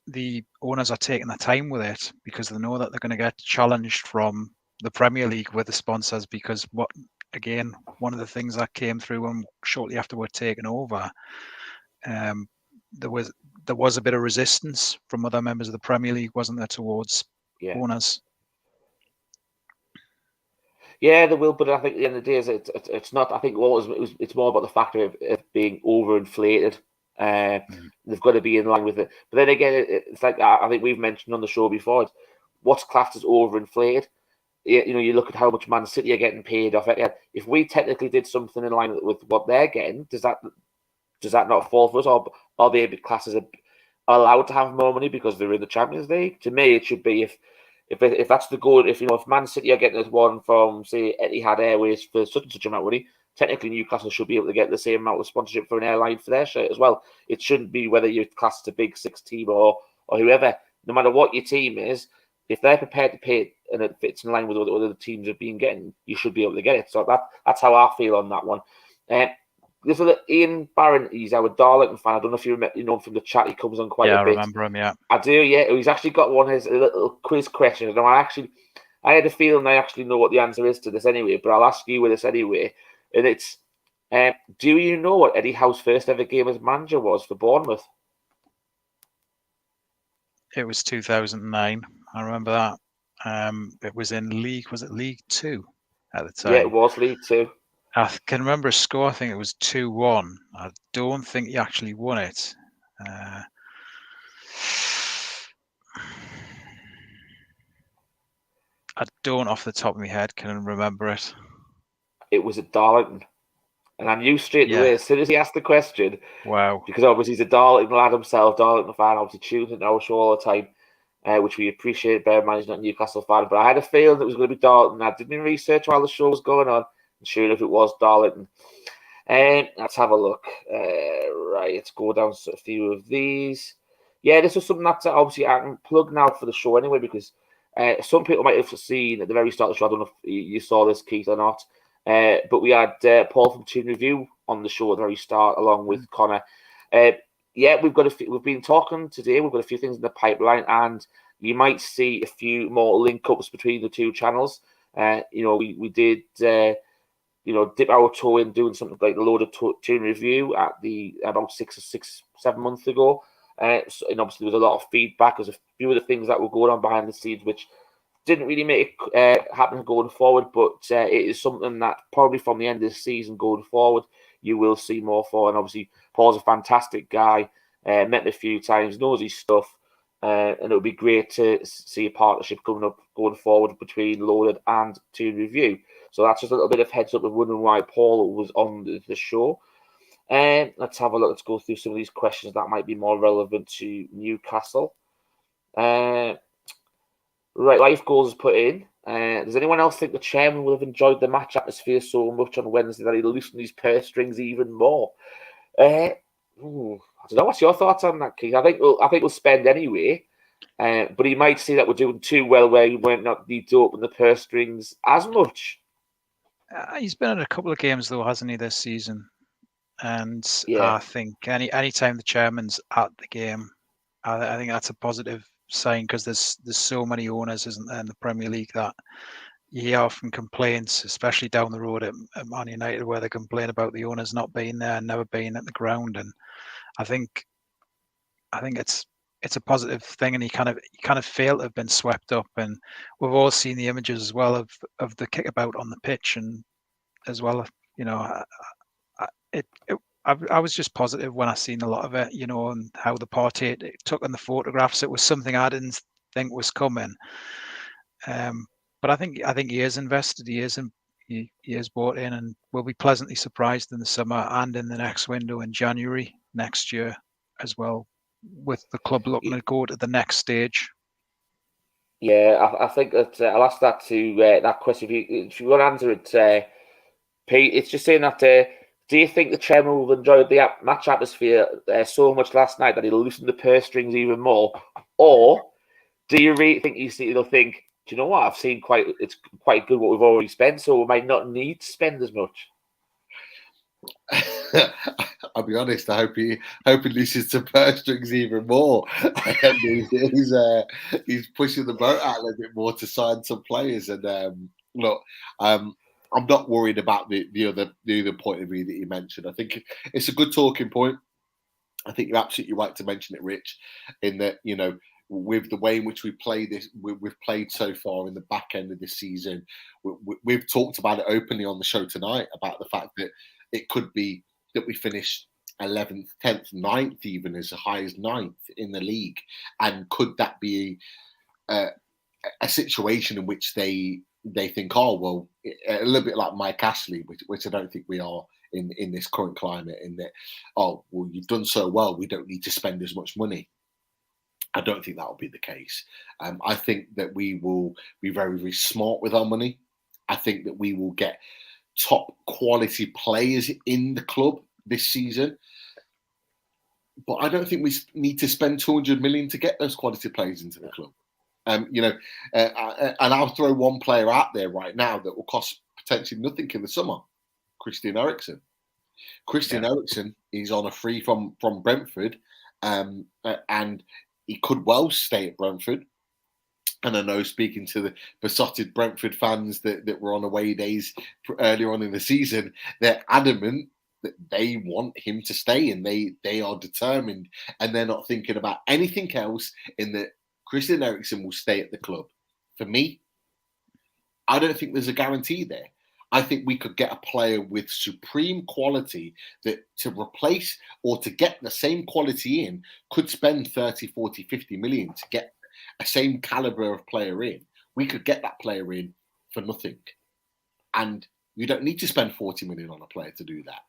the owners are taking their time with it because they know that they're going to get challenged from the Premier League with the sponsors, because one of the things that came through when shortly after we're taken over, there was a bit of resistance from other members of the Premier League, wasn't there, towards owners? Yeah, there will, but I think at the end of the day, it's not. I think it's more about the factor of being overinflated. They've got to be in line with it. But then again, it's like I think we've mentioned on the show before. What's classed as overinflated? You look at how much Man City are getting paid off it. If we technically did something in line with what they're getting, does that not fall for us, or are they classed as allowed to have more money because they're in the Champions League? To me, it should be if that's the goal. If Man City are getting one from, say, Etihad Airways for such and such amount of money, technically Newcastle should be able to get the same amount of sponsorship for an airline for their shirt as well. It shouldn't be whether you're classed as a Big Six team or whoever. No matter what your team is, if they're prepared to pay it and it fits in line with what the other teams have been getting, you should be able to get it. So that's how I feel on that one. This is Ian Barron. He's our Darlington fan. I don't know if you know him from the chat. He comes on quite a bit. Yeah, I remember him. Yeah, I do. Yeah, he's actually got a little quiz question. And I had a feeling I actually know what the answer is to this anyway. But I'll ask you with this anyway. And it's, do you know what Eddie Howe's first ever game as manager was for Bournemouth? It was 2009. I remember that. It was in League. Was it League 2 at the time? Yeah, it was League 2. I can remember a score. I think it was 2-1. I don't think he actually won it. I don't, off the top of my head, can remember it. It was at Darlington. And I knew straight away, as soon as he asked the question, wow, because obviously he's a Darlington lad himself, Darlington fan, obviously tunes into our show all the time, which we appreciate. Bear in mind he's not a Newcastle fan, but I had a feeling it was going to be Darlington. I did my research while the show was going on, and sure enough, it was Darlington. Let's have a look. Right, let's go down to a few of these. Yeah, this was something that obviously I can plug now for the show anyway, because Some people might have seen at the very start of the show, I don't know if you saw this, Keith, or not, but we had Paul from Team Review on the show at the very start, along with Connor. We've been talking today. We've got a few things in the pipeline, and you might see a few more link-ups between the two channels. We did, dip our toe in doing something like the Load of Team Review at about 7 months ago. And obviously there was a lot of feedback. There's a few of the things that were going on behind the scenes which didn't really make it happen going forward, but it is something that probably from the end of the season going forward you will see more for. And obviously Paul's a fantastic guy, met him a few times, knows his stuff, and it would be great to see a partnership coming up going forward between Loaded and Team Review. So that's just a little bit of heads up of wondering why Paul was on the show. Let's have a look. Let's go through some of these questions that might be more relevant to Newcastle. Right, Life Goals is put in. Does anyone else think the chairman would have enjoyed the match atmosphere so much on Wednesday that he loosened his purse strings even more? I don't know. What's your thoughts on that, Keith? I think we'll spend anyway. But he might see that we're doing too well where he might not need to open the purse strings as much. He's been in a couple of games though, hasn't he, this season? And Yeah. I think any time the chairman's at the game, I think that's a positive sign, because there's so many owners, isn't there, in the Premier League, that you hear often complaints, especially down the road at Man United, where they complain about the owners not being there and never being at the ground. And I think it's a positive thing, and he kind of failed to have been swept up. And we've all seen the images as well of the kickabout on the pitch, and as well, I was just positive when I seen a lot of it, and how the party it took in the photographs. It was something I didn't think was coming. But I think he is invested. He is bought in, and will be pleasantly surprised in the summer and in the next window in January next year as well, with the club looking to go to the next stage. Yeah, I think that I'll ask that to that question. If you want to answer it, Pete, it's just saying that. Do you think the chairman will enjoy the match atmosphere so much last night that he'll loosen the purse strings even more, or do you really think he'll think, do you know what? It's quite good what we've already spent, so we might not need to spend as much. I'll be honest. I hope he loosens the purse strings even more. He's pushing the boat out a little bit more to sign some players. And look, I'm not worried about the other point of view that you mentioned. I think it's a good talking point. I think you're absolutely right to mention it, Rich, in that, with the way in which we've played so far in the back end of this season, we've talked about it openly on the show tonight about the fact that it could be that we finish 11th, 10th, 9th, even as high as 9th in the league. And could that be a situation in which they think, oh, well, a little bit like Mike Ashley, which I don't think we are in this current climate, in that, oh, well, you've done so well, we don't need to spend as much money. I don't think that will be the case. I think that we will be very, very smart with our money. I think that we will get top quality players in the club this season. But I don't think we need to spend 200 million to get those quality players into the club. And I'll throw one player out there right now that will cost potentially nothing in the summer: Christian Eriksen. Eriksen is on a free from Brentford, and he could well stay at Brentford. And I know, speaking to the besotted Brentford fans that were on away days earlier on in the season, they're adamant that they want him to stay, and they are determined, and they're not thinking about anything else in that Christian Eriksen will stay at the club. For me, I don't think there's a guarantee there. I think we could get a player with supreme quality that to replace or to get the same quality in could spend 30, 40, 50 million to get a same caliber of player in. We could get that player in for nothing. And you don't need to spend 40 million on a player to do that,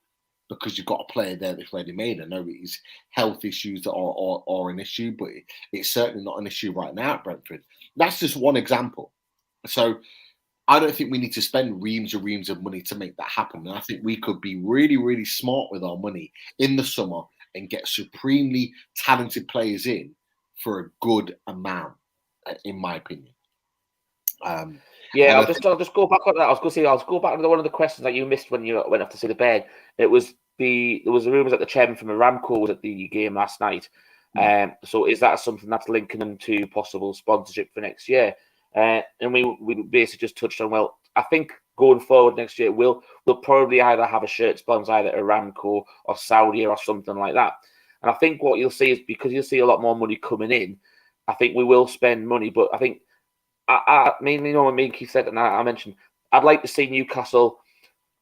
because you've got a player there that's ready made. I know his health issues are an issue, but it's certainly not an issue right now at Brentford. That's just one example. So I don't think we need to spend reams and reams of money to make that happen. And I think we could be really, really smart with our money in the summer and get supremely talented players in for a good amount, in my opinion. Yeah, And I'll just go back on that. I was going to say, I'll go back to one of the questions that you missed when you went off to see the bed. It was there was rumours that the chairman from Aramco was at the game last night. So is that something that's linking them to possible sponsorship for next year? And we basically just touched on, well, I think going forward next year, we'll probably either have a shirt sponsor, either Aramco or Saudi or something like that. And I think what you'll see is, because you'll see a lot more money coming in, I think we will spend money. But I think, me and Keith said, and I mentioned, I'd like to see Newcastle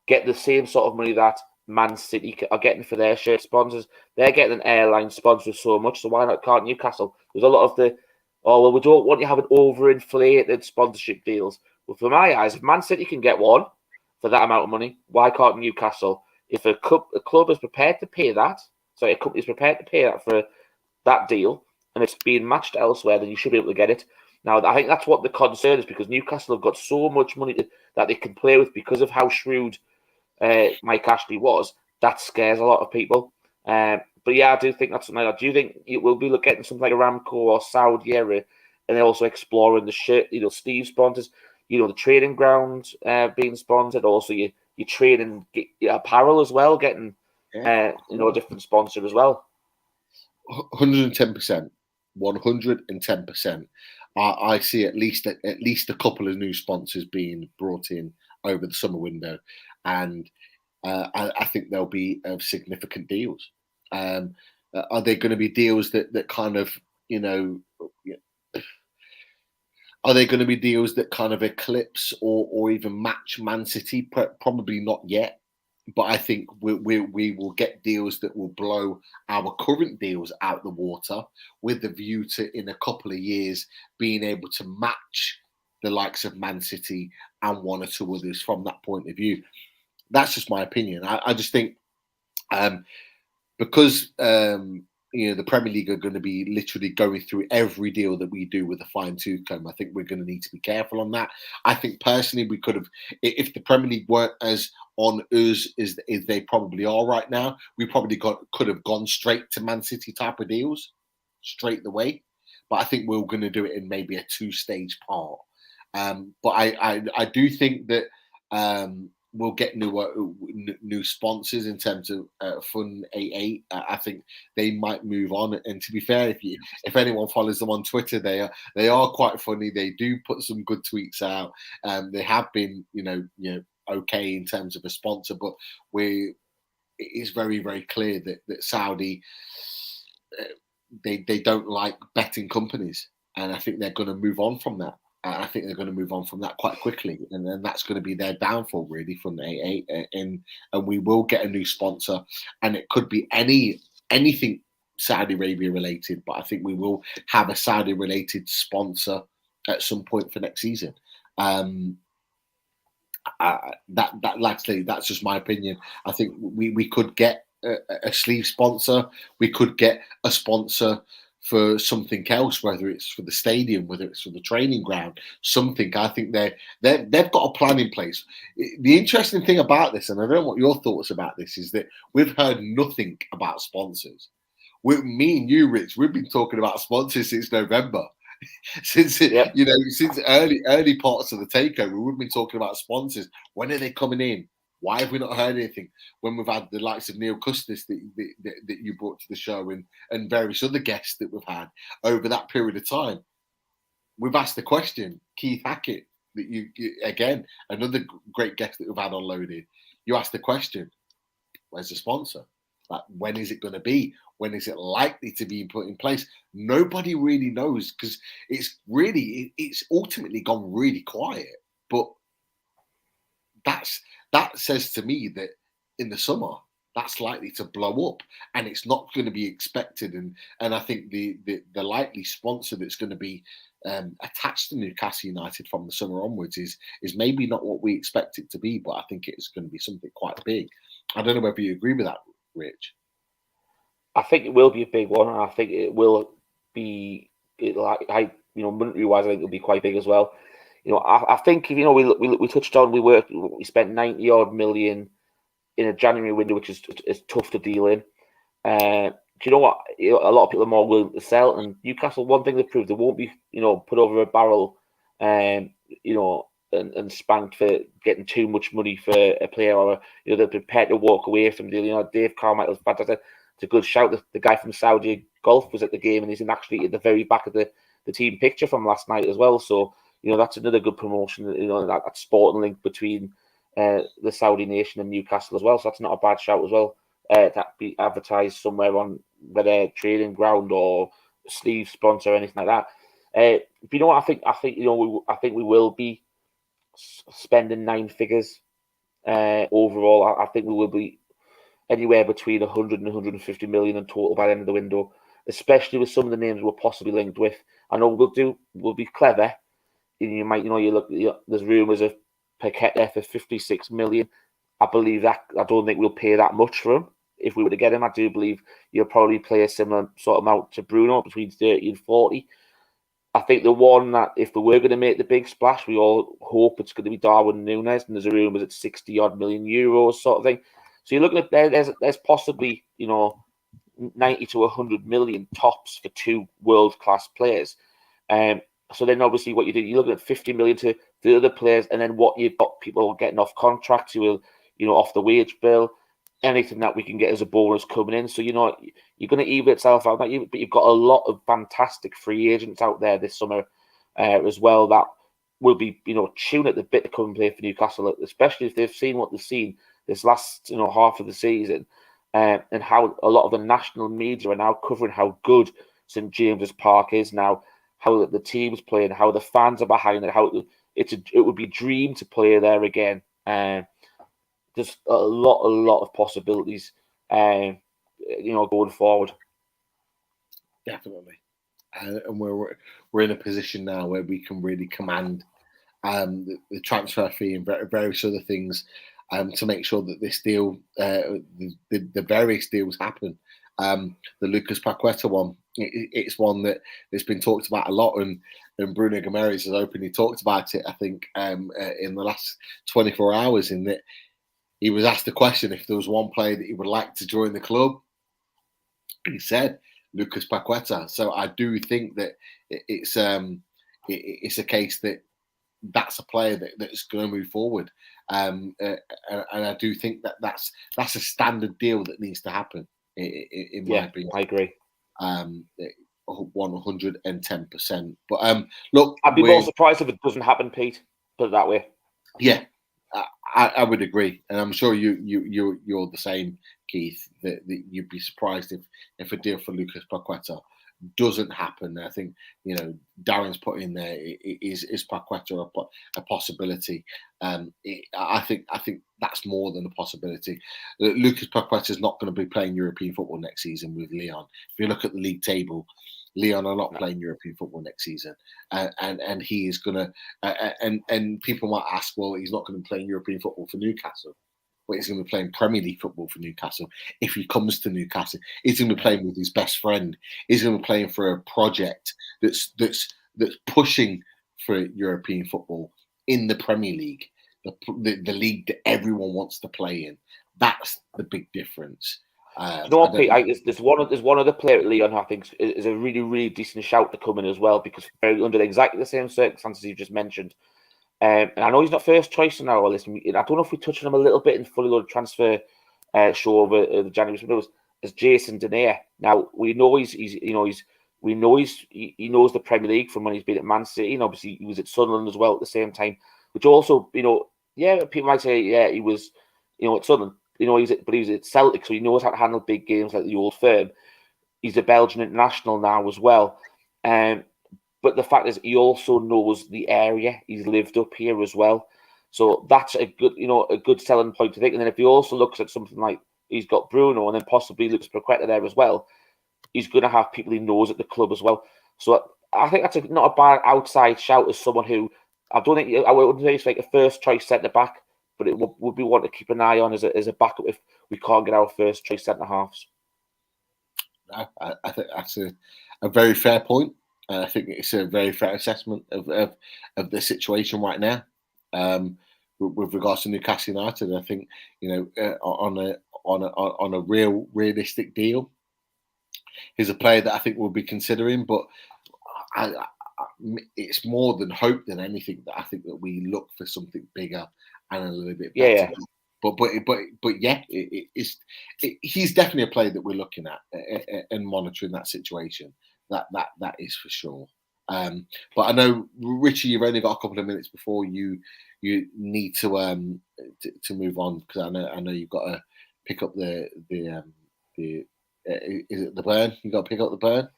get the same sort of money that Man City are getting for their shirt sponsors. They're getting an airline sponsor so much, so why can't Newcastle? There's a lot of we don't want you having overinflated sponsorship deals. Well, for my eyes, if Man City can get one for that amount of money, why can't Newcastle? If a club is prepared to pay that, a company is prepared to pay that for that deal, and it's being matched elsewhere, then you should be able to get it. Now, I think that's what the concern is, because Newcastle have got so much money that they can play with because of how shrewd Mike Ashley was. That scares a lot of people. But yeah, I do think that's something like that. Do you think it will be getting something like Aramco or Saudi area, and then also exploring the shirt, Steve sponsors, the training ground being sponsored, also your training apparel as well, getting a different sponsor as well. 110%, 110%. I see at least a couple of new sponsors being brought in over the summer window, and I think there'll be significant deals. Are they going to be deals that kind of, are they going to be deals that kind of eclipse or even match Man City? Probably not yet. But I think we will get deals that will blow our current deals out the water, with the view to, in a couple of years, being able to match the likes of Man City and one or two others from that point of view. That's just my opinion. I just think because the Premier League are going to be literally going through every deal that we do with a fine-tooth comb. I think we're going to need to be careful on that. I think personally we could have, if the Premier League weren't as on us as they probably are right now, we probably could have gone straight to Man City type of deals straight away. But I think we're going to do it in maybe a two-stage part. But I do think that we'll get new sponsors in terms of Fun 88. I think they might move on. And to be fair, if anyone follows them on Twitter, they are quite funny. They do put some good tweets out. They have been, okay in terms of a sponsor, but it is very, very clear that Saudi they don't like betting companies, and I think they're going to move on from that. I think they're going to move on from that quite quickly, and then that's going to be their downfall, really, from the 88. And we will get a new sponsor, and it could be anything Saudi Arabia related, but I think we will have a Saudi related sponsor at some point for next season. That's just my opinion. I think we could get a sleeve sponsor. We could get a sponsor for something else, whether it's for the stadium, whether it's for the training ground, something. I think they've got a plan in place. The interesting thing about this, and I don't know what your thoughts about this, is that we've heard nothing about sponsors. Me and you, Rich, we've been talking about sponsors since November. Since early parts of the takeover, we've been talking about sponsors. When are they coming in? Why have we not heard anything? When we've had the likes of Neil Custis that you brought to the show, and various other guests that we've had over that period of time, we've asked the question. Keith Hackett, that you again, another great guest that we've had on Loaded. You asked the question: where's the sponsor? Like, when is it going to be? When is it likely to be put in place? Nobody really knows, because it's ultimately gone really quiet. But that says to me that in the summer that's likely to blow up, and it's not going to be expected. And I think the likely sponsor that's going to be attached to Newcastle United from the summer onwards is maybe not what we expect it to be, but I think it's going to be something quite big. I don't know whether you agree with that, Rich. I think it will be a big one, and I think it will be monetary wise, I think it'll be quite big as well. I think we touched on we spent 90 odd million in a January window, which is tough to deal in. Do you know what? A lot of people are more willing to sell, and Newcastle, one thing they proved, they won't be put over a barrel and spanked for getting too much money for a player, or they're prepared to walk away from the Dave Carmichael's fantastic. It's a good shout. The guy from Saudi Golf was at the game, and he's actually at the very back of the team picture from last night as well. So that's another good promotion. That sporting link between the Saudi nation and Newcastle as well. So that's not a bad shout as well. That be advertised somewhere on whether training ground or sleeve sponsor or anything like that. But what I think we will be spending 9 figures overall. I think we will be anywhere between 100 and 150 million in total by the end of the window, especially with some of the names we're possibly linked with. I know we'll be clever. You might, there's rumours of Paquette there for 56 million. I believe that. I don't think we'll pay that much for him. If we were to get him, I do believe you'll probably play a similar sort of amount to Bruno, between 30 and 40. I think the one that, if we were going to make the big splash, we all hope it's going to be Darwin Núñez, and there's a rumour it's 60-odd million euros sort of thing. So you're looking at there's possibly 90 to 100 million tops for 2 world-class players. So then obviously what you're looking at 50 million to the other players, and then what you've got people getting off contracts who will, off the wage bill, anything that we can get as a bonus coming in. So, you're going to even itself out, but you've got a lot of fantastic free agents out there this summer as well that will be, chewing at the bit to come and play for Newcastle, especially if they've seen what they've seen this last, half of the season, and how a lot of the national media are now covering how good St James's Park is now, how the team's playing, how the fans are behind it, how it would be a dream to play there again. There's a lot of possibilities, going forward. Definitely, and we're in a position now where we can really command the transfer fee and various other things to make sure that this deal, the various deals happen. The Lucas Paqueta one, it's one that's been talked about a lot, and Bruno Guimaraes has openly talked about it, I think, in the last 24 hours, in that he was asked the question if there was one player that he would like to join the club. He said Lucas Paqueta. So I do think that it's a case that that's a player that's going to move forward, and I do think that's a standard deal that needs to happen. In my opinion, I agree. 110%. But look, I'd be more surprised if it doesn't happen, Pete. Put it that way. Yeah, I would agree, and I'm sure you're the same, Keith. That you'd be surprised if a deal for Lucas Paqueta doesn't happen. I think Darren's put in there, is Paqueta a possibility? I think that's more than a possibility. Lucas Paqueta is not going to be playing European football next season with Lyon. If you look at the league table, Lyon are not playing European football next season, and he is going to. And people might ask, well, he's not going to be playing European football for Newcastle. But he's going to be playing Premier League football for Newcastle. If he comes to Newcastle, he's going to be playing with his best friend. He's going to be playing for a project that's pushing for European football in the Premier League, the league that everyone wants to play in. That's the big difference. Pete, there's one other player at Lyon who I think is a really, really decent shout to come in as well, because under exactly the same circumstances you've just mentioned. And I know he's not first choice in our list. I don't know if we touched on him a little bit in Fully Loaded Transfer show over the January windows, as Jason Denayer. Now we know he knows the Premier League from when he's been at Man City, and obviously he was at Sunderland as well at the same time. Which also, people might say, he was, at Sunderland. He was at Celtic, so he knows how to handle big games like the Old Firm. He's a Belgian international now as well. But the fact is, he also knows the area. He's lived up here as well, so that's a good selling point to think. And then if he also looks at something like he's got Bruno and then possibly Lucas Paqueta there as well, he's going to have people he knows at the club as well. So I think that's not a bad outside shout as someone who I wouldn't say it's like a first choice centre back, but it would be one to keep an eye on as a backup if we can't get our first choice centre halves. I think that's a very fair point. I think it's a very fair assessment of the situation right now. With regards to Newcastle United, I think on a realistic deal, he's a player that I think we'll be considering. But it's more than hope than anything that I think that we look for something bigger and a little bit better. Yeah. But yeah, he's definitely a player that we're looking at and monitoring that situation. That is for sure. But I know, Richie, you've only got a couple of minutes before you need to move on, because I know you've got to pick up the is it the burn? You got to pick up the burn.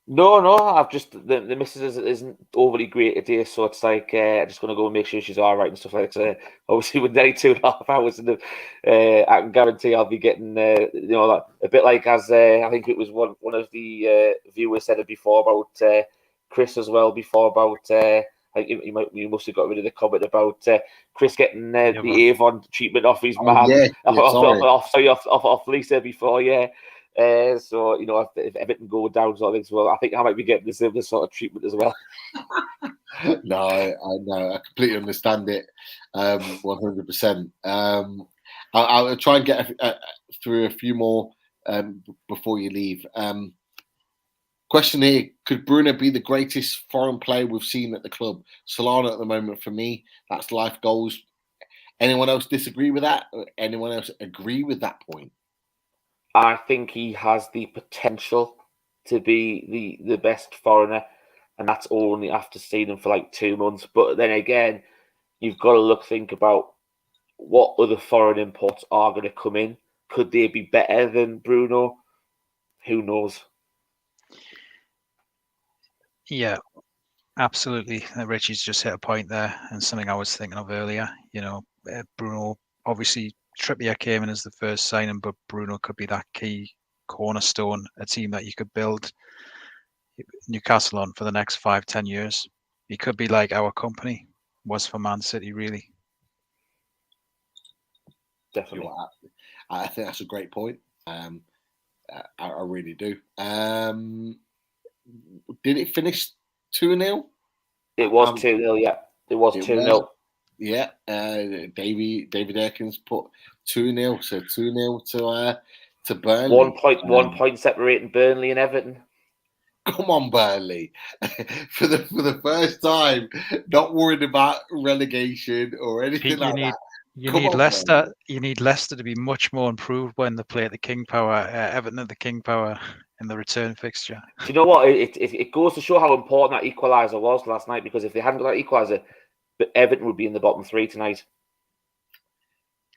No, I've just the missus isn't overly great today, so it's like I'm just gonna go and make sure she's all right and stuff like that. So obviously, with nearly 2.5 hours, I can guarantee I'll be getting a bit like, as I think it was one of the viewers said it before about Chris as well, before about I think you must have got rid of the comment about Chris getting the Avon treatment off his man, off Lisa before, yeah. So if everything go down, sort of things, well, I think I might be getting the similar sort of treatment as well. No, I know, I completely understand it, 100%. I'll try and get through a few more before you leave. Question here: could Bruno be the greatest foreign player we've seen at the club? Solana at the moment, for me, that's life goals. Anyone else disagree with that? Or anyone else agree with that point? I think he has the potential to be the best foreigner, and that's only after seeing him for like 2 months. But then again, you've got to think about what other foreign imports are going to come in. Could they be better than Bruno? Who knows? Yeah, absolutely. Richie's just hit a point there, and something I was thinking of earlier. Bruno, obviously, Trippier came in as the first signing, but Bruno could be that key cornerstone, a team that you could build Newcastle on for the next 5-10 years. He could be like our company was for Man City, really. Definitely. I think that's a great point. I really do. Did it finish 2-0? It was 2-0, yeah. It was 2-0. Yeah, David Atkins put 2-0, so 2-0 to Burnley. 1 point separating Burnley and Everton. Come on, Burnley! for the first time, not worried about relegation or anything like that. You need Leicester. Burnley. You need Leicester to be much more improved when they play at the King Power. Everton at the King Power in the return fixture. Do you know what? It goes to show how important that equaliser was last night, because if they hadn't got that equaliser, Everton would be in the bottom 3 tonight.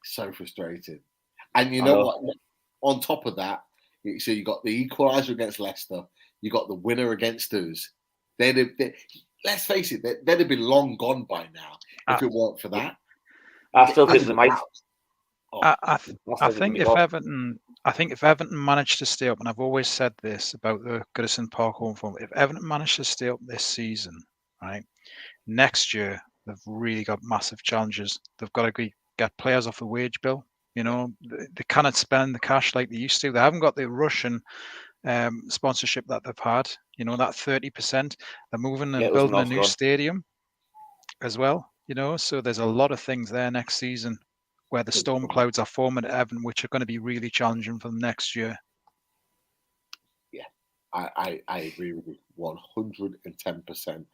So frustrating. And you know what? On top of that, so you got the equaliser against Leicester, you got the winner against us. Let's face it, they'd have been long gone by now if it weren't for that. I still think they might. I think if Everton managed to stay up, and I've always said this about the Goodison Park home form, if Everton managed to stay up this season, right, next year they've really got massive challenges. They've got to get players off the wage bill. They cannot spend the cash like they used to. They haven't got the Russian sponsorship that they've had. That 30%. They're moving and building a new stadium as well. So there's a lot of things there next season where the storm clouds are forming at Everton, which are going to be really challenging for them next year. Yeah, I agree with you 110%.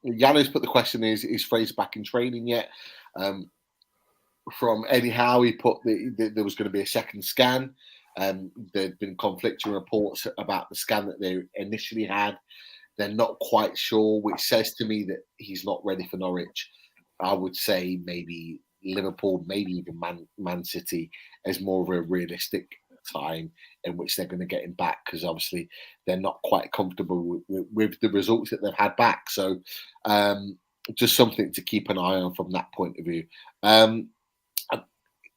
Yano's put the question: is Fraser back in training yet? From anyhow, he put there was going to be a second scan. There'd been conflicting reports about the scan that they initially had. They're not quite sure, which says to me that he's not ready for Norwich. I would say maybe Liverpool, maybe even Man City, as more of a realistic time in which they're going to get him back, because obviously they're not quite comfortable with the results that they've had back. So just something to keep an eye on from that point of view.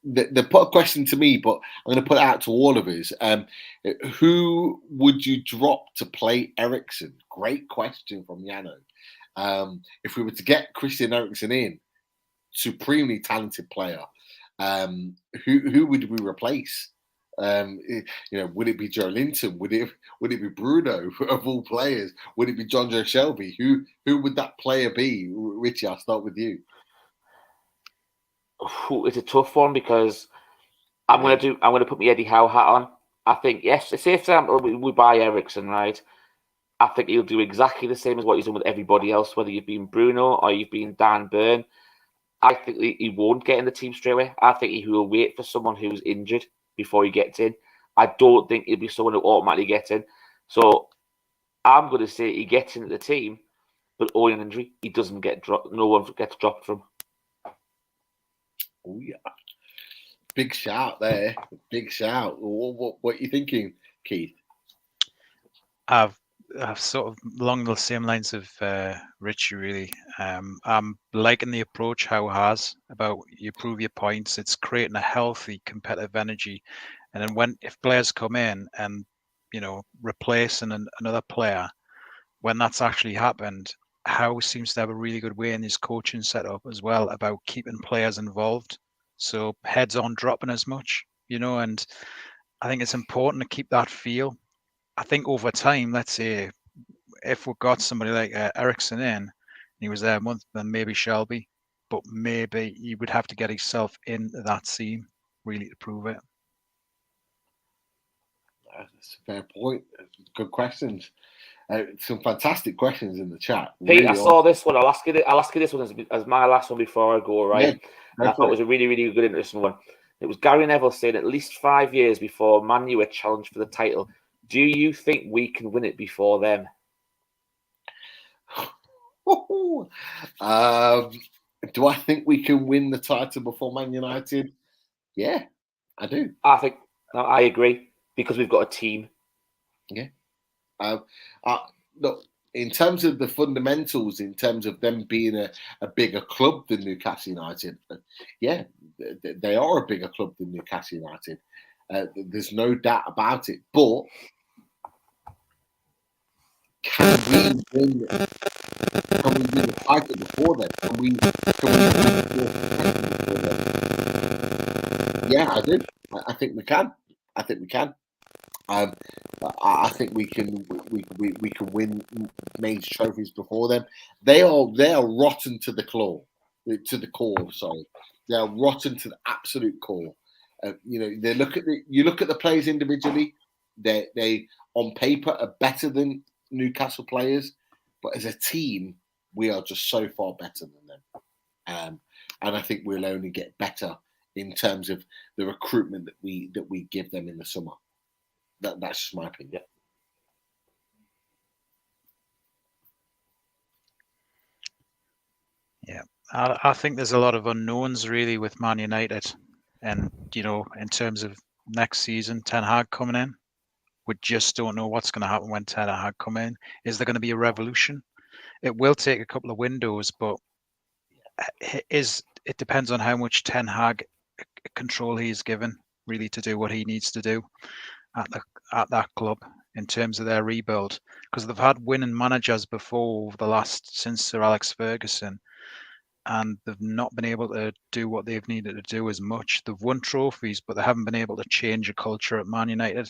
They put a question to me, but I'm going to put it out to all of us. Who would you drop to play Eriksen? Great question from Yano. If we were to get Christian Eriksen in, supremely talented player, who would we replace? Would it be Joe Linton? Would it be Bruno of all players? Would it be John Joe Shelby? Who would that player be? Richie, I'll start with you. It's a tough one, because I'm going to put my Eddie Howe hat on. I think, yes, say for example we buy Eriksen, right, I think he'll do exactly the same as what he's done with everybody else, whether you've been Bruno or you've been Dan Burn. I think he won't get in the team straight away. I think he will wait for someone who's injured before he gets in. I don't think he'll be someone who automatically gets in. So I'm going to say he gets into the team, but owing an injury, he doesn't get dropped. No one gets dropped from. Oh yeah, big shout there, big shout. What are you thinking, Keith? I've sort of along the same lines of Richie, really. I'm liking the approach how it has about you prove your points. It's creating a healthy competitive energy, and then if players come in and replacing another player, when that's actually happened, Howe seems to have a really good way in his coaching setup as well about keeping players involved, so heads aren't dropping as much, and I think it's important to keep that feel. I think over time, let's say, if we've got somebody like Ericsson in, and he was there a month, then maybe Shelby, but maybe he would have to get himself into that team really to prove it. That's a fair point. Good questions. Some fantastic questions in the chat. Pete, Really I saw this one. I'll ask you this one as my last one before I go, right? Yeah, and I thought it was a really, really good, interesting one. It was Gary Neville saying at least 5 years before Man U are challenged for the title. Do you think we can win it before them? Do I think we can win the title before Man United? Yeah, I do. I agree, because we've got a team. Yeah. Look, in terms of the fundamentals, in terms of them being a bigger club than Newcastle United, yeah, they are a bigger club than Newcastle United. There's no doubt about it. But can we win the title before then? Can we win the title before then? Yeah, I do. I think we can. I think we can. I think we can win major trophies before them. They are rotten to the core. Sorry, they are rotten to the absolute core. You look at the players individually. They on paper are better than Newcastle players, but as a team, we are just so far better than them. And I think we'll only get better in terms of the recruitment that we give them in the summer. That's just my opinion. Yeah, I think there's a lot of unknowns really with Man United, and in terms of next season, Ten Hag coming in, we just don't know what's going to happen when Ten Hag come in. Is there going to be a revolution? It will take a couple of windows, but it depends on how much Ten Hag control he's given really to do what he needs to do at that club in terms of their rebuild, because they've had winning managers before since Sir Alex Ferguson, and they've not been able to do what they've needed to do as much. They've won trophies, but they haven't been able to change a culture at Man United.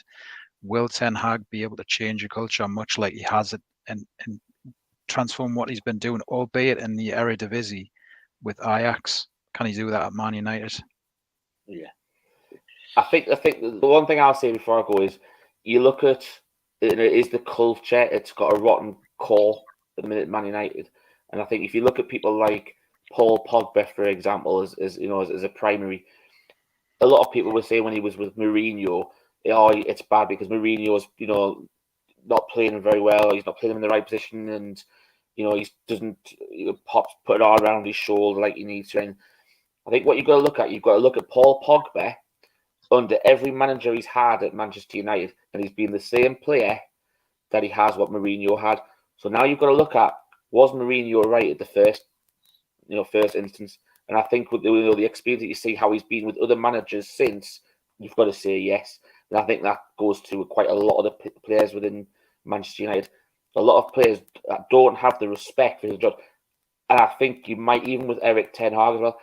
Will Ten Hag be able to change a culture much like he has it and transform what he's been doing, albeit in the Eredivisie with Ajax? Can he do that at Man United? Yeah. I think the one thing I'll say before I go is, you look at it is the culture. It's got a rotten core at the minute, Man United, and I think if you look at people like Paul Pogba, for example, as a primary, a lot of people were saying when he was with Mourinho, it's bad because Mourinho's not playing very well. He's not playing him in the right position, and he doesn't put it all around his shoulder like he needs to. And I think what you've got to look at Paul Pogba under every manager he's had at Manchester United, and he's been the same player that he has what Mourinho had. So now you've got to look at, was Mourinho right at the first instance? And I think with the experience that you see how he's been with other managers since, you've got to say yes. And I think that goes to quite a lot of the players within Manchester United. A lot of players don't have the respect for his job. And I think you might, even with Erik Ten Hag as well.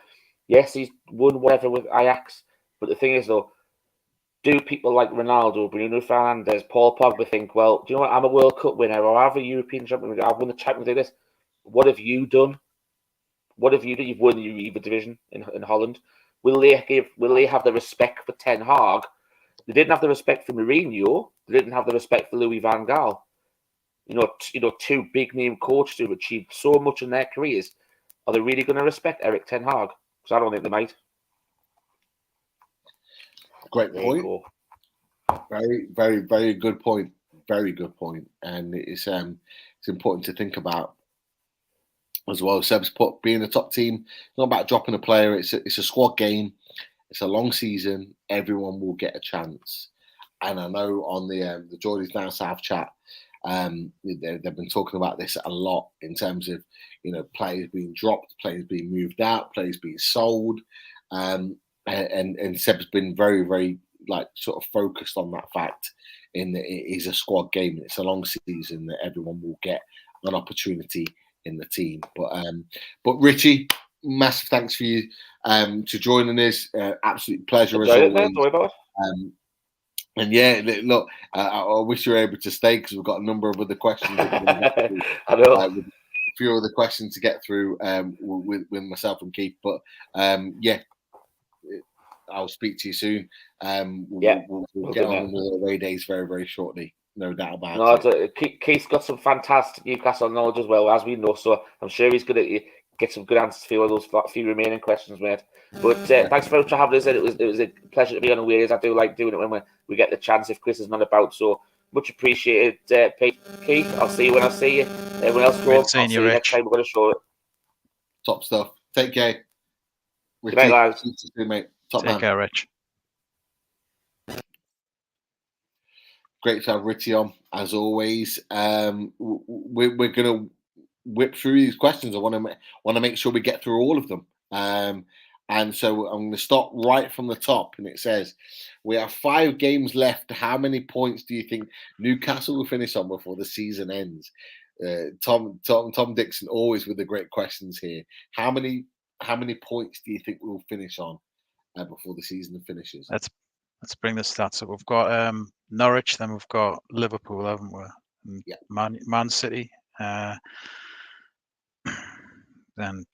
Yes, he's won whatever with Ajax. But the thing is, though, do people like Ronaldo, Bruno Fernandes, Paul Pogba think, well, do you know what? I'm a World Cup winner, or I have a European champion. I've won the Champions League. This. What have you done? What have you done? You've won the Europa division in Holland. Will they have the respect for Ten Hag? They didn't have the respect for Mourinho. They didn't have the respect for Louis van Gaal. two big name coaches who've achieved so much in their careers, are they really going to respect Eric Ten Hag? Because I don't think they might. Great There you point. go. Very, very, very good point. Very good point. And it's important to think about as well. Seb's put being a top team, it's not about dropping a player. It's a squad game. It's a long season. Everyone will get a chance. And I know on the Geordies Down South chat, they've been talking about this a lot in terms of players being dropped, players being moved out, players being sold, and Seb's been very, very sort of focused on that fact. In that it is a squad game and it's a long season that everyone will get an opportunity in the team. But Richie, massive thanks for you to joining us. Absolute pleasure as always. Don't worry about it. And yeah, look, I wish you were able to stay because we've got a number of other questions. I know. A few other questions to get through with myself and Keith. But yeah, I'll speak to you soon. We'll get on with the away days very, very shortly. No doubt about it. Keith's got some fantastic Newcastle knowledge as well, as we know. So I'm sure he's going to get some good answers for those few remaining questions, mate. But thanks very much for having us in. It was a pleasure to be on Aways. I do like doing it when we get the chance if Chris is not about. So much appreciated, Keith. I'll see you when I see you. Everyone else, go. I'll see you next time. We're going to show it. Top stuff. Take care. Good night, lads. See you soon, mate. Top Take care, Rich. Great to have Richie on, as always. We're going to whip through these questions. I want to make sure we get through all of them. And so I'm going to start right from the top. And it says, we have 5 games left. How many points do you think Newcastle will finish on before the season ends? Tom Dixon, always with the great questions here. How many points do you think we'll finish on before the season finishes? Let's bring the stats up. We've got Norwich, then we've got Liverpool, haven't we? Yeah. Man City, then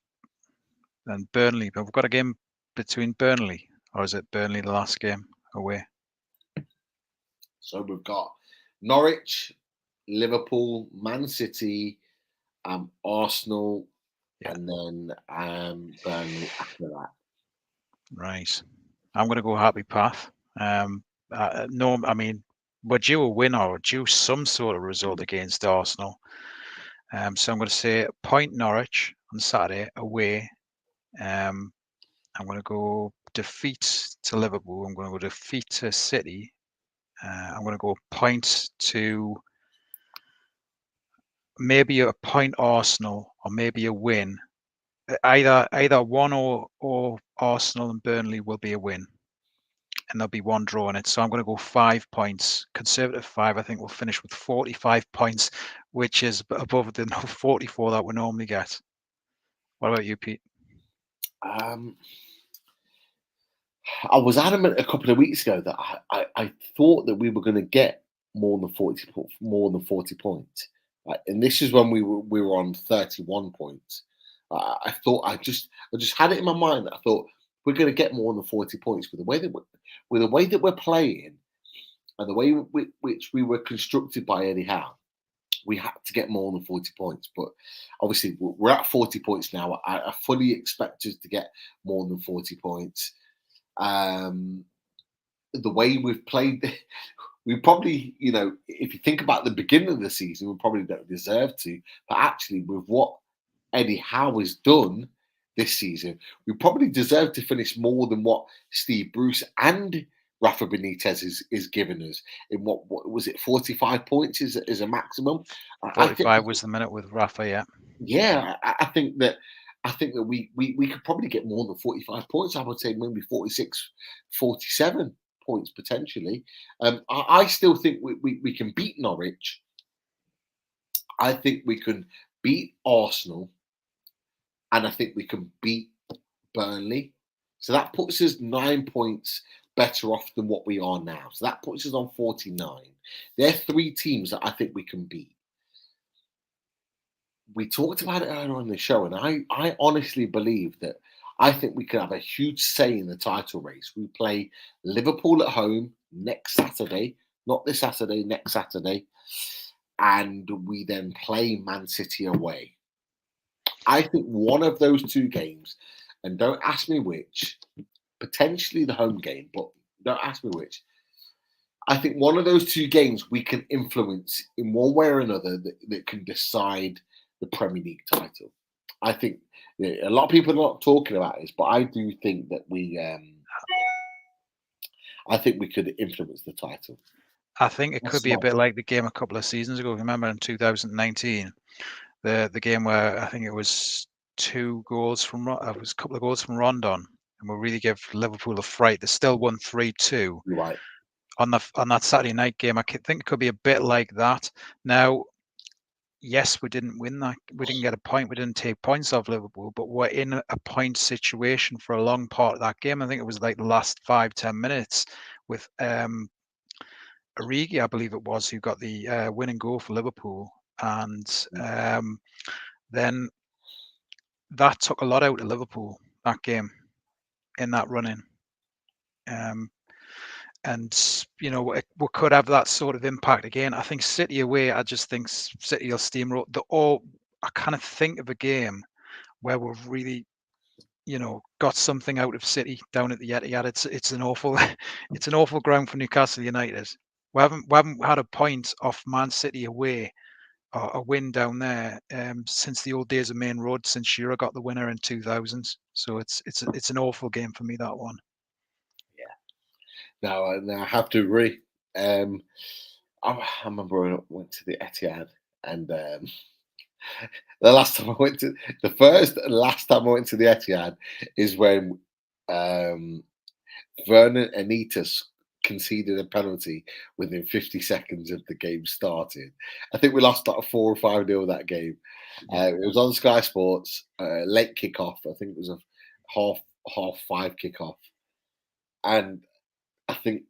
Burnley. But we've got a game between Burnley, or is it Burnley the last game away? So we've got Norwich, Liverpool, Man City, Arsenal, and then Burnley after that. Right. I'm going to go happy path. No, I mean, we're due a win or due some sort of result against Arsenal. So I'm going to say point Norwich on Saturday away. I'm going to go defeat to Liverpool. I'm going to go defeat to City. I'm going to go point to maybe a point Arsenal or maybe a win. Either one or Arsenal and Burnley will be a win. And there'll be one draw in it. So I'm going to go 5 points. Conservative 5. I think we'll finish with 45 points, which is above the 44 that we normally get. What about you, Pete? I was adamant a couple of weeks ago that I thought that we were going to get more than 40 points. And this is when we were on 31 points. I just had it in my mind that I thought we're going to get more than 40 points with the way that we're playing and the way which we were constructed by Eddie Howe. We had to get more than 40 points, but obviously we're at 40 points now. I fully expect us to get more than 40 points. The way we've played, we probably, if you think about the beginning of the season, we probably don't deserve to. But actually, with what Eddie Howe has done this season, we probably deserve to finish more than what Steve Bruce and Rafa Benitez is giving us. In what was it, 45 points is a maximum? 45 was the minute with Rafa, yeah. Yeah, I think that we could probably get more than 45 points. I would say maybe 46, 47 points potentially. I still think we can beat Norwich. I think we can beat Arsenal. And I think we can beat Burnley. So that puts us 9 points better off than what we are now. So that puts us on 49. There are 3 teams that I think we can beat. We talked about it earlier on the show, and I honestly believe that I think we can have a huge say in the title race. We play Liverpool at home next Saturday, not this Saturday, next Saturday. and we then play Man City away. I think one of those two games, and don't ask me which, potentially the home game, but don't ask me which. I think one of those two games we can influence in one way or another that can decide the Premier League title. I think a lot of people are not talking about this, but I do think that I think we could influence the title. I think it That's could be a smart. bit like the game a couple of seasons ago. Remember in 2019, the game where I think it was 2 goals from it was a couple of goals from Rondon, and we really give Liverpool a fright. They still won 3-2 You're right. on that Saturday night game. I think it could be a bit like that. Now, yes, we didn't win that. We didn't get a point. We didn't take points off Liverpool, but we're in a point situation for a long part of that game. I think it was like the last 5-10 minutes with Origi, I believe it was, who got the winning goal for Liverpool. And then that took a lot out of Liverpool, that game, in that run-in. And, you know, we could have that sort of impact again. I think City away, I just think City will steamroll. I kind of think of a game where we've really, you know, got something out of City down at the Etihad. It's an awful, it's an awful ground for Newcastle United. We haven't had a point off Man City away, or a win down there, since the old days of Main Road, since Shearer got the winner in 2000. So it's an awful game for me, that one. Now I have to agree. I remember when I went to the Etihad, and the last time I went to the first and last time I went to the Etihad is when Vernon Anitas conceded a penalty within 50 seconds of the game starting. I think we lost like 4 or 5-0 that game. It was on Sky Sports, late kickoff. I think it was a half 5 kickoff, and I think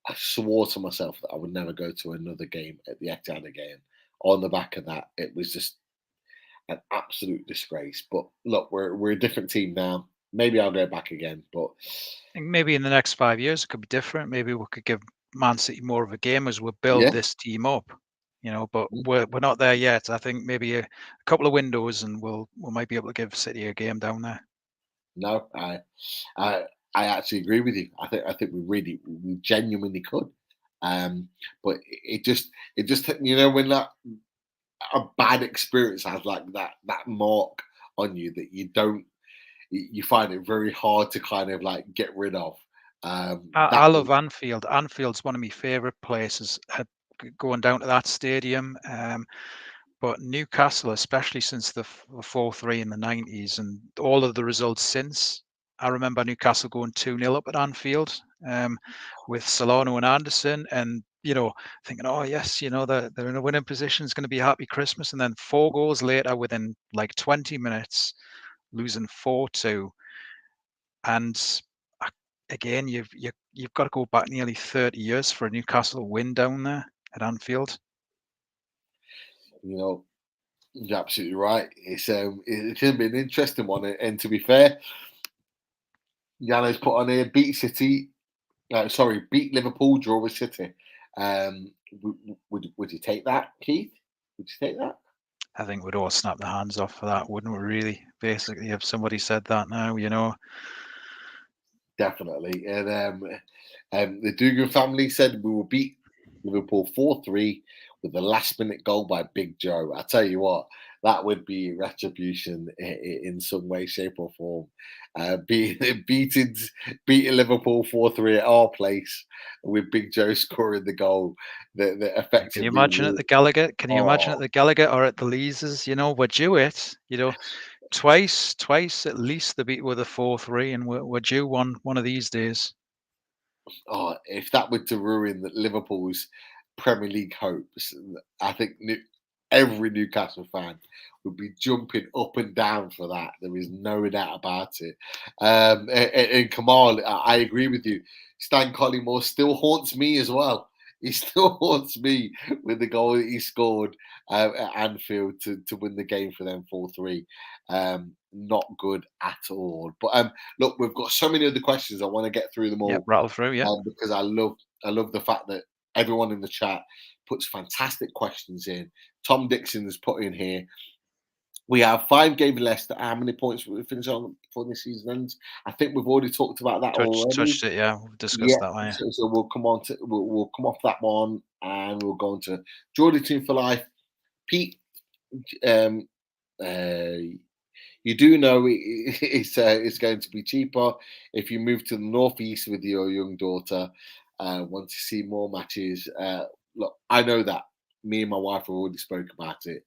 I swore to myself that I would never go to another game at the Etihad again. On the back of that, it was just an absolute disgrace. But look, we're a different team now. Maybe I'll go back again, but I think maybe in the next 5 years it could be different. Maybe we could give Man City more of a game as we build this team up, you know. But we're not there yet. I think maybe a couple of windows, and we might be able to give City a game down there. No, I actually agree with you. I think we genuinely could. But it just you know, when a bad experience has like that mark on you that you find it very hard to kind of like get rid of. I love Anfield. Anfield's one of my favourite places. Going down to that stadium. But Newcastle, especially since the 4-3 in the 90s and all of the results since, I remember Newcastle going 2-0 up at Anfield, with Solano and Anderson, and, you know, thinking, oh yes, you know, they're in a winning position, it's going to be a happy Christmas. And then 4 goals later, within like 20 minutes, losing 4-2. And again, you've got to go back nearly 30 years for a Newcastle win down there at Anfield. You know, you're absolutely right. It's going to be an interesting one, and to be fair, Yano's put on here: beat Liverpool, draw with City. Would you take that, Keith? Would you take that? I think we'd all snap the hands off for that, wouldn't we? Really, basically, if somebody said that now, you know. Definitely, and the Dugan family said we will beat Liverpool 4-3 with the last-minute goal by Big Joe. I tell you what, that would be retribution in some way, shape, or form. Beating Liverpool 4-3 at our place with Big Joe scoring the goal. That effectively. Can you imagine at the Gallagher? Can you imagine at the Gallagher or at the Leazes? You know, we're due it. You know, twice at least they beat with a 4-3, and we're due one of these days. Oh, if that were to ruin Liverpool's Premier League hopes, I think every Newcastle fan would be jumping up and down for that. There is no doubt about it. And Kamal, I agree with you. Stan Collymore still haunts me as well. He still haunts me with the goal that he scored at Anfield to win the game for them 4-3. Not good at all. But look, we've got so many other questions. I want to get through them all. Yeah, rattle through. Yeah, because I love the fact that everyone in the chat puts fantastic questions in. Tom Dixon has put in here. We have 5 games less. How many points will we finish on before this season ends? I think we've already talked about that already. Touched it, yeah. We've discussed that one. Yeah. So we'll come on to we'll come off that one and we'll go on to Geordie Team for Life. Pete, you do know it's going to be cheaper if you move to the northeast with your young daughter. Want to see more matches? Look, I know that me and my wife have already spoke about it.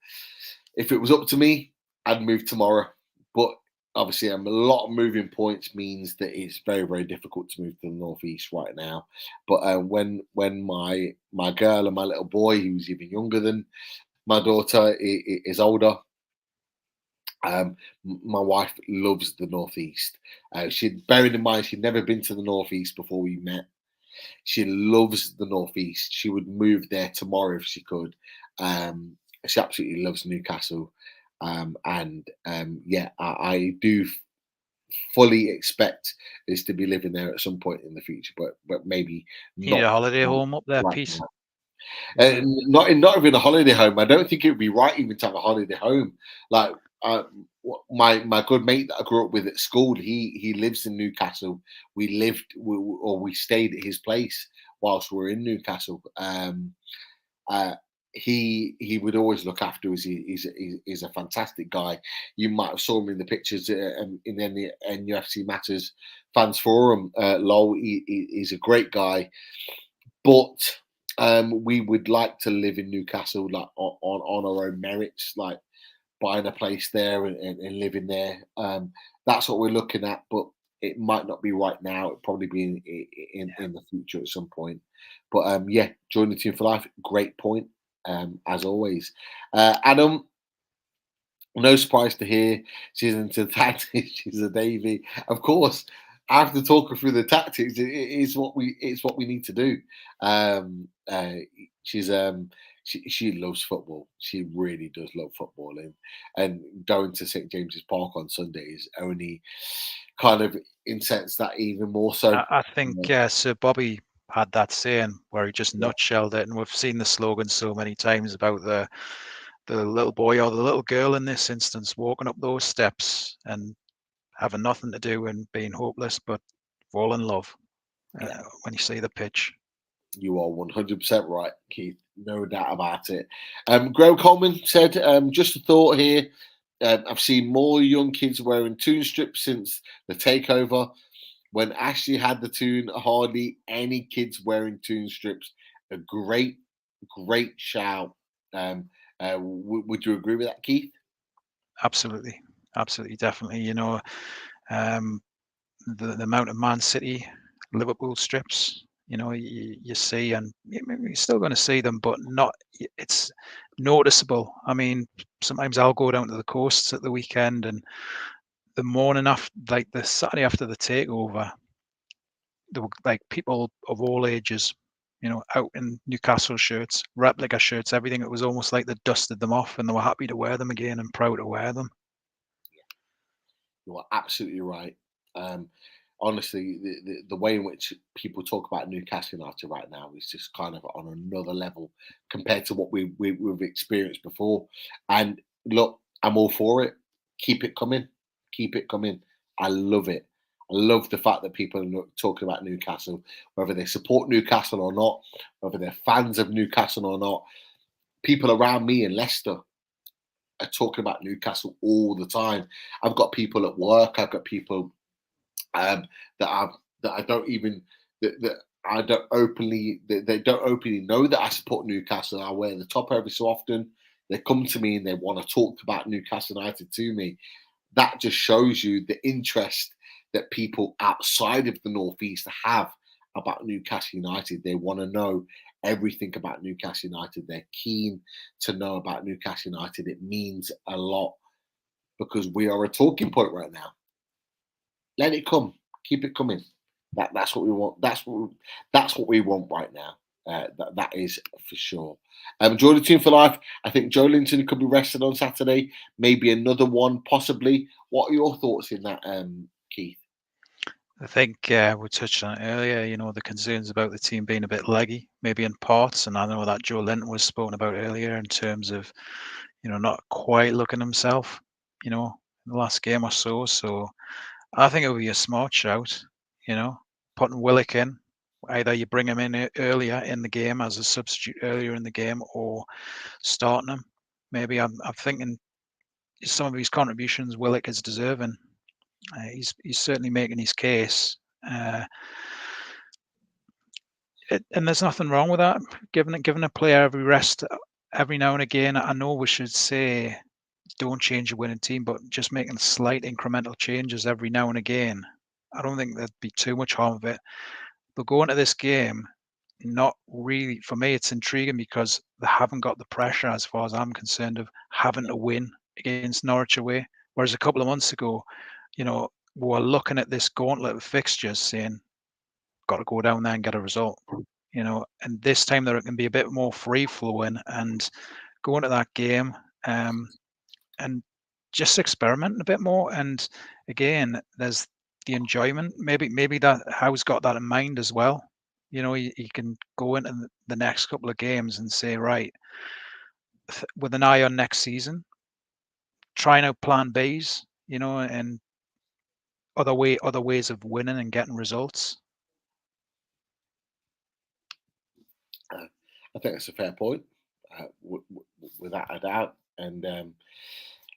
If it was up to me, I'd move tomorrow. But obviously, a lot of moving points means that it's very, very difficult to move to the northeast right now. But when my girl and my little boy, who's even younger than my daughter, is older, my wife loves the northeast. Bearing in mind she'd never been to the northeast before we met. She loves the northeast. She would move there tomorrow if she could. She absolutely loves Newcastle, I do fully expect us to be living there at some point in the future, but maybe you need a holiday home up there, right Pete. not even a holiday home. I don't think it would be right even to have a holiday home. Like my good mate that I grew up with at school, he lives in Newcastle. We stayed at his place whilst we were in Newcastle. He would always look after us. He's a fantastic guy. You might have saw him in the pictures in the NUFC Matters Fans Forum. Lol, he's a great guy, but we would like to live in Newcastle, like on our own merits, like buying a place there and living there. That's what we're looking at, but it might not be right now. It'll probably be in the future at some point. But join the team for life. Great point. As always, Adam, no surprise to hear she's into tactics. She's a Davy, of course. After talking through the tactics, it's what we need to do. She loves football. She really does love football, and going to St James's Park on Sunday is only kind of incensed that even more so. I think Sir Bobby had that saying where he just nutshelled it, and we've seen the slogan so many times about the little boy or the little girl in this instance walking up those steps and having nothing to do and being hopeless, but fall in love when you see the pitch. You are 100% right, Keith. No doubt about it. Graham Coleman said, just a thought here. I've seen more young kids wearing toon strips since the takeover. When Ashley had the toon, hardly any kids wearing toon strips. A great shout. Would you agree with that, Keith? Absolutely, definitely. You know, the amount of Man City, Liverpool strips, you know, you see, and you're still going to see them, but not. It's noticeable. I mean, sometimes I'll go down to the coasts at the weekend, and the morning after, like the Saturday after the takeover, there were like people of all ages, you know, out in Newcastle shirts, replica shirts, everything. It was almost like they dusted them off and they were happy to wear them again and proud to wear them. You are absolutely right. Honestly, the way in which people talk about Newcastle United right now is just kind of on another level compared to what we've experienced before. And look, I'm all for it. Keep it coming. Keep it coming. I love it. I love the fact that people are talking about Newcastle, whether they support Newcastle or not, whether they're fans of Newcastle or not. People around me in Leicester are talking about Newcastle all the time. I've got people at work. I've got people that I don't even that I don't openly they don't openly know that I support Newcastle. I wear the top every so often. They come to me and they want to talk about Newcastle United to me. That just shows you the interest that people outside of the Northeast have about Newcastle United. They want to know everything about Newcastle United. They're keen to know about Newcastle United. It means a lot because we are a talking point right now. Let it come. Keep it coming. That's what we want. That's what we want right now. That is for sure. Join the team for life. I think Joe Linton could be rested on Saturday. Maybe another one, possibly. What are your thoughts in that, Keith? I think we touched on it earlier, the concerns about the team being a bit leggy, maybe in parts. And I know that Joe Linton was spoken about earlier in terms of, not quite looking himself, in the last game or so. So I think it would be a smart shout, putting Willock in. Either you bring him in earlier in the game as a substitute earlier in the game, or starting him. Maybe I'm thinking some of his contributions Willock is deserving. He's certainly making his case. And there's nothing wrong with that. Giving a player every rest every now and again. I know we should say don't change your winning team, but just making slight incremental changes every now and again. I don't think there'd be too much harm of it. But going to this game, not really, for me, it's intriguing because they haven't got the pressure, as far as I'm concerned, of having to win against Norwich away. Whereas a couple of months ago, we were looking at this gauntlet of fixtures saying, got to go down there and get a result, and this time there can be a bit more free flowing and go into that game and just experimenting a bit more. And again, there's the enjoyment. Maybe that Howe's got that in mind as well. He can go into the next couple of games and say, right, with an eye on next season, trying out plan Bs, and other ways of winning and getting results. I think that's a fair point, without a doubt, and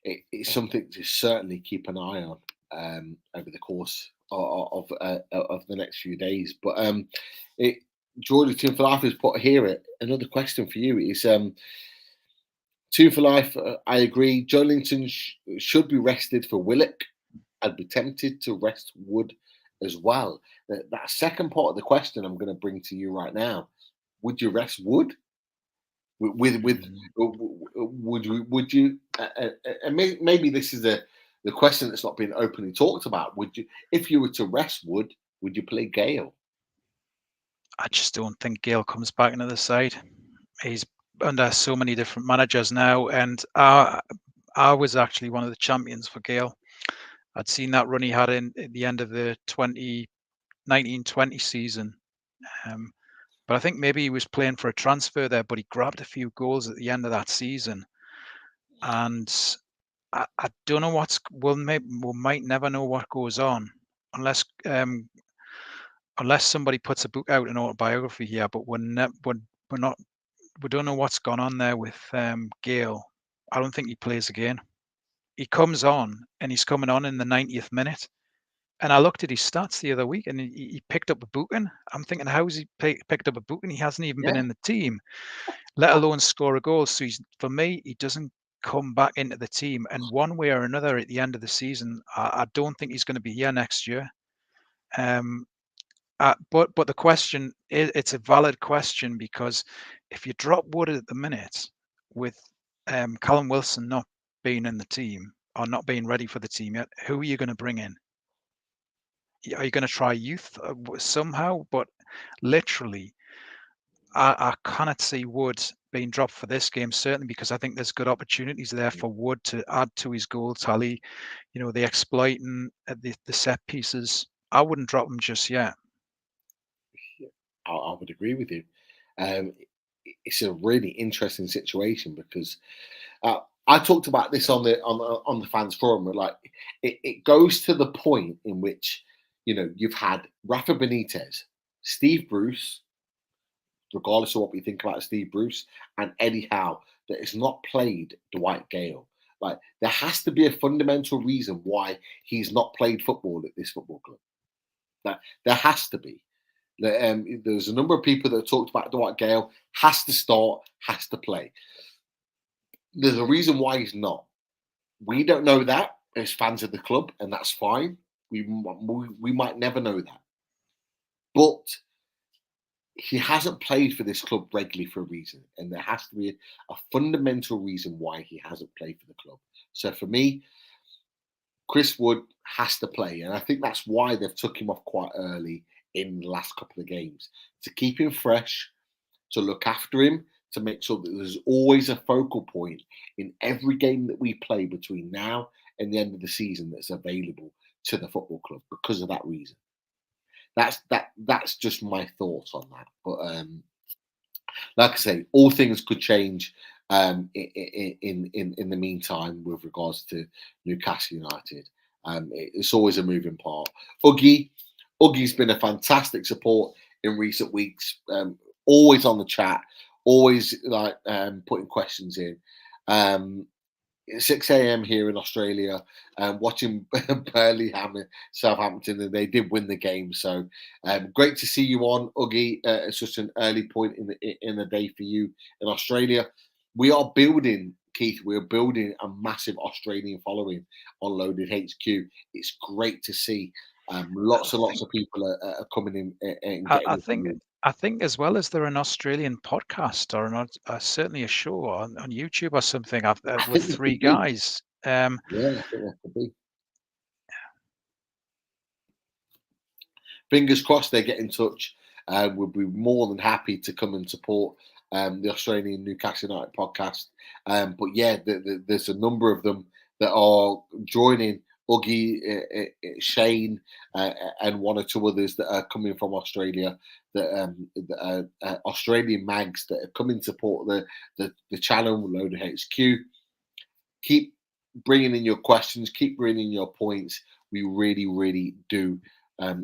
it's something to certainly keep an eye on over the course of the next few days. But Geordie Team for Life has put here another question for you is Team for Life. I agree. Joe Linton should be rested for Willock. I'd be tempted to rest Wood as well. That second part of the question I'm going to bring to you right now. Would you rest Wood? Would you? And maybe this is the question that's not been openly talked about. Would you, if you were to rest Wood, would you play Gale? I just don't think Gale comes back into the side. He's under so many different managers now, and I was actually one of the champions for Gale. I'd seen that run he had at the end of the 2019-20 season. But I think maybe he was playing for a transfer there, but he grabbed a few goals at the end of that season. And I don't know we might never know what goes on unless somebody puts a book out, an autobiography here, but we don't know what's gone on there with Gale. I don't think he plays again. He comes on and he's coming on in the 90th minute. And I looked at his stats the other week, and he picked up a booking. I'm thinking, how has he picked up a booking? He hasn't even been in the team, let alone score a goal. So for me, he doesn't come back into the team. And one way or another, at the end of the season, I don't think he's going to be here next year. But the question, it's a valid question, because if you drop Wood at the minute with Callum Wilson not being in the team or not being ready for the team yet, who are you going to bring in? Are you going to try youth somehow? But literally, I cannot see Wood being dropped for this game, certainly because I think there's good opportunities there for Wood to add to his goal tally. The exploiting the set pieces. I wouldn't drop him just yet. I would agree with you. It's a really interesting situation because I talked about this on the fans forum. Like it goes to the point in which you've had Rafa Benitez, Steve Bruce, regardless of what we think about Steve Bruce, and Eddie Howe, that has not played Dwight Gale. Like there has to be a fundamental reason why he's not played football at this football club. There has to be. There's a number of people that have talked about Dwight Gale has to start, has to play. There's a reason why he's not. We don't know that as fans of the club, and that's fine. We might never know that. But he hasn't played for this club regularly for a reason, and there has to be a fundamental reason why he hasn't played for the club. So for me, Chris Wood has to play, and I think that's why they've took him off quite early in the last couple of games, to keep him fresh, to look after him, to make sure that there's always a focal point in every game that we play between now and the end of the season that's available to the football club because of that reason. That's just my thoughts on that. But like I say, all things could change in the meantime with regards to Newcastle United. It's always a moving part. Uggie's been a fantastic support in recent weeks. Always on the chat, always like putting questions in. 6 a.m. here in Australia, watching Burnley hammer Southampton, and they did win the game. So great to see you on, Uggie. It's such an early point in the day for you in Australia. We are building, Keith. We're building a massive Australian following on Loaded HQ. It's great to see. Lots and lots of people are coming in and getting. I think as well as they're an Australian podcast or not, certainly a show on YouTube or something with three guys. Yeah, I think that could be. Fingers crossed they get in touch. We'll be more than happy to come and support the Australian Newcastle United podcast. But yeah, there's a number of them that are joining. Uggie, Shane, and one or two others that are coming from Australia, that Australian mags that are coming to support the channel, Loaded HQ. Keep bringing in your questions, keep bringing in your points. We really, really do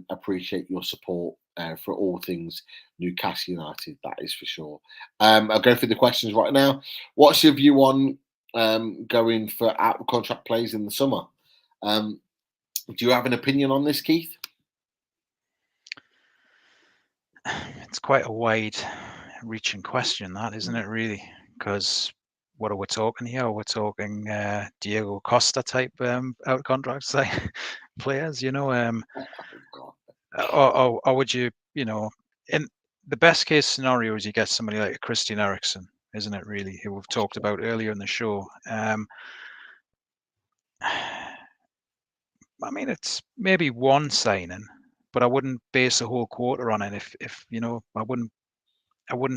appreciate your support for all things Newcastle United, that is for sure. I'll go through the questions right now. What's your view on going for out of contract plays in the summer? Do you have an opinion on this, Keith? It's quite a wide-reaching question, that, isn't it, really? Because what are we talking here? We're talking Diego Costa type out contract players, you know. Or would you, you know, in the best case scenario is you get somebody like Christian Eriksen, isn't it, really, who we've talked about earlier in the show. I mean, it's maybe one signing, but I wouldn't base a whole quarter on it. If you know, I wouldn't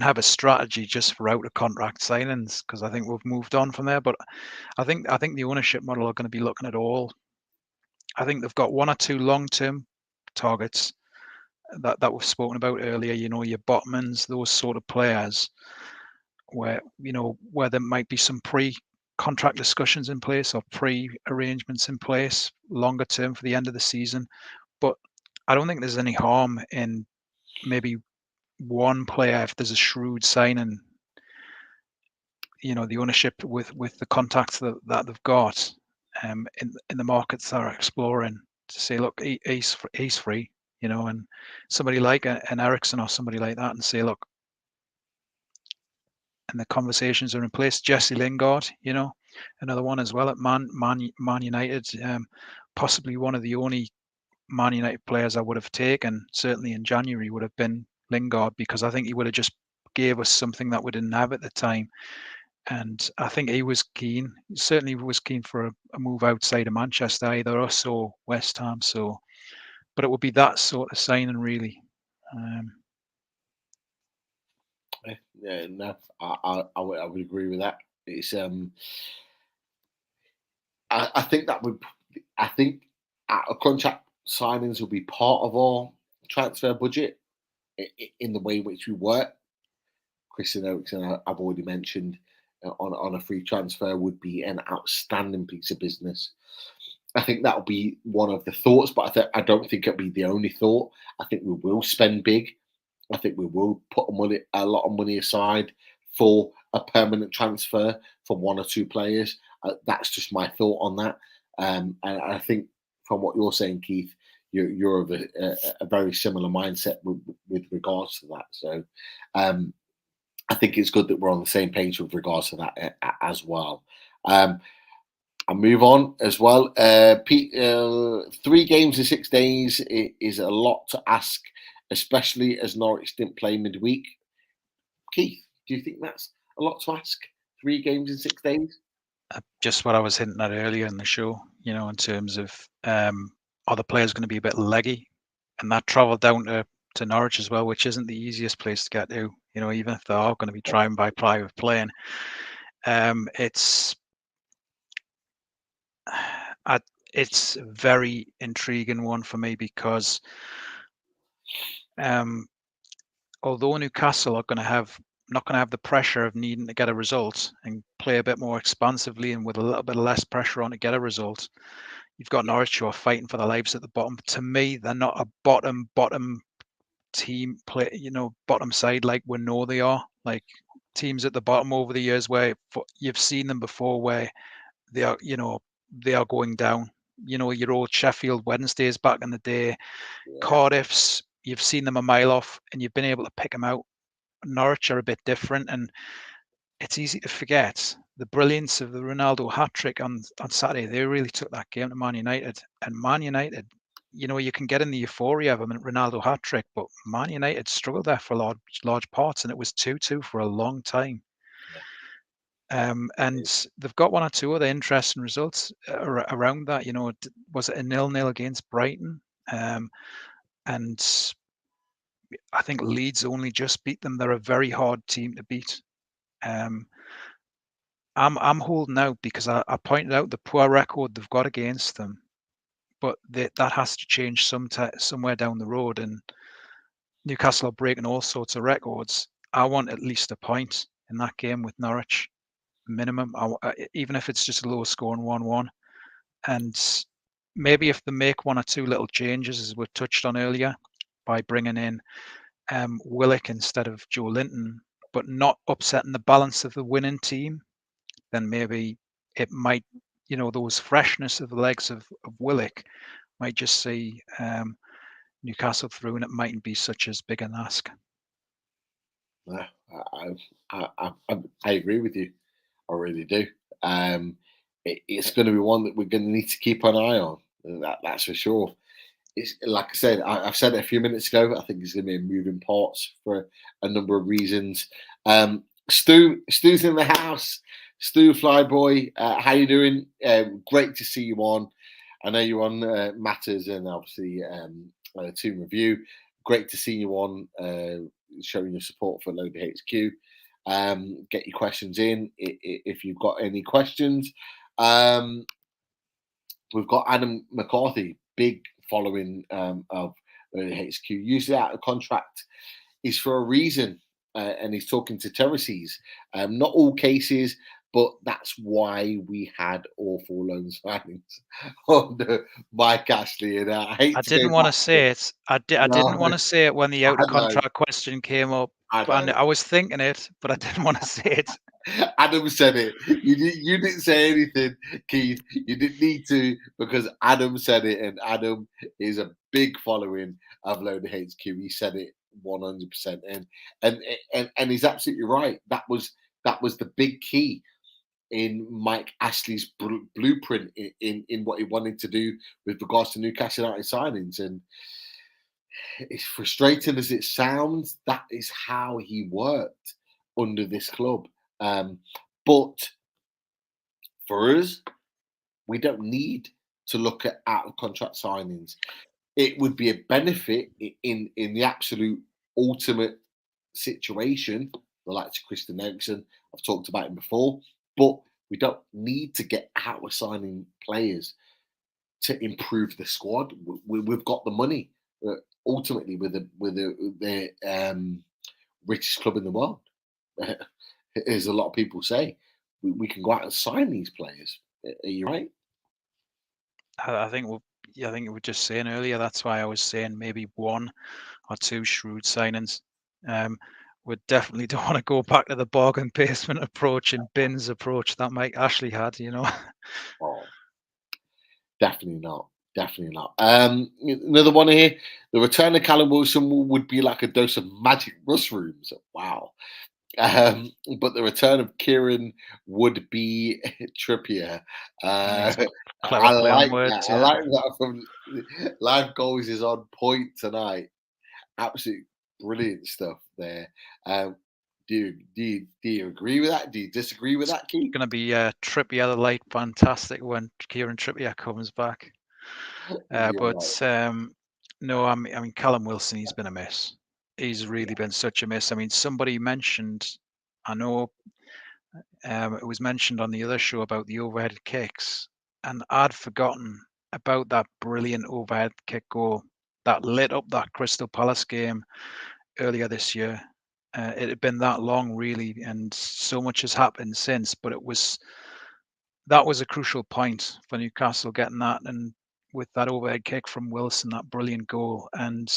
have a strategy just for out of contract signings, because I think we've moved on from there. But I think the ownership model are going to be looking at all. I think they've got one or two long-term targets that we've spoken about earlier. You know, your Botmans, those sort of players, where there might be some pre-contract discussions in place or pre-arrangements in place longer term for the end of the season. But I don't think there's any harm in maybe one player, if there's a shrewd signing, you know, the ownership with the contacts that they've got in the markets they're exploring, to say, look, he's free, you know, and somebody like an Eriksen or somebody like that, and say, look, and the conversations are in place. Jesse Lingard, you know, another one as well at Man United, possibly one of the only Man United players I would have taken, certainly in January, would have been Lingard, because I think he would have just gave us something that we didn't have at the time. And I think he was keen, certainly was keen for a move outside of Manchester, either us or West Ham. So, but it would be that sort of signing, really. Yeah, no, I would agree with that. It's I think contract signings will be part of our transfer budget in the way in which we work. Christian Eriksen, I've already mentioned, on a free transfer would be an outstanding piece of business. I think that'll be one of the thoughts, but I don't think it'll be the only thought. I think we will spend big. I think we will put a lot of money aside for a permanent transfer for one or two players. That's just my thought on that. And I think from what you're saying, Keith, you're of a very similar mindset with regards to that. So I think it's good that we're on the same page with regards to that as well. I'll move on as well. Pete, 3 games in 6 days is a lot to ask, especially as Norwich didn't play midweek. Keith, do you think that's a lot to ask? 3 games in 6 days? Just what I was hinting at earlier in the show, you know, in terms of are the players going to be a bit leggy? And that travel down to Norwich as well, which isn't the easiest place to get to, you know, even if they are going to be trying by private plane. It's a very intriguing one for me, because Although Newcastle are not going to have the pressure of needing to get a result and play a bit more expansively and with a little bit less pressure on to get a result, you've got Norwich who are fighting for their lives at the bottom. To me, they're not a bottom team bottom side like we know they are. Like teams at the bottom over the years where you've seen them before, where they are going down. Your old Sheffield Wednesdays back in the day, Cardiff's. You've seen them a mile off, and you've been able to pick them out. Norwich are a bit different, and it's easy to forget the brilliance of the Ronaldo hat trick on Saturday. They really took that game to Man United, and Man United, you can get in the euphoria of a Ronaldo hat trick, but Man United struggled there for large parts, and it was 2-2 for a long time. And they've got one or two other interesting results around that. Was it a 0-0 against Brighton? And I think Leeds only just beat them. They're a very hard team to beat. I'm holding out because I pointed out the poor record they've got against them, but that has to change somewhere down the road. And Newcastle are breaking all sorts of records. I want at least a point in that game with Norwich, minimum. Even if it's just a low scoring 1-1, and maybe if they make one or two little changes, as we touched on earlier, by bringing in Willock instead of Joe Linton, but not upsetting the balance of the winning team, then maybe it might, those freshness of the legs of Willock might just see Newcastle through, and it mightn't be such as big an ask. I agree with you. I really do. It's going to be one that we're going to need to keep an eye on. That's for sure. It's like I said. I've said it a few minutes ago. I think it's going to be moving parts for a number of reasons. Stu's in the house. Stu Flyboy, how you doing? Great to see you on. I know you're on Matters and obviously Team Review. Great to see you on, showing your support for Load HQ. Get your questions in if you've got any questions. We've got Adam McCarthy, big following of HQ. Usually out of contract is for a reason, and he's talking to terraces. Not all cases, but that's why we had awful loan signings under Mike Ashley. And I didn't want to say it. I didn't want to say it when the out of contract question came up. I was thinking it, but I didn't want to say it. Adam said it. You didn't say anything, Keith. You didn't need to, because Adam said it, and Adam is a big following of Load HQ. He said it 100%, and he's absolutely right. That was the big key in Mike Ashley's blueprint in what he wanted to do with regards to Newcastle United signings. And it's frustrating as it sounds, that is how he worked under this club. But for us, we don't need to look at out of contract signings. It would be a benefit in the absolute ultimate situation, the likes of Christian Eriksen. I've talked about him before. But we don't need to get out of signing players to improve the squad. We've got the money. Ultimately, with the richest club in the world, as a lot of people say, we can go out and sign these players. Are you right? I think we were just saying earlier. That's why I was saying maybe one or two shrewd signings. We definitely don't want to go back to the bargain basement approach and bins approach that Mike Ashley had, Oh, definitely not. Definitely not. Another one here. The return of Callum Wilson would be like a dose of magic mushrooms. Wow. But the return of Kieran would be Trippier. I like that. Yeah. I like that. From Live Goals is on point tonight. Absolutely brilliant stuff there. Do you agree with that? Do you disagree with that, Keith? It's going to be Trippier the light, fantastic when Kieran Trippier comes back. No, I mean Callum Wilson, he's been a miss. He's really been such a miss. I mean, somebody mentioned, I know it was mentioned on the other show about the overhead kicks, and I'd forgotten about that brilliant overhead kick goal that lit up that Crystal Palace game earlier this year. It had been that long, really, and so much has happened since. But that was a crucial point for Newcastle getting that, and with that overhead kick from Wilson, that brilliant goal. And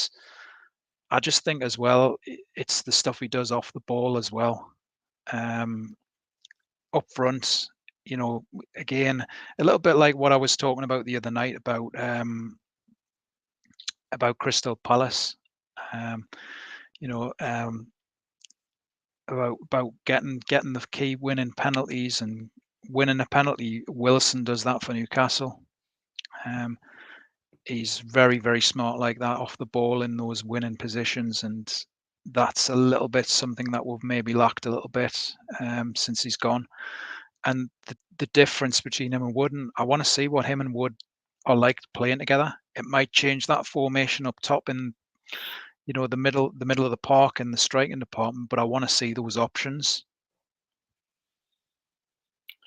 I just think as well, it's the stuff he does off the ball as well. Up front, again, a little bit like what I was talking about the other night about Crystal Palace. About getting the key winning penalties and winning a penalty. Wilson does that for Newcastle. He's very, very smart like that off the ball in those winning positions, and that's a little bit something that we've maybe lacked a little bit since he's gone. And the difference between him and Wood, and I want to see what him and Wood are like playing together. It might change that formation up top in the middle of the park and the striking department, but I want to see those options.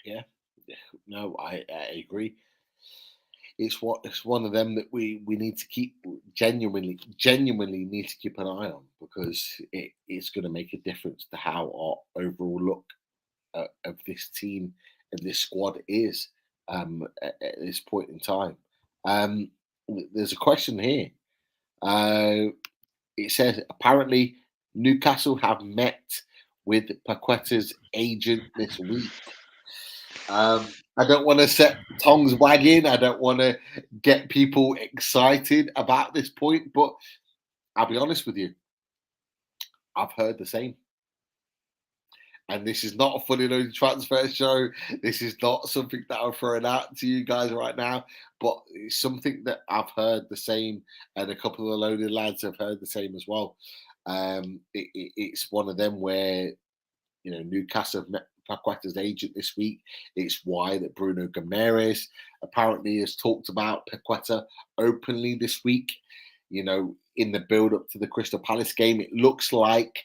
Yeah, no, I agree. It's one of them that we need to keep genuinely need to keep an eye on, because it's going to make a difference to how our overall look of this team and this squad is at this point in time. There's a question here. It says apparently Newcastle have met with Paqueta's agent this week. I don't want to set tongues wagging. I don't want to get people excited about this point, but I'll be honest with you. I've heard the same. And this is not a fully loaded transfer show. This is not something that I'm throwing out to you guys right now, but it's something that I've heard the same, and a couple of the loaded lads have heard the same as well. It's one of them where, Newcastle have met Paqueta's agent this week. It's why that Bruno Guimaraes apparently has talked about Paqueta openly this week. In the build-up to the Crystal Palace game, it looks like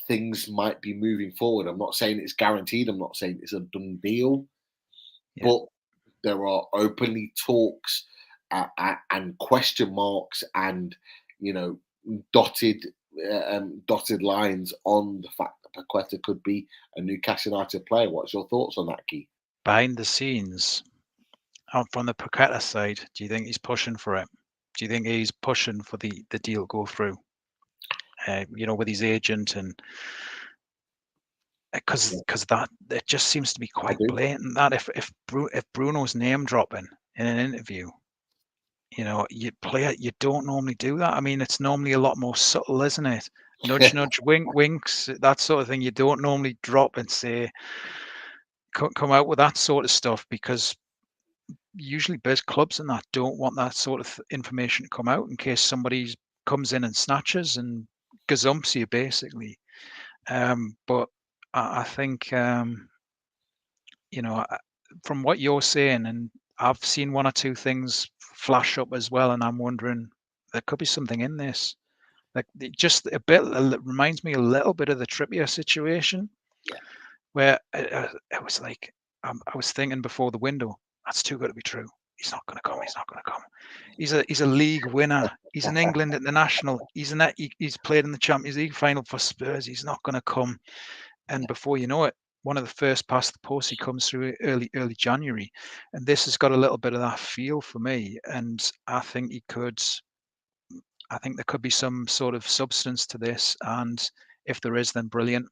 things might be moving forward. I'm not saying it's guaranteed. I'm not saying it's a done deal, but there are openly talks and question marks and dotted lines on the fact that Paqueta could be a Newcastle United player. What's your thoughts on that, Keith? Behind the scenes, from the Paqueta side, do you think he's pushing for it? Do you think he's pushing for the deal go through? With his agent, and because that it just seems to be quite blatant that if Bruno's name dropping in an interview, you don't normally do that. I mean, it's normally a lot more subtle, isn't it? Nudge, nudge, wink, winks, that sort of thing. You don't normally drop and say, come out with that sort of stuff, because usually big clubs and that don't want that sort of information to come out in case somebody comes in and snatches and gazumps you, basically. But I think, from what you're saying, and I've seen one or two things flash up as well, and I'm wondering there could be something in this. Like, just a bit, it reminds me a little bit of the Trippier situation, where it was like, I was thinking before the window, that's too good to be true. He's not going to come. He's not going to come. He's a league winner. He's in England international. He's played in the Champions League final for Spurs. He's not going to come. And before you know it, one of the first past the post, he comes through early January. And this has got a little bit of that feel for me. And I think there could be some sort of substance to this. And if there is, then brilliant.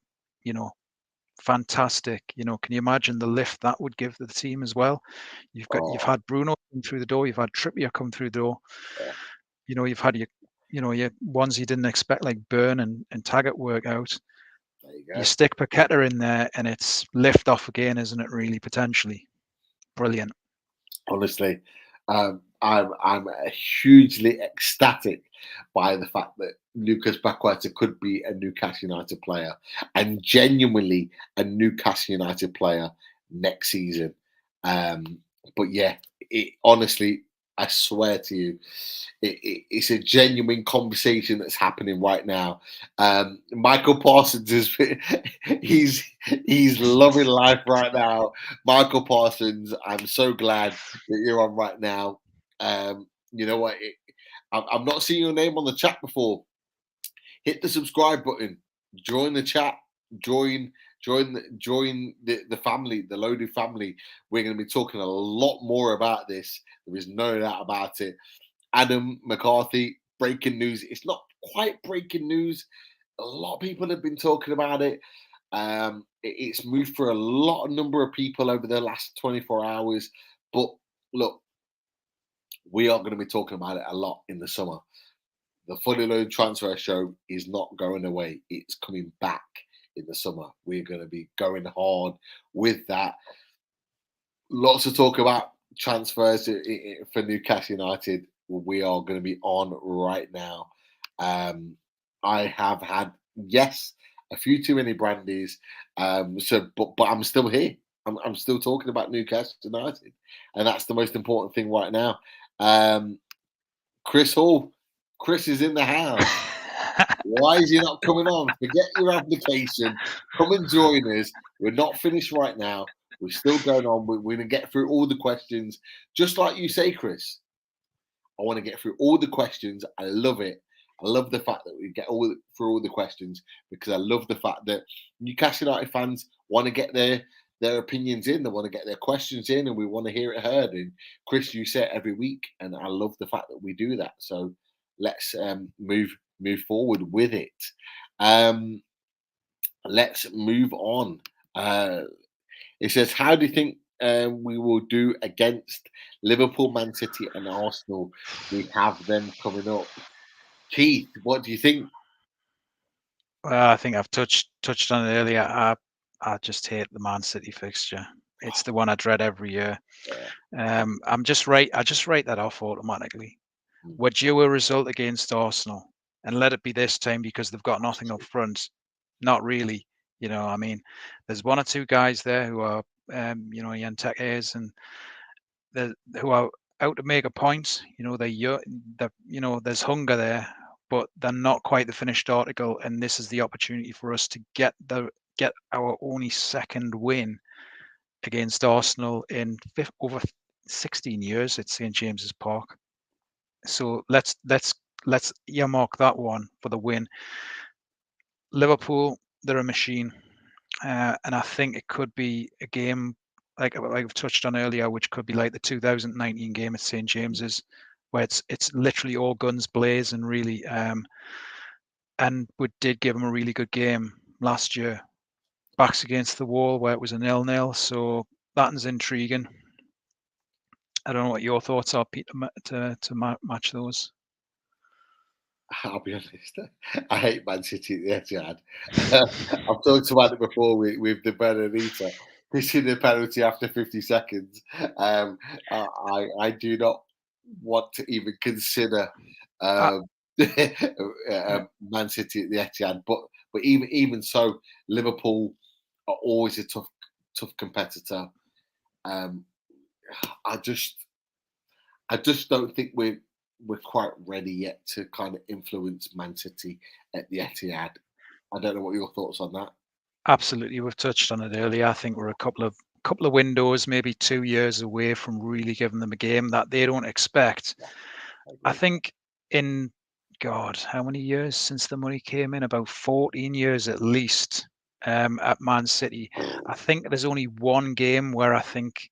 Fantastic. Can you imagine the lift that would give the team as well? You've had Bruno come through the door, you've had Trippier come through the door. You've had your ones you didn't expect, like Byrne and Taggart, work out. There you go. You stick Paqueta in there and it's lift off again, isn't it, really, potentially? Brilliant. Honestly, I'm hugely ecstatic by the fact that Lucas Paqueta could be a Newcastle United player, and genuinely a Newcastle United player next season. But yeah, honestly, I swear to you, it's a genuine conversation that's happening right now. Michael Parsons he's loving life right now. Michael Parsons, I'm so glad that you're on right now. You know what? I've not seen your name on the chat before. Hit the subscribe button. Join the chat. Join the family, the Loaded family. We're going to be talking a lot more about this. There is no doubt about it. Adam McCarthy, breaking news. It's not quite breaking news. A lot of people have been talking about it. It's moved for a number of people over the last 24 hours. But look, we are going to be talking about it a lot in the summer. The Fully Loaded Transfer Show is not going away. It's coming back in the summer. We're going to be going hard with that. Lots to talk about transfers for Newcastle United. We are going to be on right now. I have had, yes, a few too many brandies. But I'm still here. I'm still talking about Newcastle United, and that's the most important thing right now. Chris Hall. Chris is in the house. Why is he not coming on? Forget your application. Come and join us. We're not finished right now. We're still going on. We're going to get through all the questions. Just like you say, Chris, I want to get through all the questions. I love it. I love the fact that we get through all the questions, because I love the fact that Newcastle United fans want to get their opinions in. They want to get their questions in, and we want to hear it heard. And Chris, you say it every week, and I love the fact that we do that. So let's move forward with it. Let's move on. It says, how do you think we will do against Liverpool, Man City and Arsenal? We have them coming up. Keith, what do you think? Well, I think I've touched on it earlier. I just hate the Man City fixture. It's the one I dread every year. Yeah. I just write that off automatically. We're due a result against Arsenal, and let it be this time, because they've got nothing up front. Not really. I mean, there's one or two guys there who are, Yantek and who are out to make a point. There's hunger there, but they're not quite the finished article. And this is the opportunity for us to get our only second win against Arsenal in over 16 years at St James's Park. So let's earmark that one for the win. Liverpool, they're a machine, and I think it could be a game like I've touched on earlier, which could be like the 2019 game at St James's, where it's literally all guns blazing, really. And we did give them a really good game last year, backs against the wall, where it was a 0-0. So that is intriguing. I don't know what your thoughts are, Peter, to match those. I'll be honest. I hate Man City at the Etihad. I've talked about it before with the Benedita. Missing the penalty after 50 seconds. I do not want to even consider Man City at the Etihad. But even so, Liverpool are always a tough competitor. I just don't think we're quite ready yet to kind of influence Man City at the Etihad. I don't know what your thoughts on that. Absolutely, we've touched on it earlier. I think we're a couple of windows, maybe 2 years away from really giving them a game that they don't expect. I think how many years since the money came in? About 14 years at least at Man City. I think there's only one game where I think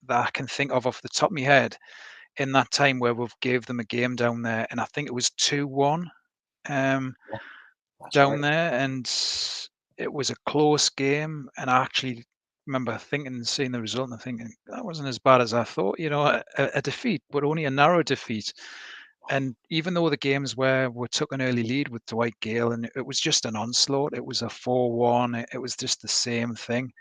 that I can think of off the top of my head in that time where we've gave them a game down there, and I think it was 2-1 down there, and it was a close game. And I actually remember seeing the result and thinking that wasn't as bad as I thought. A defeat, but only a narrow defeat. And even though the games where we took an early lead with Dwight Gale, and it was just an onslaught, it was a 4-1, it was just the same thing.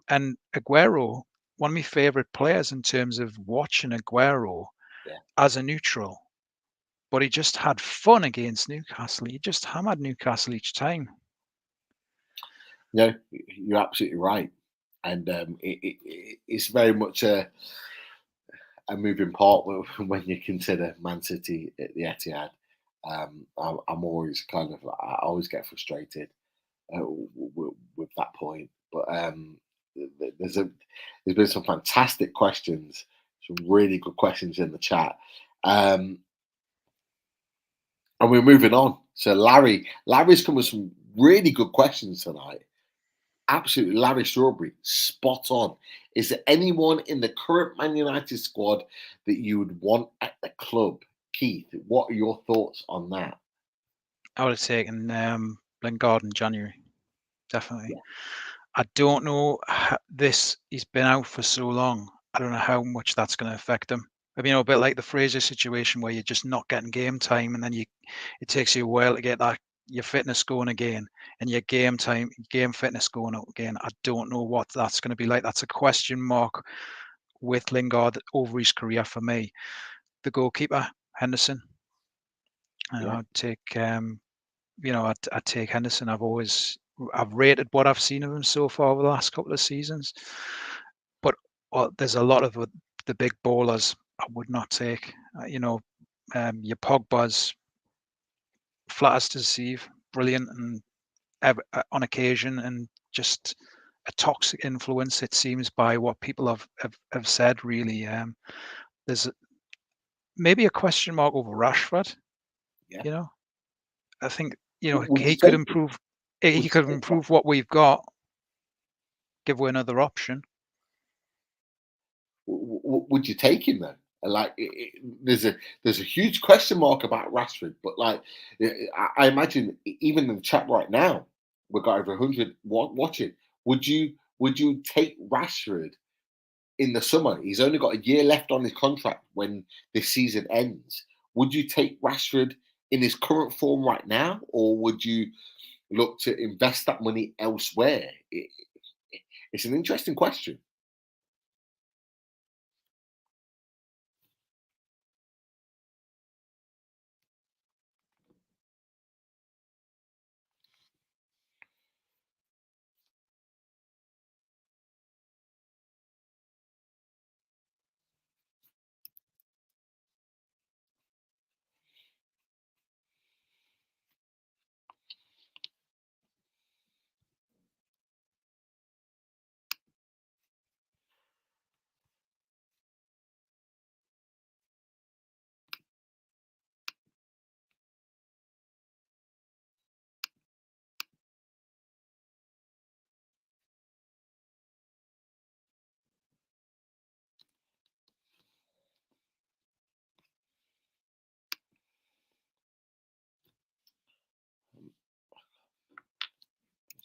And Aguero, one of my favourite players in terms of watching Aguero as a neutral, but he just had fun against Newcastle. He just hammered Newcastle each time. No, you're absolutely right. And it's very much a moving part when you consider Man City at the Etihad. I'm always I always get frustrated with that point. But there's been some fantastic questions, some really good questions in the chat. And we're moving on. So Larry's come with some really good questions tonight. Absolutely, Larry Strawberry, spot on. Is there anyone in the current Man United squad that you would want at the club? Keith, what are your thoughts on that? I would have taken Lingard in January, definitely. Yeah. I don't know he's been out for so long. I don't know how much that's going to affect him. I mean, a bit like the Fraser situation where you're just not getting game time, and then it takes you a while to get your fitness going again, and your game fitness going up again. I don't know what that's going to be like. That's a question mark with Lingard over his career for me. The goalkeeper, Henderson. I'd take I'd take Henderson. I've rated what I've seen of him so far over the last couple of seasons, but there's a lot of the big ballers I would not take. Your Pogba's flat as to deceive, brilliant and on occasion, and just a toxic influence, it seems, by what people have said. Really, there's maybe a question mark over Rashford. Yeah. I think Would he you could take improve. Would He you could take improve what we've got. Give away another option. Would you take him though? Like, there's a huge question mark about Rashford, but like, I imagine even in the chat right now, we've got over 100 watching. Would you take Rashford in the summer? He's only got a year left on his contract when this season ends. Would you take Rashford in his current form right now, or would you look to invest that money elsewhere? It's an interesting question.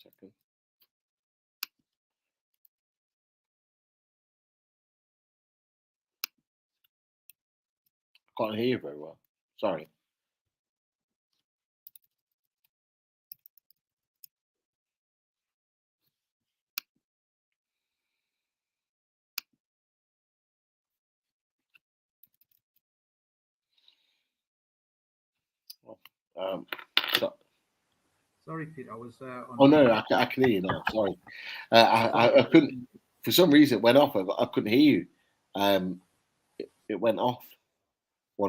Second. Can't hear you very well. Sorry. So, Sorry, Pete. I was on. oh no, I can hear you now. Sorry, I couldn't. For some reason, it went off. I couldn't hear you. It went off. I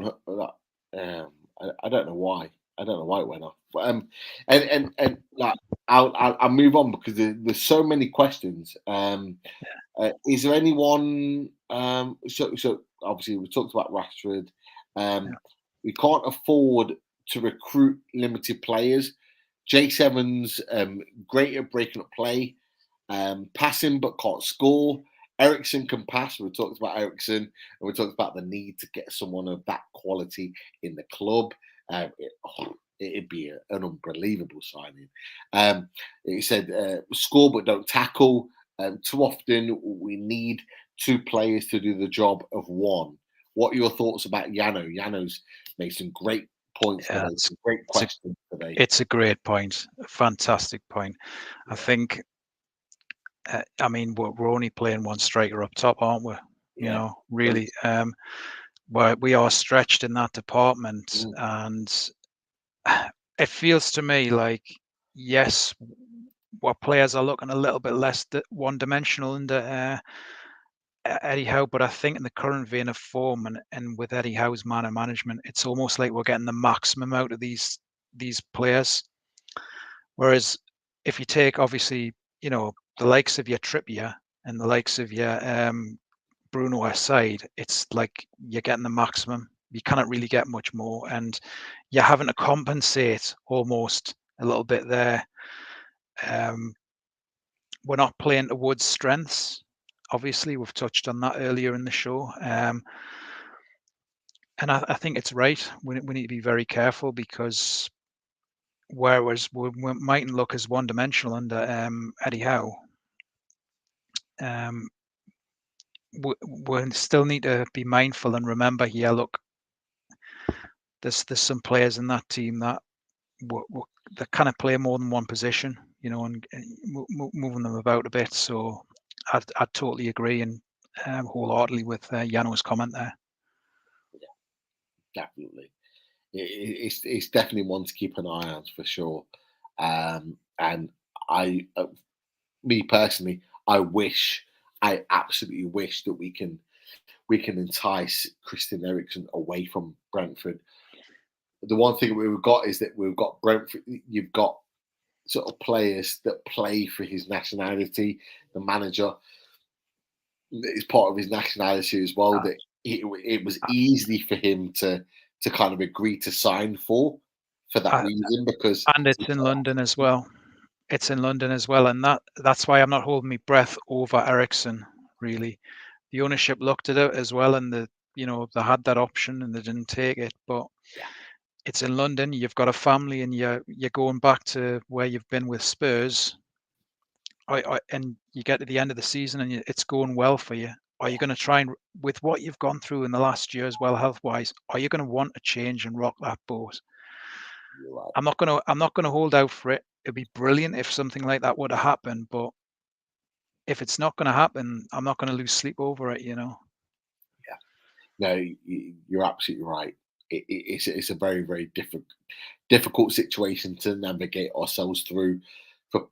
don't know why. I don't know why it went off. But and like I'll move on because there's so many questions. Is there anyone? So obviously we talked about Rashford. We can't afford to recruit limited players. J7's great at breaking up play, passing but can't score. Ericsson can pass. We talked about Ericsson, and we talked about the need to get someone of that quality in the club. It'd be an unbelievable signing. He said, score but don't tackle. Too often we need two players to do the job of one. What are your thoughts about Yano? Yano's made some great points today. Some great questions today. It's a great point. A fantastic point. I think, I mean, we're only playing one striker up top, aren't we? You know, really. We are stretched in that department. And it feels to me like, yes, our players are looking a little bit less one-dimensional under Eddie Howe, but I think in the current vein of form and with Eddie Howe's manner management, it's almost like we're getting the maximum out of these players. Whereas if you take, obviously, the likes of your Trippier and the likes of your Bruno aside, it's like you're getting the maximum. You cannot really get much more. And you're having to compensate almost a little bit there. We're not playing to Wood's strengths. Obviously, we've touched on that earlier in the show. And I think it's right. We need to be very careful, because whereas we mightn't look as one-dimensional under Eddie Howe, we still need to be mindful and remember here, look, there's some players in that team that that kind of play more than one position, and moving them about a bit. So I totally agree and wholeheartedly with Jano's comment there. Yeah, definitely. It's definitely one to keep an eye on for sure. And me personally, I absolutely wish that we can entice Christian Eriksen away from Brentford. The one thing we've got is that we've got Brentford. You've got sort of players that play for his nationality. The manager is part of his nationality as well. That it was easy for him to kind of agree to sign for that reason, because it's in London as well. It's in London as well, and that's why I'm not holding my breath over Eriksen. Really, the ownership looked at it as well, and they had that option and they didn't take it. But it's in London. You've got a family, and you're going back to where you've been with Spurs. And you get to the end of the season, and it's going well for you. Are you going to try and, with what you've gone through in the last year as well, health-wise, are you going to want a change and rock that boat? Right. I'm not going to hold out for it. It'd be brilliant if something like that would have happened, but if it's not going to happen, I'm not going to lose sleep over it. Yeah. No, you're absolutely right. It's a very, very difficult situation to navigate ourselves through for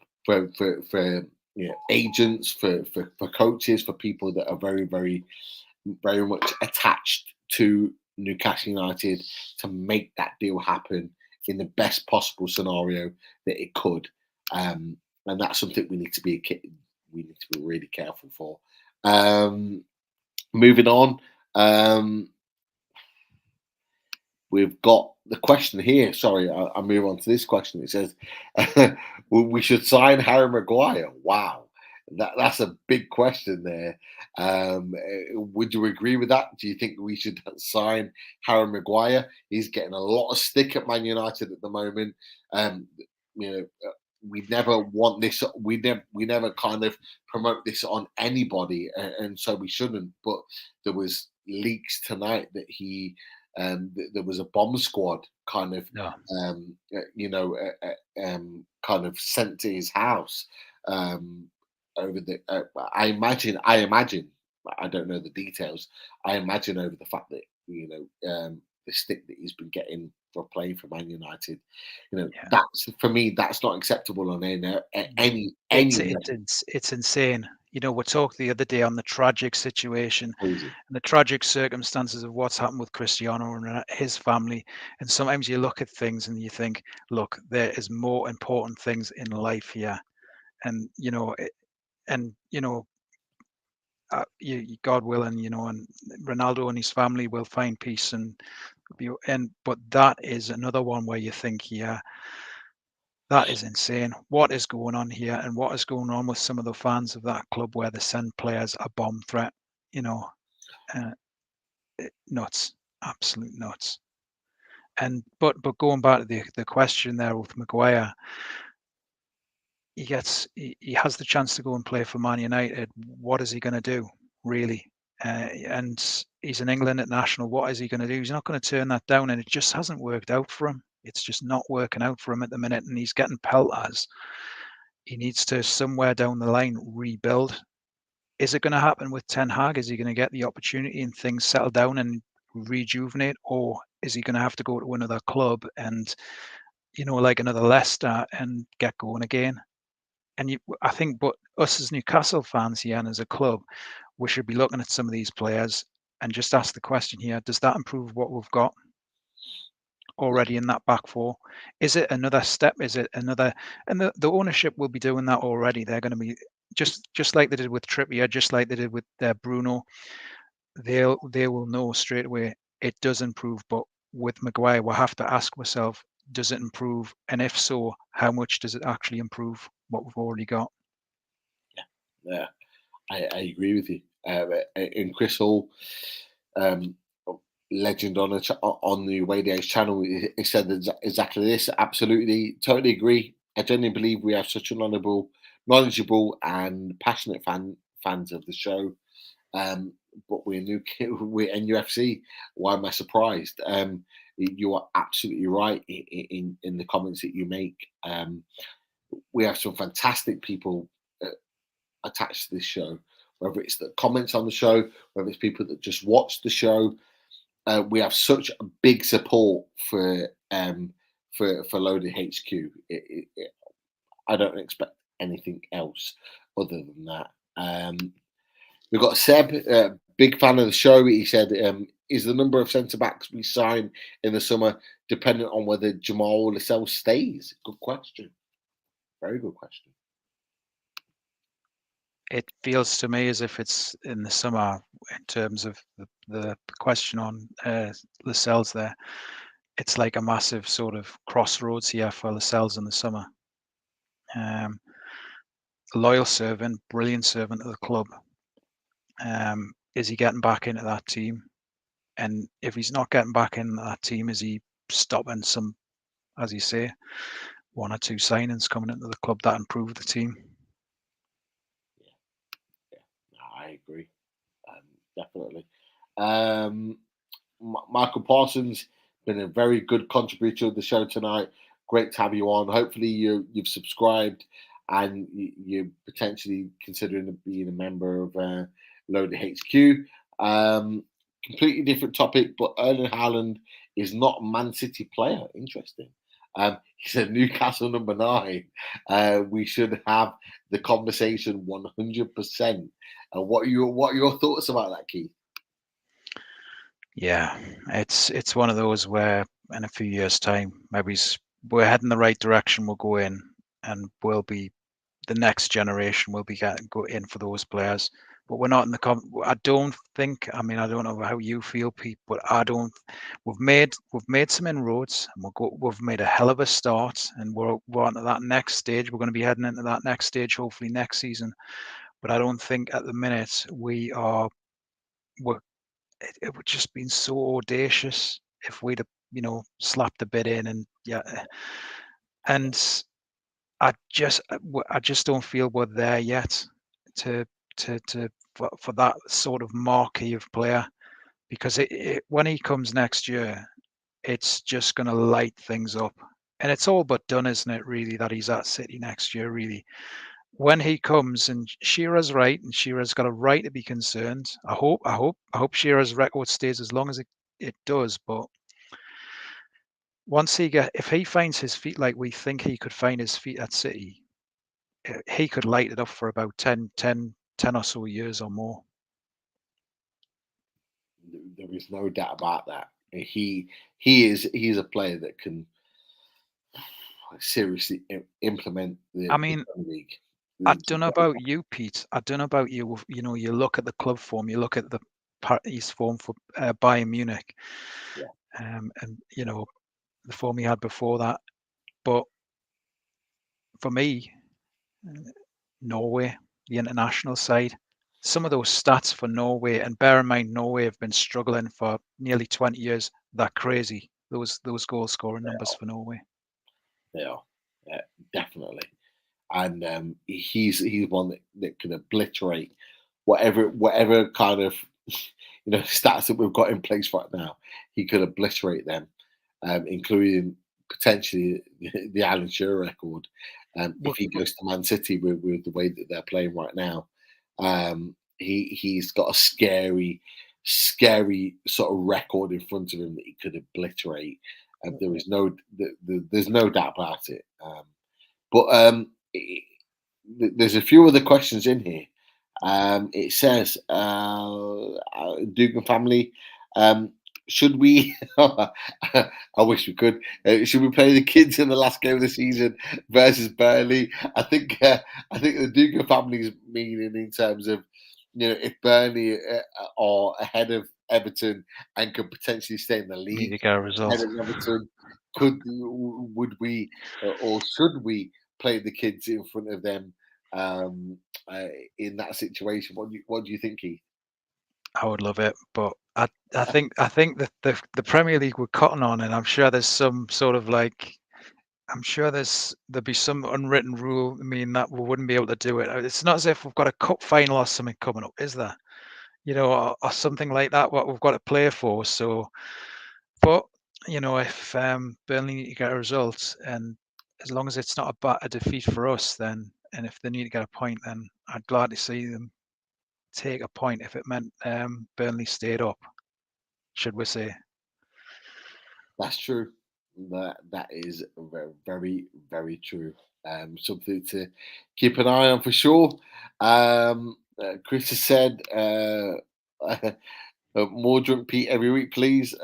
agents, for coaches, for people that are very, very, very much attached to Newcastle United, to make that deal happen in the best possible scenario that it could. And that's something we need to be really careful for. Moving on. We've got the question here. Sorry, I'll move on to this question. It says, we should sign Harry Maguire. Wow. That's a big question there. Would you agree with that? Do you think we should sign Harry Maguire? He's getting a lot of stick at Man United at the moment. We never want this. We never kind of promote this on anybody, and so we shouldn't. But there was leaks tonight that there was a bomb squad kind of, kind of sent to his house over the. I imagine. I don't know the details. I imagine over the fact that the stick that he's been getting for playing for Man United, that's, for me, that's not acceptable on any. It's insane. We talked the other day on the tragic situation and the tragic circumstances of what's happened with Cristiano and his family. And sometimes you look at things and you think, look, there is more important things in life here. And, God willing, and Ronaldo and his family will find peace but that is another one where you think, yeah, that is insane. What is going on here, and what is going on with some of the fans of that club where they send players a bomb threat? Nuts, absolute nuts. And but going back to the question there with Maguire, he has the chance to go and play for Man United. What is he going to do, really? And he's in England at national. What is he going to do? He's not going to turn that down, and it just hasn't worked out for him. It's just not working out for him at the minute, and he's getting pelters. He needs to, somewhere down the line, rebuild. Is it going to happen with Ten Hag? Is he going to get the opportunity and things settle down and rejuvenate, or is he going to have to go to another club and, like another Leicester, and get going again? And I think, but us as Newcastle fans here and as a club, we should be looking at some of these players and just ask the question here: does that improve what we've got already in that back four? Is it another step? Is it another? And the ownership will be doing that already. They're going to be just like they did with Trippier, just like they did with Bruno. They will know straight away it does improve, but with Maguire, we have to ask ourselves, does it improve? And if so, how much does it actually improve what we've already got? Yeah, I agree with you. And Chris Hall, legend on the Away Days channel, he said exactly this. Absolutely, totally agree. I genuinely believe we have such a knowledgeable and passionate fans of the show. But we're NUFC. Why am I surprised? You are absolutely right in the comments that you make. We have some fantastic people attached to this show, whether it's the comments on the show, whether it's people that just watch the show. We have such a big support for Loaded HQ. I don't expect anything else other than that. We've got Seb, big fan of the show. He said, is the number of centre-backs we sign in the summer dependent on whether Jamal Lascelles stays? Good question. Very good question. It feels to me as if it's in the summer in terms of the question on Lascelles there. It's like a massive sort of crossroads here for Lascelles in the summer. A loyal servant, brilliant servant of the club. Is he getting back into that team? And if he's not getting back in that team, is he stopping some, as you say, one or two signings coming into the club that improve the team? Yeah, I agree. Definitely. Michael Parsons, been a very good contributor of the show tonight. Great to have you on. Hopefully you've subscribed and you're potentially considering being a member of Loaded HQ. Completely different topic, but Erling Haaland is not a Man City player. Interesting. He said Newcastle number 9. We should have the conversation 100%. What are your thoughts about that, Keith? Yeah, it's one of those where in a few years' time, maybe we're heading the right direction. We'll go in, and we'll be the next generation. Will be go in for those players, but we're not in the. I don't think. I mean, I don't know how you feel, Pete, but I don't. We've made some inroads, and we've made a hell of a start, and we're on to that next stage. We're going to be heading into that next stage, hopefully next season. But I don't think at the minute we're it would just been so audacious if we'd have, slapped a bit in and I just don't feel we're there yet to for that sort of marquee of player, because when he comes next year, it's just going to light things up, and it's all but done, isn't it? Really, that he's at City next year. Really, when he comes, and Shearer's right, and Shearer's got a right to be concerned. I hope Shearer's record stays as long as it does. But if he finds his feet like we think he could find his feet at City, he could light it up for about 10 or so years or more. There is no doubt about that. He's a player that can seriously implement the league. I don't know about you, Pete. I don't know about you. You look at the club form. You look at his form for Bayern Munich, and the form he had before that. But for me, Norway, the international side, some of those stats for Norway, and bear in mind Norway have been struggling for nearly 20 years. They're crazy. Those goal scoring numbers for Norway. They are, definitely. And he's one that can obliterate whatever kind of stats that we've got in place right now. He could obliterate them, including potentially the Alan Shearer record if he goes to Man City with the way that they're playing right now. He's got a scary sort of record in front of him that he could obliterate. There's no doubt about it. But there's a few other questions in here. It says, Dugan family, should we? I wish we could. Should we play the kids in the last game of the season versus Burnley? I think the Dugan family is meaning in terms of, if Burnley are ahead of Everton and could potentially stay in the Need league. to get a result. Ahead of Everton, would we or should we play the kids in front of them in that situation? What do you think, Keith? I would love it, but I think that the Premier League we're cutting on, and I'm sure there's some sort of like, I'm sure there'll be some unwritten rule. I mean, that we wouldn't be able to do it. It's not as if we've got a cup final or something coming up, is there? You know, or something like that. What we've got to play for. So, but you know, if Burnley need to get a result, and as long as it's not a defeat for us, then, and if they need to get a point, then I'd gladly see them take a point if it meant Burnley stayed up, should we say. That's true. That is very, very, very true. Something to keep an eye on for sure. Chris has said, more drunk Pete every week, please.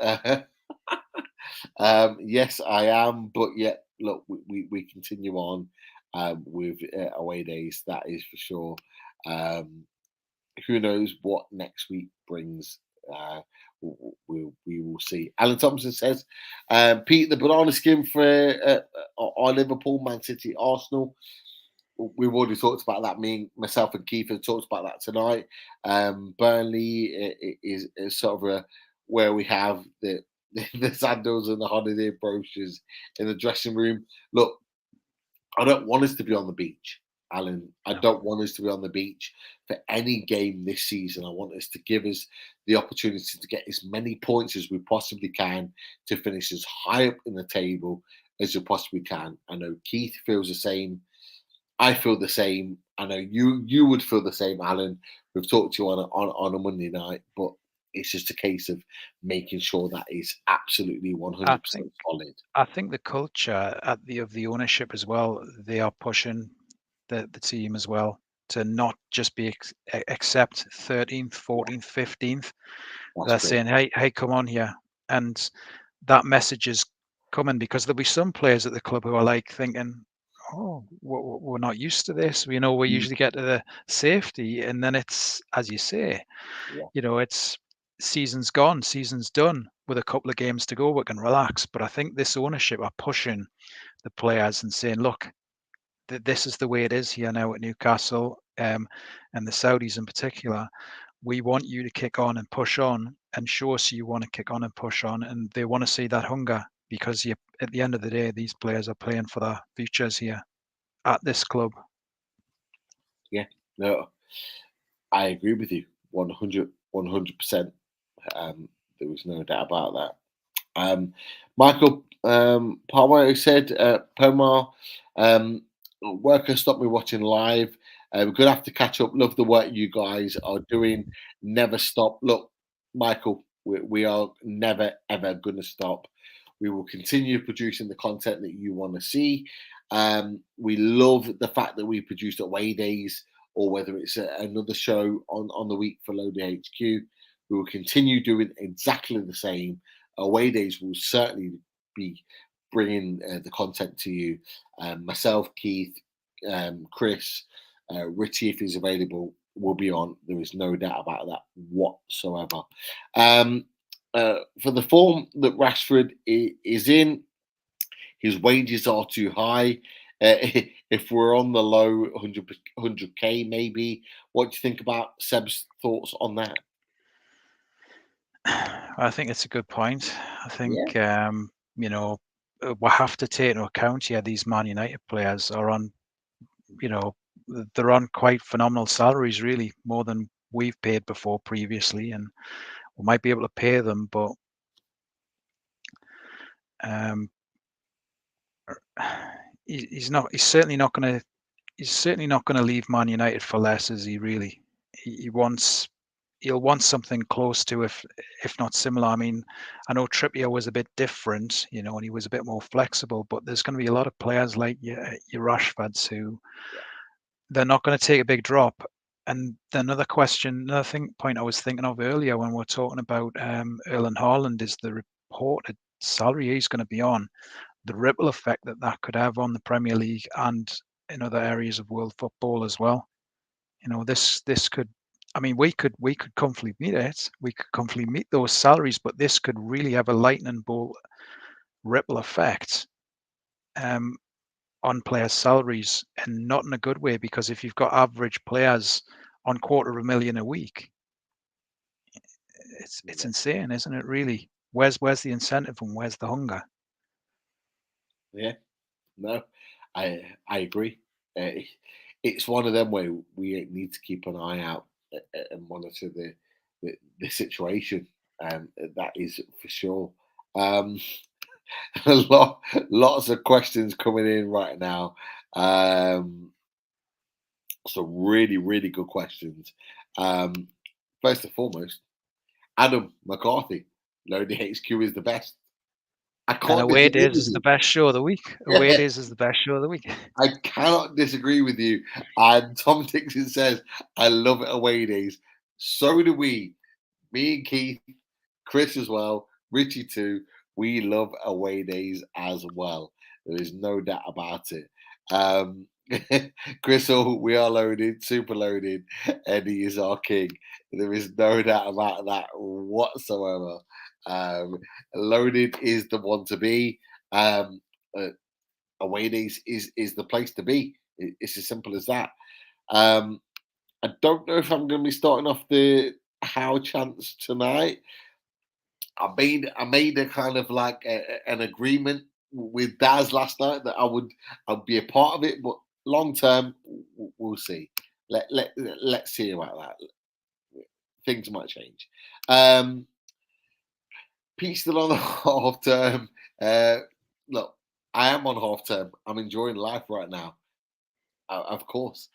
Yes, I am, but yet, look, we continue on with away days. That is for sure. Who knows what next week brings? We will see. Alan Thompson says, Pete, the banana skin for our Liverpool, Man City, Arsenal. We've already talked about that. Myself and Keith have talked about that tonight. Burnley is sort of where we have the sandals and the holiday brochures in the dressing room. Look, I don't want us to be on the beach, Alan. I don't want us to be on the beach for any game this season. I want us to give us the opportunity to get as many points as we possibly can to finish as high up in the table as we possibly can. I know Keith feels the same. I feel the same. I know you would feel the same, Alan. We've talked to you on a Monday night, but it's just a case of making sure that is absolutely 100% solid. I think the culture of the ownership as well, they are pushing the team as well to not just be accept 13th, 14th, 15th. They're saying, hey, come on here. And that message is coming because there'll be some players at the club who are like thinking, oh, we're not used to this. We usually get to the safety, and then it's, as you say, you know, it's season's gone, season's done. With a couple of games to go, we can relax. But I think this ownership are pushing the players and saying, look, this is the way it is here now at Newcastle, and the Saudis in particular. We want you to kick on and push on, and show us you want to kick on and push on, and they want to see that hunger, because at the end of the day, these players are playing for their futures here at this club. Yeah, no, I agree with you 100%. There was no doubt about that. Michael Palmer said, Pomar, worker stopped me watching live. We're going to have to catch up. Love the work you guys are doing. Never stop. Look, Michael, we are never, ever going to stop. We will continue producing the content that you want to see. We love the fact that we produced away days, or whether it's another show on the week for Loaded HQ. We will continue doing exactly the same. Away days will certainly be bringing the content to you. Myself, Keith, Chris, Richie, if he's available, will be on. There is no doubt about that whatsoever. For the form that Rashford is in, his wages are too high. If we're on the low 100k, maybe. What do you think about Seb's thoughts on that? I think it's a good point. I think, you know, we'll have to take into account, these Man United players are on, you know, they're on quite phenomenal salaries, really, more than we've paid before previously, and we might be able to pay them, but he's certainly not going to leave Man United for less, is he? Really, he'll want something close to, if not similar. I mean, I know Trippier was a bit different, you know, and he was a bit more flexible, but there's going to be a lot of players like your Rashfords who they're not going to take a big drop. And another point I was thinking of earlier when we're talking about Erling Haaland is the reported salary he's going to be on, the ripple effect that could have on the Premier League and in other areas of world football as well. You know, this could I mean, we could comfortably meet it. We could comfortably meet those salaries, but this could really have a lightning bolt ripple effect on players' salaries, and not in a good way, because if you've got average players on $250,000 a week, it's insane, isn't it? Really, where's the incentive and where's the hunger? Yeah, no, I agree. It's one of them where we need to keep an eye out and monitor the situation. That is for sure. Lots of questions coming in right now. So really good questions. First and foremost, Adam McCarthy, Loaded HQ is the best. I And can't Away disagree Days with is the you. best show of the week. Away Days is the best show of the week. I cannot disagree with you. And Tom Dixon says, I love it away days. So do we. Me and Keith, Chris as well, Richie too. We love away days as well. There is no doubt about it. Chris, we are loaded, super loaded. Eddie is our king. There is no doubt about that whatsoever. Loaded is the one to be. Away days is the place to be. It's as simple as that. I don't know if I'm going to be starting off the How chants tonight. I made a kind of like an agreement with Daz last night that I'd be a part of it, but long term we'll see. Let's see about that. Things might change. Pete's still on the half term. Look, I am on half term. I'm enjoying life right now. Of course.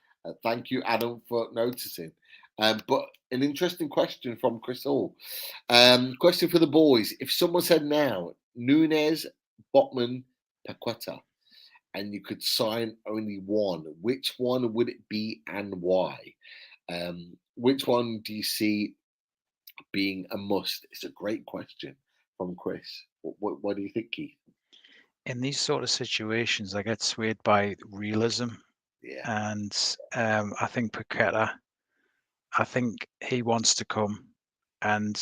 Thank you, Adam, for noticing. But an interesting question from Chris Hall. Question for the boys. If someone said now, Nunez, Botman, Paqueta, and you could sign only one, which one would it be and why? Which one do you see being a must? It's a great question from Chris. What do you think, Keith? In these sort of situations, I get swayed by realism. Yeah. And I think Paqueta, I think he wants to come. And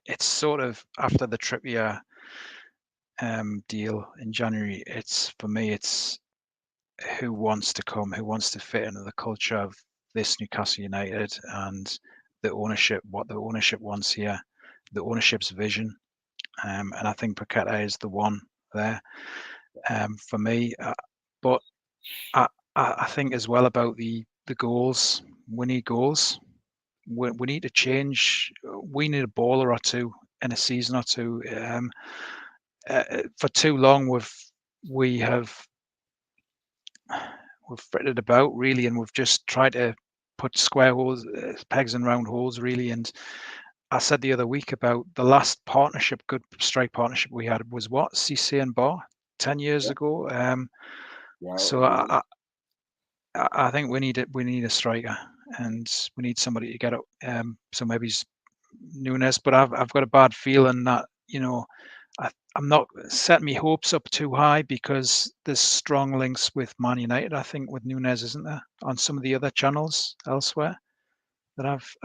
it's sort of after the Trippier deal in January, for me, it's who wants to come, who wants to fit into the culture of this Newcastle United and the ownership, what the ownership wants here, the ownership's vision. And I think Paqueta is the one there for me. But I think as well about the goals. We need goals. We need to change. We need a baller or two in a season or two. For too long, we've fretted about really, and we've just tried to put square holes, pegs in round holes really. And I said the other week about the last partnership, good strike partnership we had was what, Cisse and Bar 10 years ago. So I think we need a striker, and we need somebody to get up. So maybe it's Nunez, but I've got a bad feeling that I'm not setting my hopes up too high, because there's strong links with Man United. I think with Nunez, isn't there, on some of the other channels elsewhere that I've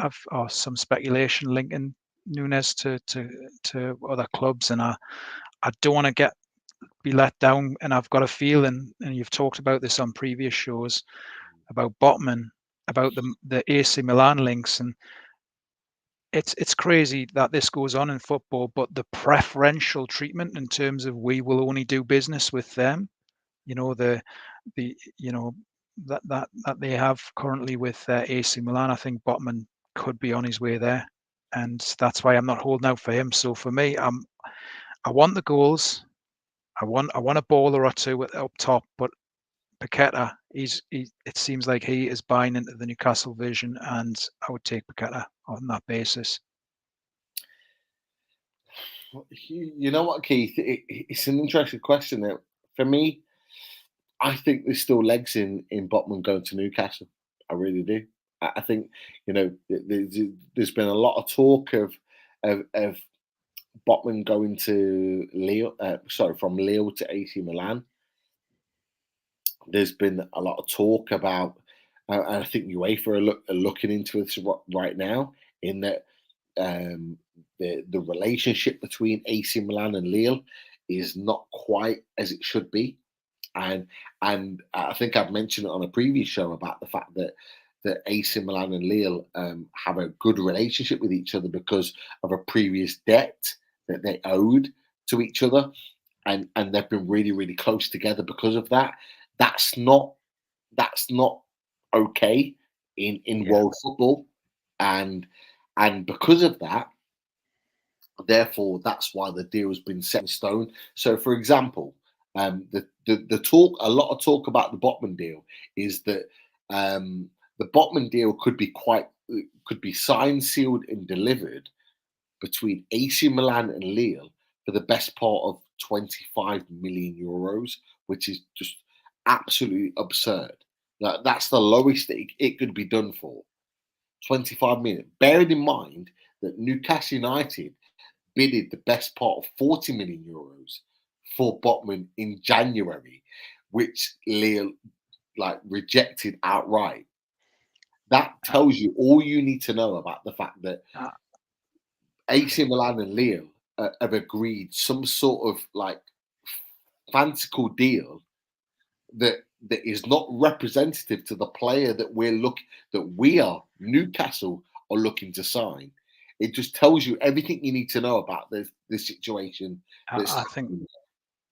some speculation linking Nunez to other clubs, and I don't want to be let down. And I've got a feeling, and you've talked about this on previous shows, about Botman, about the AC Milan links, and it's crazy that this goes on in football, but the preferential treatment in terms of we will only do business with them, that they have currently with AC Milan. I think Botman could be on his way there, and that's why I'm not holding out for him. So for me, I want the goals. I want a baller or two up top, but Paqueta, it seems like he is buying into the Newcastle vision, and I would take Paqueta on that basis. You know what, Keith? It's an interesting question. For me, I think there's still legs in Botman going to Newcastle. I really do. I think there's been a lot of talk of Botman going to Lille. From Lille to AC Milan. There's been a lot of talk about and I think UEFA are looking into it right now, in that the relationship between AC Milan and Lille is not quite as it should be, and I think I've mentioned it on a previous show about the fact that AC Milan and Lille have a good relationship with each other because of a previous debt that they owed to each other, and they've been really, really close together because of that. That's not okay in world football, and because of that, therefore, that's why the deal has been set in stone. So, for example, the talk, a lot of talk about the Botman deal is that the Botman deal could be signed, sealed, and delivered between AC Milan and Lille for the best part of 25 million euros, which is just absolutely absurd. That's the lowest that it could be done for. 25 million. Bearing in mind that Newcastle United bidded the best part of 40 million euros for Botman in January, which Lille rejected outright. That tells you all you need to know about the fact that AC Milan and Lille have agreed some sort of fanciful deal that is not representative to the player that Newcastle are looking to sign. It just tells you everything you need to know about this situation.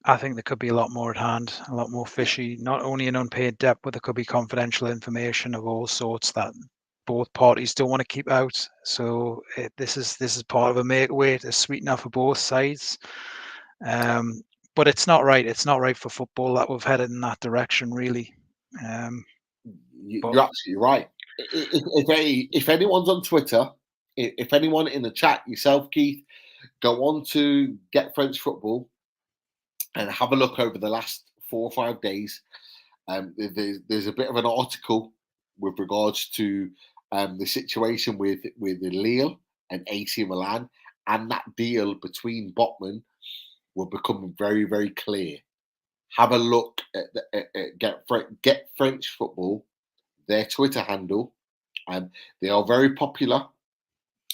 I think there could be a lot more at hand, a lot more fishy. Not only an unpaid debt, but there could be confidential information of all sorts that both parties don't want to keep out. So this is part of a make-away to sweeten up for both sides. But it's not right. It's not right for football that we've headed in that direction, really. You're absolutely right. If anyone's on Twitter, if anyone in the chat, yourself, Keith, go on to Get French Football and have a look over the last 4 or 5 days. There's a bit of an article with regards to the situation with Lille and AC Milan, and that deal between Botman will become very, very clear. Have a look at Get French Football, their Twitter handle. They are very popular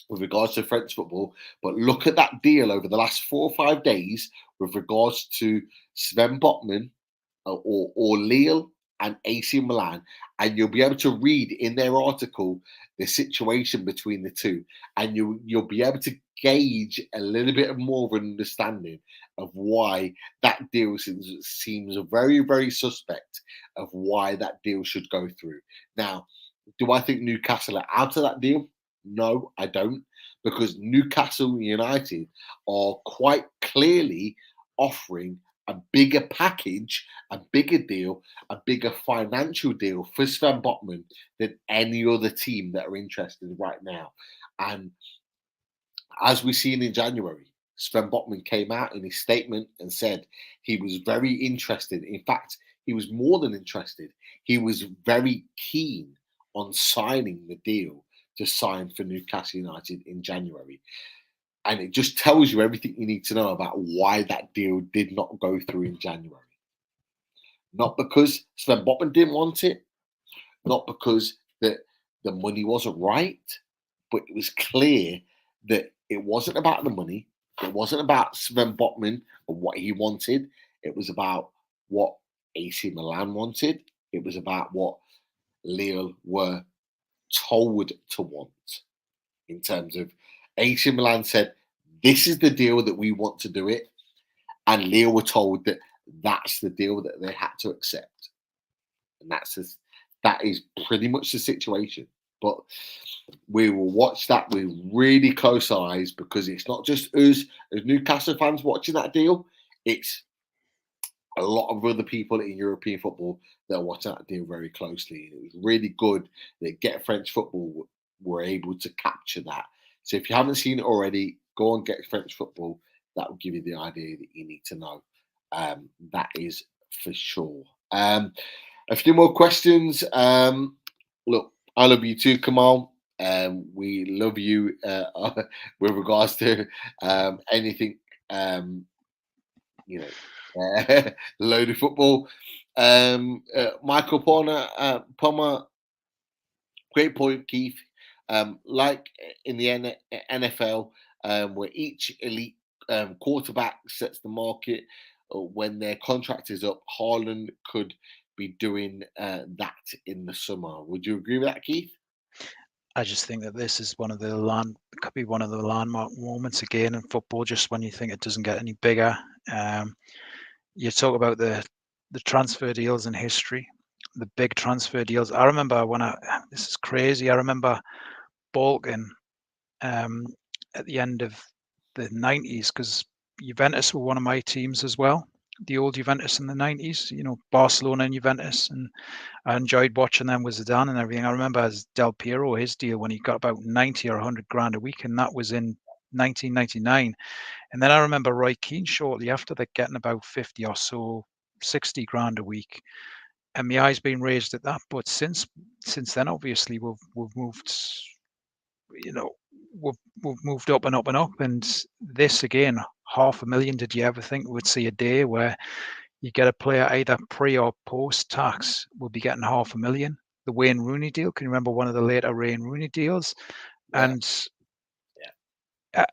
with regards to French football, but look at that deal over the last 4 or 5 days with regards to Sven Botman or Lille and AC Milan, and you'll be able to read in their article the situation between the two, and you'll be able to gauge a little bit more of an understanding of why that deal seems very, very suspect of why that deal should go through. Now, do I think Newcastle are out of that deal? No, I don't, because Newcastle United are quite clearly offering a bigger package, a bigger deal, a bigger financial deal for Sven Botman than any other team that are interested right now. And as we've seen in January, Sven Botman came out in his statement and said he was very interested. In fact, he was more than interested. He was very keen on signing the deal to sign for Newcastle United in January. And it just tells you everything you need to know about why that deal did not go through in January. Not because Sven Botman didn't want it, not because the money wasn't right, but it was clear that it wasn't about the money. It wasn't about Sven Botman and what he wanted. It was about what AC Milan wanted. It was about what Lille were told to want, in terms of AC Milan said, this is the deal that we want to do it. And Lille were told that that's the deal that they had to accept. And that is pretty much the situation. But we will watch that with really close eyes, because it's not just us as Newcastle fans watching that deal. It's a lot of other people in European football that are watching that deal very closely. It was really good that Get French Football were able to capture that. So if you haven't seen it already, go and Get French Football. That will give you the idea that you need to know. That is for sure. A few more questions. Look, I love you too, Kamal. We love you with regards to anything, loaded football. Michael Palmer Great point, Keith. Like in the NFL, where each elite quarterback sets the market, when their contract is up, Haaland could be doing that in the summer. Would you agree with that, Keith? I just think that this is could be one of the landmark moments again in football. Just when you think it doesn't get any bigger, you talk about the transfer deals in history, the big transfer deals. I remember this is crazy. I remember Balkan at the end of the 90s, because Juventus were one of my teams as well. The old Juventus in the 90s, Barcelona and Juventus, and I enjoyed watching them with Zidane and everything. I remember as Del Piero, his deal when he got about 90 or 100 grand a week, and that was in 1999. And then I remember Roy Keane shortly after that getting about 50 or so, 60 grand a week, and my eyes been raised at that. But since then, obviously, we've moved, we've moved up and up and up. And this again, 500,000. Did you ever think we would see a day where you get a player either pre or post tax will be getting 500,000? The Wayne Rooney deal. Can you remember one of the later Wayne Rooney deals? Yeah. And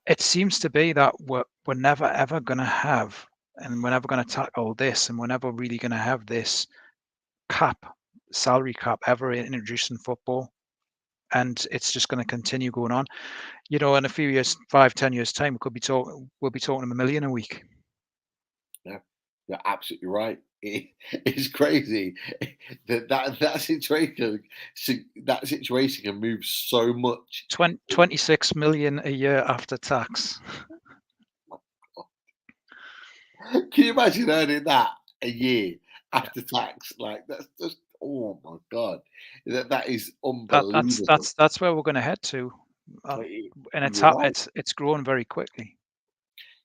it seems to be that we're never ever going to have, and we're never going to tackle this, and we're never really going to have this salary cap ever introduced in football. And it's just going to continue going on. In a few years, 5-10 years time, we'll be talking $1 million a week. Yeah, you're absolutely right. It's crazy that situation can move so much. 26 million a year after tax. Can you imagine earning that a year after tax? Like, that's just, oh my god, that is unbelievable. That's where we're going to head to, and it's growing very quickly.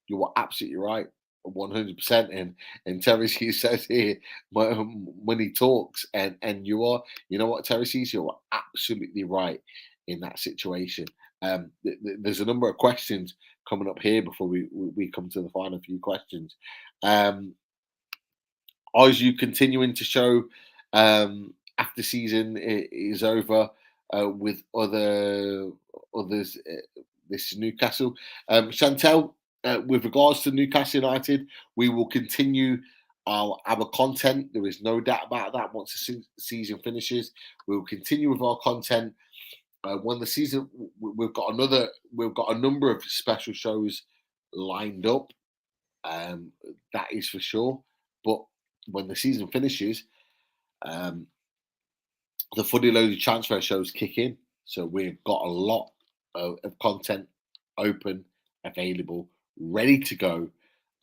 You are absolutely right, 100%. And Terry says here when he talks, and you know what, Terry, you are absolutely right in that situation. There's a number of questions coming up here before we come to the final few questions. Are you continuing to show after season is over with others? This is Newcastle. Chantel, with regards to Newcastle United, we will continue our content. There is no doubt about that. Once the season finishes, we will continue with our content. When the season, we've got a number of special shows lined up. That is for sure. But when the season finishes, the Fully Loaded transfer shows kick in. So we've got a lot of content open, available, ready to go.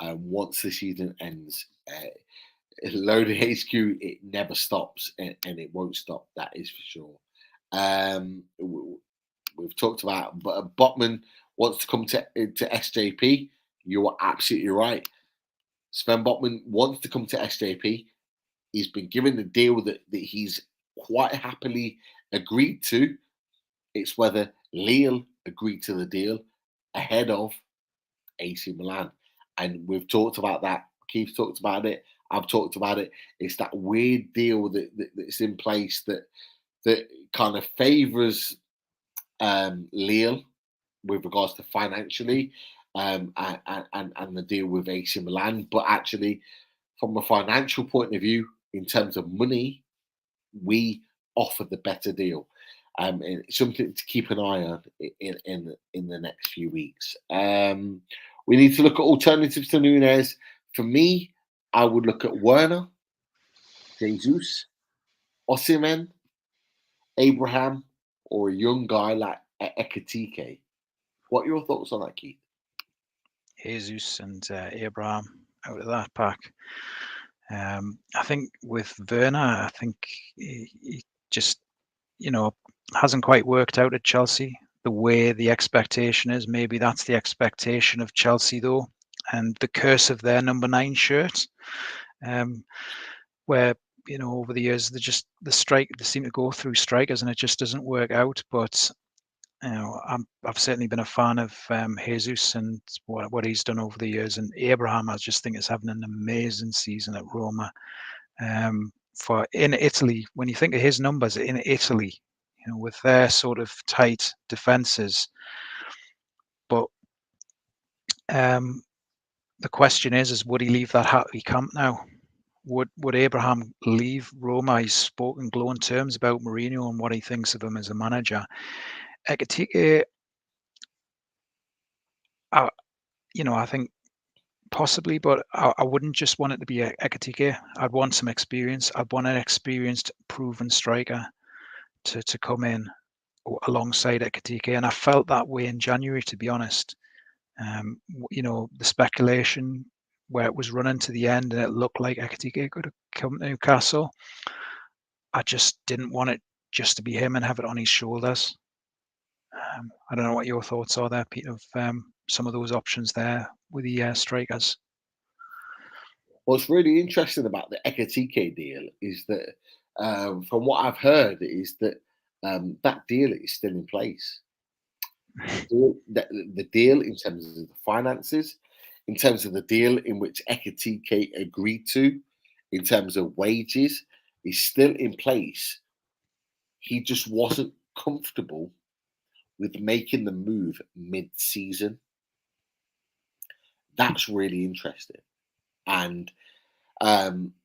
Once the season ends, Loaded HQ, it never stops, and it won't stop. That is for sure. We've talked about, but Botman wants to come to SJP. You are absolutely right. Sven Botman wants to come to SJP. He's been given the deal that he's quite happily agreed to. It's whether Lille agreed to the deal ahead of AC Milan. And we've talked about that. Keith talked about it. I've talked about it. It's that weird deal that's in place that kind of favours Lille with regards to financially and the deal with AC Milan. But actually, from a financial point of view, in terms of money, we offer the better deal. And it's something to keep an eye on in the next few weeks. We need to look at alternatives to Nunez. For me, I would look at Werner, Jesus, Osimhen, Abraham, or a young guy like Ekitike. What are your thoughts on that, Keith? Jesus and Abraham out of that pack. I think with Werner, I think he just, hasn't quite worked out at Chelsea the way the expectation is. Maybe that's the expectation of Chelsea, though, and the curse of their number 9 shirt, where over the years they seem to go through strikers and it just doesn't work out. But I've certainly been a fan of Jesus and what he's done over the years, and Abraham I just think is having an amazing season at Roma. For in Italy, when you think of his numbers in Italy, with their sort of tight defences. But the question is would he leave that happy camp now? Would Abraham leave Roma? He's spoken glowing terms about Mourinho and what he thinks of him as a manager. Ekitike, I think possibly, but I wouldn't just want it to be Ekitike. I'd want some experience. I'd want an experienced, proven striker to come in alongside Ekitike, and I felt that way in January, to be honest. The speculation where it was running to the end and it looked like Ekitike could have come to Newcastle. I just didn't want it just to be him and have it on his shoulders. I don't know what your thoughts are there, Pete, of some of those options there with the strikers. What's really interesting about the Ekitike deal is that, from what I've heard, is that that deal is still in place. The deal in terms of the finances, in terms of the deal in which Ekitike agreed to, in terms of wages, is still in place. He just wasn't comfortable with making the move mid-season. That's really interesting. And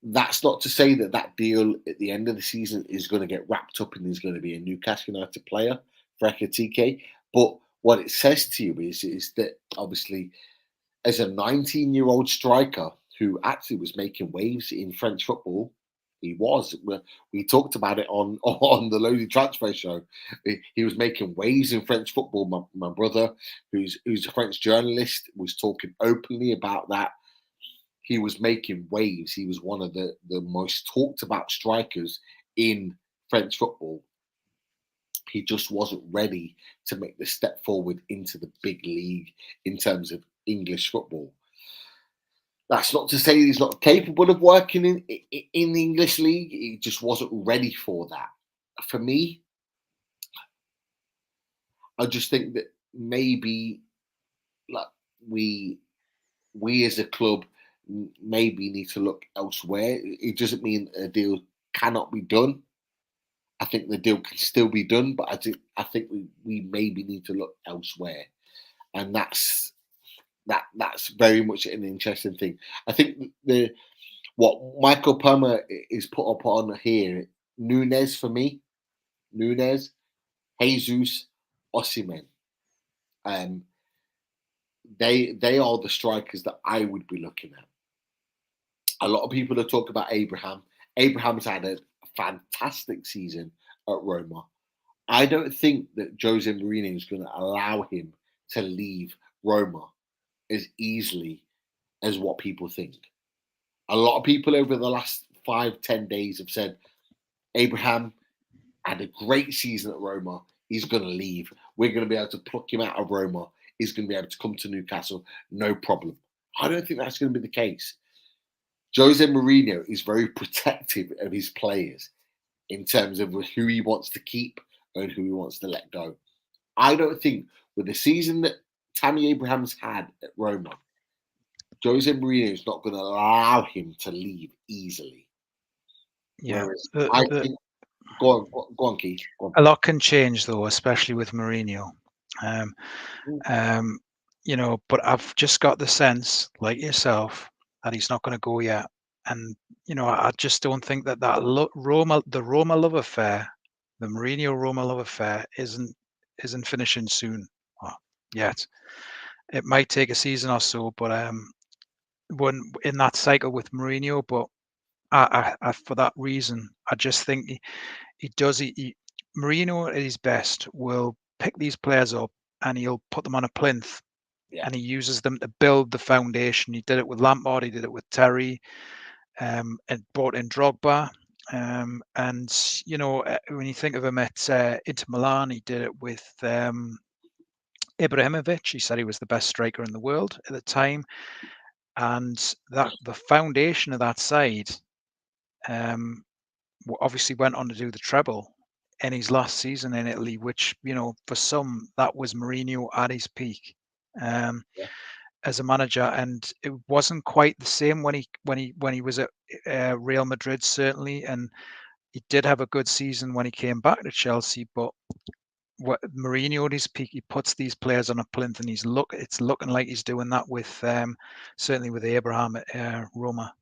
that's not to say that deal at the end of the season is going to get wrapped up and he's going to be a Newcastle United player for Ekitike. But what it says to you is that obviously, as a 19-year-old striker who actually was making waves in French football, he was. We talked about it on the Loaded Transfer Show. He was making waves in French football. My brother, who's a French journalist, was talking openly about that. He was making waves. He was one of the most talked about strikers in French football. He just wasn't ready to make the step forward into the big league in terms of English football. That's not to say he's not capable of working in the English league. He just wasn't ready for that. For me, I just think that maybe like we as a club maybe need to look elsewhere. It doesn't mean a deal cannot be done. I think the deal can still be done, but I think we maybe need to look elsewhere, and that's very much an interesting thing. I think what Michael Palmer is put up on here, Nunez for me, Jesus, Osimhen. They are the strikers that I would be looking at. A lot of people are talking about Abraham. Abraham's had a fantastic season at Roma. I don't think that Jose Mourinho is going to allow him to leave Roma as easily as what people think. A lot of people over the last 5-10 days have said Abraham had a great season at Roma. He's going to leave. We're going to be able to pluck him out of Roma. He's going to be able to come to Newcastle, no problem. I don't think that's going to be the case. Jose Mourinho is very protective of his players in terms of who he wants to keep and who he wants to let go. I don't think with the season that Tammy Abraham's had at Roma, Jose Mourinho is not going to allow him to leave easily. Yeah, I think. Go on, Keith. Go on. A lot can change though, especially with Mourinho. But I've just got the sense, like yourself, that he's not going to go yet. And I just don't think that the Roma love affair, the Mourinho Roma love affair, isn't finishing soon yet. It might take a season or so, but when in that cycle with Mourinho. But I for that reason, I just think Mourinho at his best will pick these players up and he'll put them on a plinth. Yeah. And he uses them to build the foundation. He did it with Lampard. He did it with Terry, and brought in Drogba. And when you think of him at Inter Milan, he did it with Ibrahimovic. He said he was the best striker in the world at the time, and that the foundation of that side obviously went on to do the treble in his last season in Italy, which for some that was Mourinho at his peak. As a manager, and it wasn't quite the same when he was at Real Madrid, certainly, and he did have a good season when he came back to Chelsea, but what Mourinho at his peak, he puts these players on a plinth, and it's looking like he's doing that with certainly with Abraham at Roma.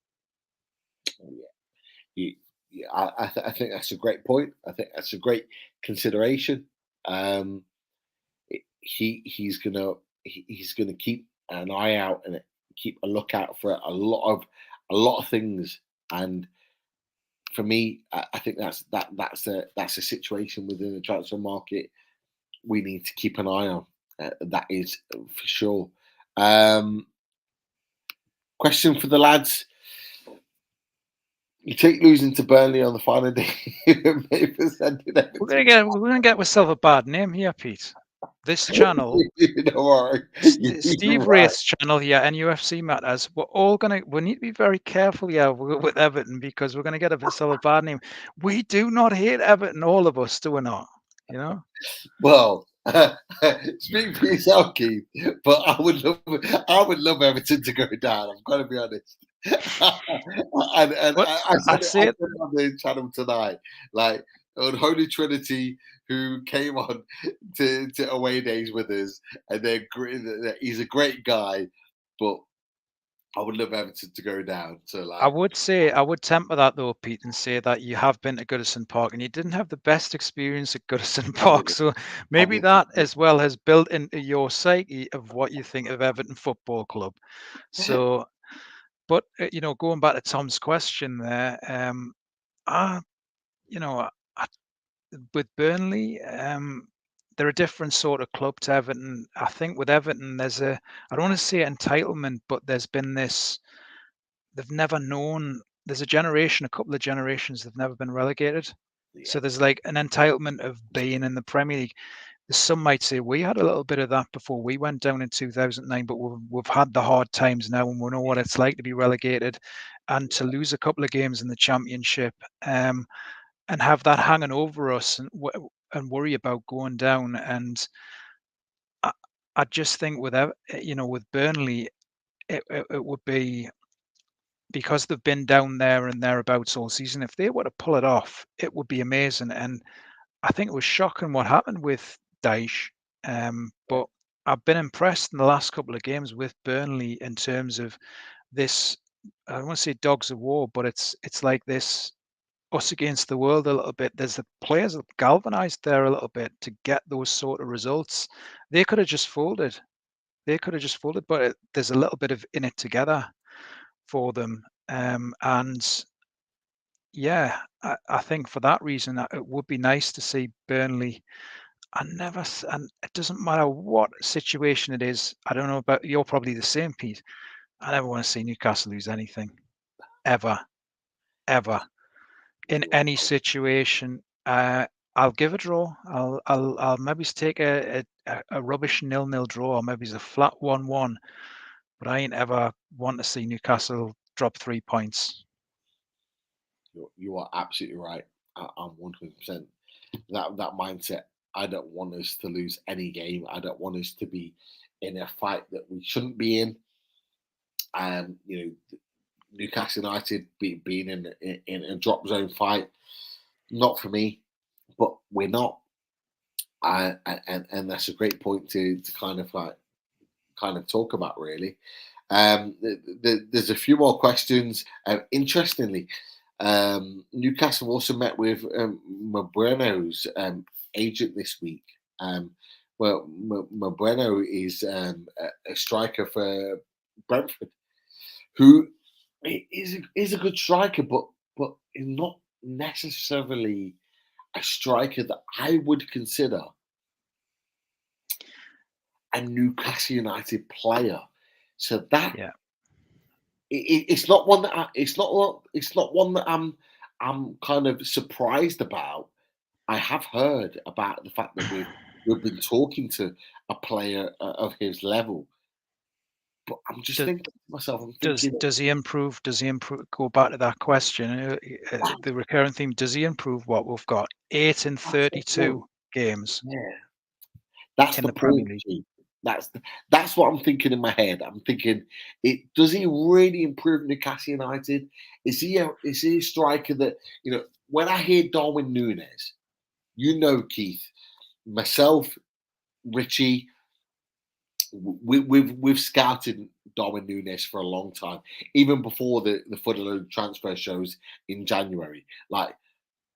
I think that's a great point. I think that's a great consideration. He's gonna keep an eye out and keep a lookout for a lot of things. And for me, I think that's a situation within the transfer market we need to keep an eye on. That is for sure. Question for the lads. You take losing to Burnley on the final day. We're gonna get ourselves a bad name here, Pete. This channel, Steve Wraith's channel here, NUFC Matters. We need to be very careful here with Everton, because we're gonna get ourselves a bad name. We do not hate Everton, all of us, do we not? You know. Well, speak for yourself, Keith. But I would love Everton to go down. I've got to be honest. I said it on the channel tonight, like on Holy Trinity, who came on to away days with us, and he's a great guy, but I would love Everton to go down. So, like, I would temper that though, Pete, and say that you have been to Goodison Park and you didn't have the best experience at Goodison Park. So maybe that as well has built into your psyche of what you think of Everton Football Club. So, but going back to Tom's question there, with Burnley, they're a different sort of club to Everton. I think with Everton, I don't want to say entitlement, but there's been this. They've never known. There's a couple of generations, they've never been relegated. Yeah. So there's like an entitlement of being in the Premier League. Some might say we had a little bit of that before we went down in 2009, but we've had the hard times now, and we know what it's like to be relegated and to lose a couple of games in the Championship, and have that hanging over us and worry about going down. And I just think with Burnley, it would be, because they've been down there and thereabouts all season. If they were to pull it off, it would be amazing. And I think it was shocking what happened with Daesh. But I've been impressed in the last couple of games with Burnley in terms of this. I don't want to say dogs of war, but it's like this us against the world a little bit. There's the players that galvanized there a little bit to get those sort of results. They could have just folded. But there's a little bit of in it together for them. And yeah, I think for that reason, it would be nice to see Burnley. And it doesn't matter what situation it is. I don't know about, you're probably the same, Pete. I never want to see Newcastle lose anything, ever, in any situation. I'll give a draw. I'll maybe take a rubbish 0-0 draw, or maybe it's a flat 1-1. But I ain't ever want to see Newcastle drop 3 points. You are absolutely right. I'm 100% that mindset. I don't want us to lose any game. I don't want us to be in a fight that we shouldn't be in. Newcastle United being in a drop zone fight, not for me. But we're not, and that's a great point to kind of talk about, really. There's a few more questions. Interestingly, Newcastle also met with Moreno's agent this week. Moreno is a striker for Brentford, who is a good striker, but is not necessarily a striker that I would consider a Newcastle United player. So that it's not one that it's not one that I'm kind of surprised about. I have heard about the fact that we've been talking to a player of his level, but I'm just thinking to myself, does he improve? Does he improve? Go back to that question. The recurring theme: does he improve what we've got? 8 in 32 games. Yeah, that's in the Premier League. That's what I'm thinking in my head. I'm thinking, does he really improve Newcastle United? Is he a striker that when I hear Darwin Núñez, Keith, myself, Richie, we've scouted Darwin Núñez for a long time, even before the Footerload transfer shows in January. Like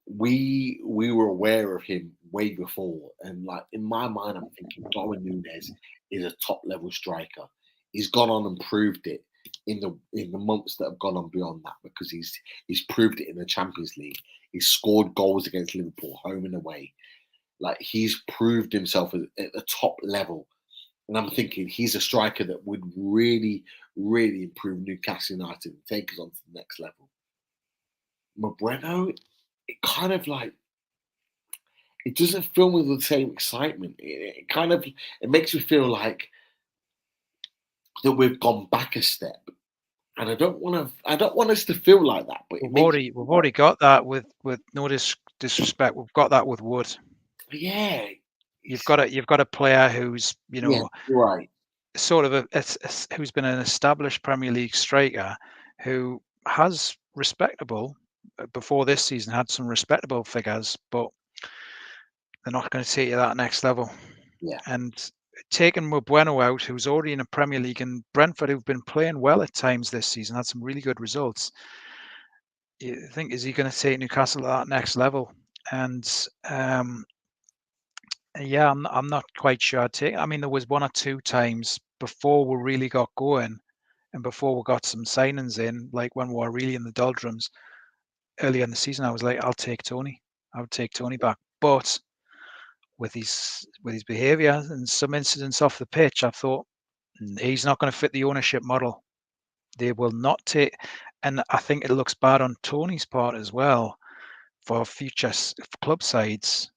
we were aware of him way before, and like in my mind, I'm thinking Darwin Núñez is a top level striker. He's gone on and proved it in the months that have gone on beyond that, because he's proved it in the Champions League. He's scored goals against Liverpool, home and away. Like he's proved himself at the top level. And I'm thinking he's a striker that would really, really improve Newcastle United and take us on to the next level. Moreno, it kind of like, it doesn't fill me with the same excitement. It makes me feel like that we've gone back a step. And I don't want us to feel like that. But we've already got that with no disrespect. We've got that with Wood. Yeah. You've got a player who's, right, sort of who's been an established Premier League striker who has respectable, before this season, had some respectable figures, but they're not going to take you to that next level. Yeah. And taking Bueno out, who's already in a Premier League, and Brentford, who've been playing well at times this season, had some really good results. You think, is he going to take Newcastle to that next level? And yeah, I'm not quite sure. I mean, there was one or two times before we really got going, and before we got some signings in, like when we were really in the doldrums earlier in the season, I was like, I'll take Tony. I would take Tony back. But with his behaviour and some incidents off the pitch, I thought he's not going to fit the ownership model. They will not take, and I think it looks bad on Tony's part as well for future club sides.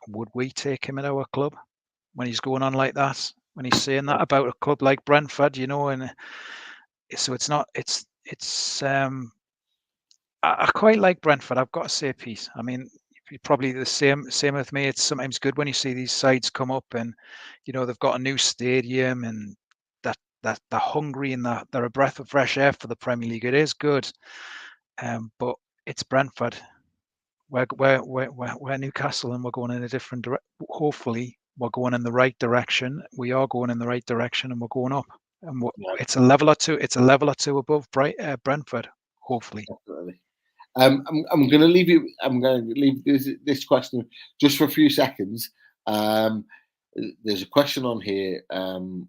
Would we take him at our club when he's going on like that? When he's saying that about a club like Brentford, and so it's not. I quite like Brentford. I've got to say, Pete. I mean, probably the same with me. It's sometimes good when you see these sides come up and they've got a new stadium and that they're hungry and they're a breath of fresh air for the Premier League. It is good, but it's Brentford. We're Newcastle, and we're going in a different direction. Hopefully, we're going in the right direction. We are going in the right direction, and we're going up. And it's a level or two. It's a level or two above Brentford. Hopefully. Definitely. I'm going to leave you. I'm going to leave this question just for a few seconds. There's a question on here. 1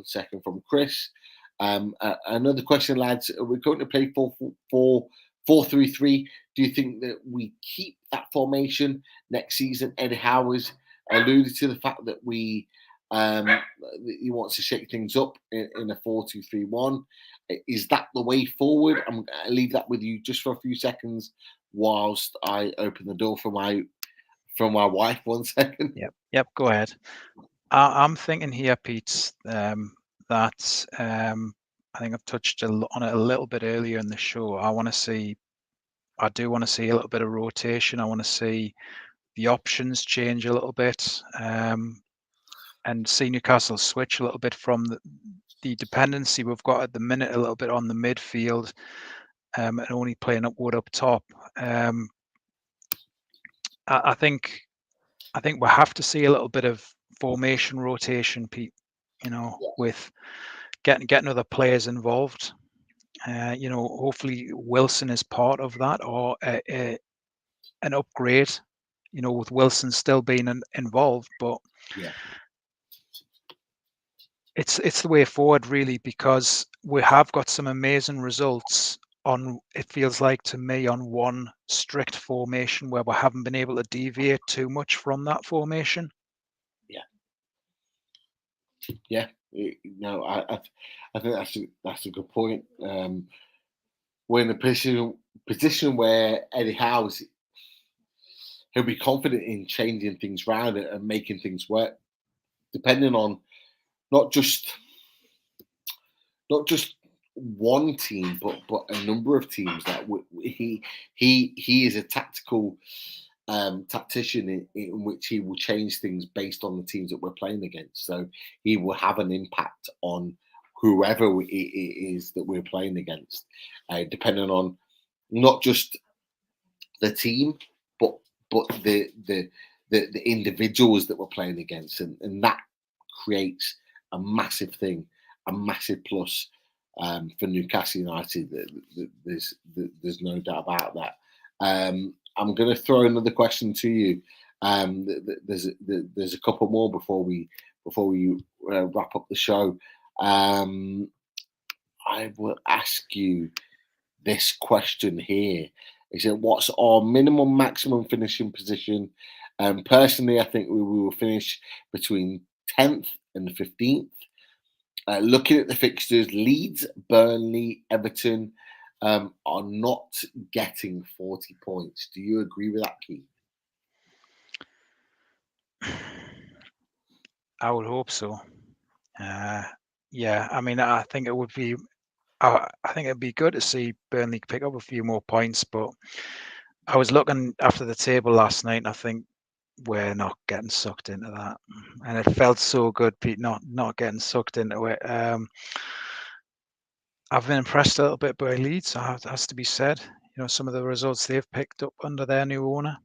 second, from Chris. Another question, lads. We're going to play 4-3-3. Do you think that we keep that formation next season? Eddie Howe has alluded to the fact that he wants to shake things up in a 4-2-3-1. Is that the way forward? I'm going to leave that with you just for a few seconds whilst I open the door for my wife. 1 second. Yep. Go ahead. I'm thinking here, Pete, that I think I've touched on it a little bit earlier in the show. I do want to see a little bit of rotation. I want to see the options change a little bit, and see Newcastle switch a little bit from the dependency we've got at the minute, a little bit on the midfield, and only playing upward up top. I think we have to see a little bit of formation rotation, Pete. With getting other players involved. Hopefully Wilson is part of that, or an upgrade. With Wilson still being involved, but yeah, it's the way forward, really, because we have got some amazing results on. It feels like to me on one strict formation where we haven't been able to deviate too much from that formation. Yeah. No, I think that's a good point. We're in a position where Eddie Howe's, he'll be confident in changing things around and making things work, depending on not just one team, but a number of teams. That he is a tactical tactician in which he will change things based on the teams that we're playing against. So he will have an impact on whoever it is that we're playing against, depending on not just the team, but the individuals that we're playing against, and that creates a massive thing, a massive plus for Newcastle United. There's no doubt about that. I'm going to throw another question to you. There's a couple more before we wrap up the show. I will ask you this question here. Is it what's our minimum maximum finishing position? Personally, I think we will finish between 10th and 15th. Looking at the fixtures, Leeds, Burnley, Everton are not getting 40 points. Do you agree with that, Keith? I would hope so. Yeah, I mean, I think it would be. I think it'd be good to see Burnley pick up a few more points, but I was looking after the table last night, and I think we're not getting sucked into that. And it felt so good, Pete, not getting sucked into it. I've been impressed a little bit by Leeds. It has to be said. You know, some of the results they've picked up under their new owner,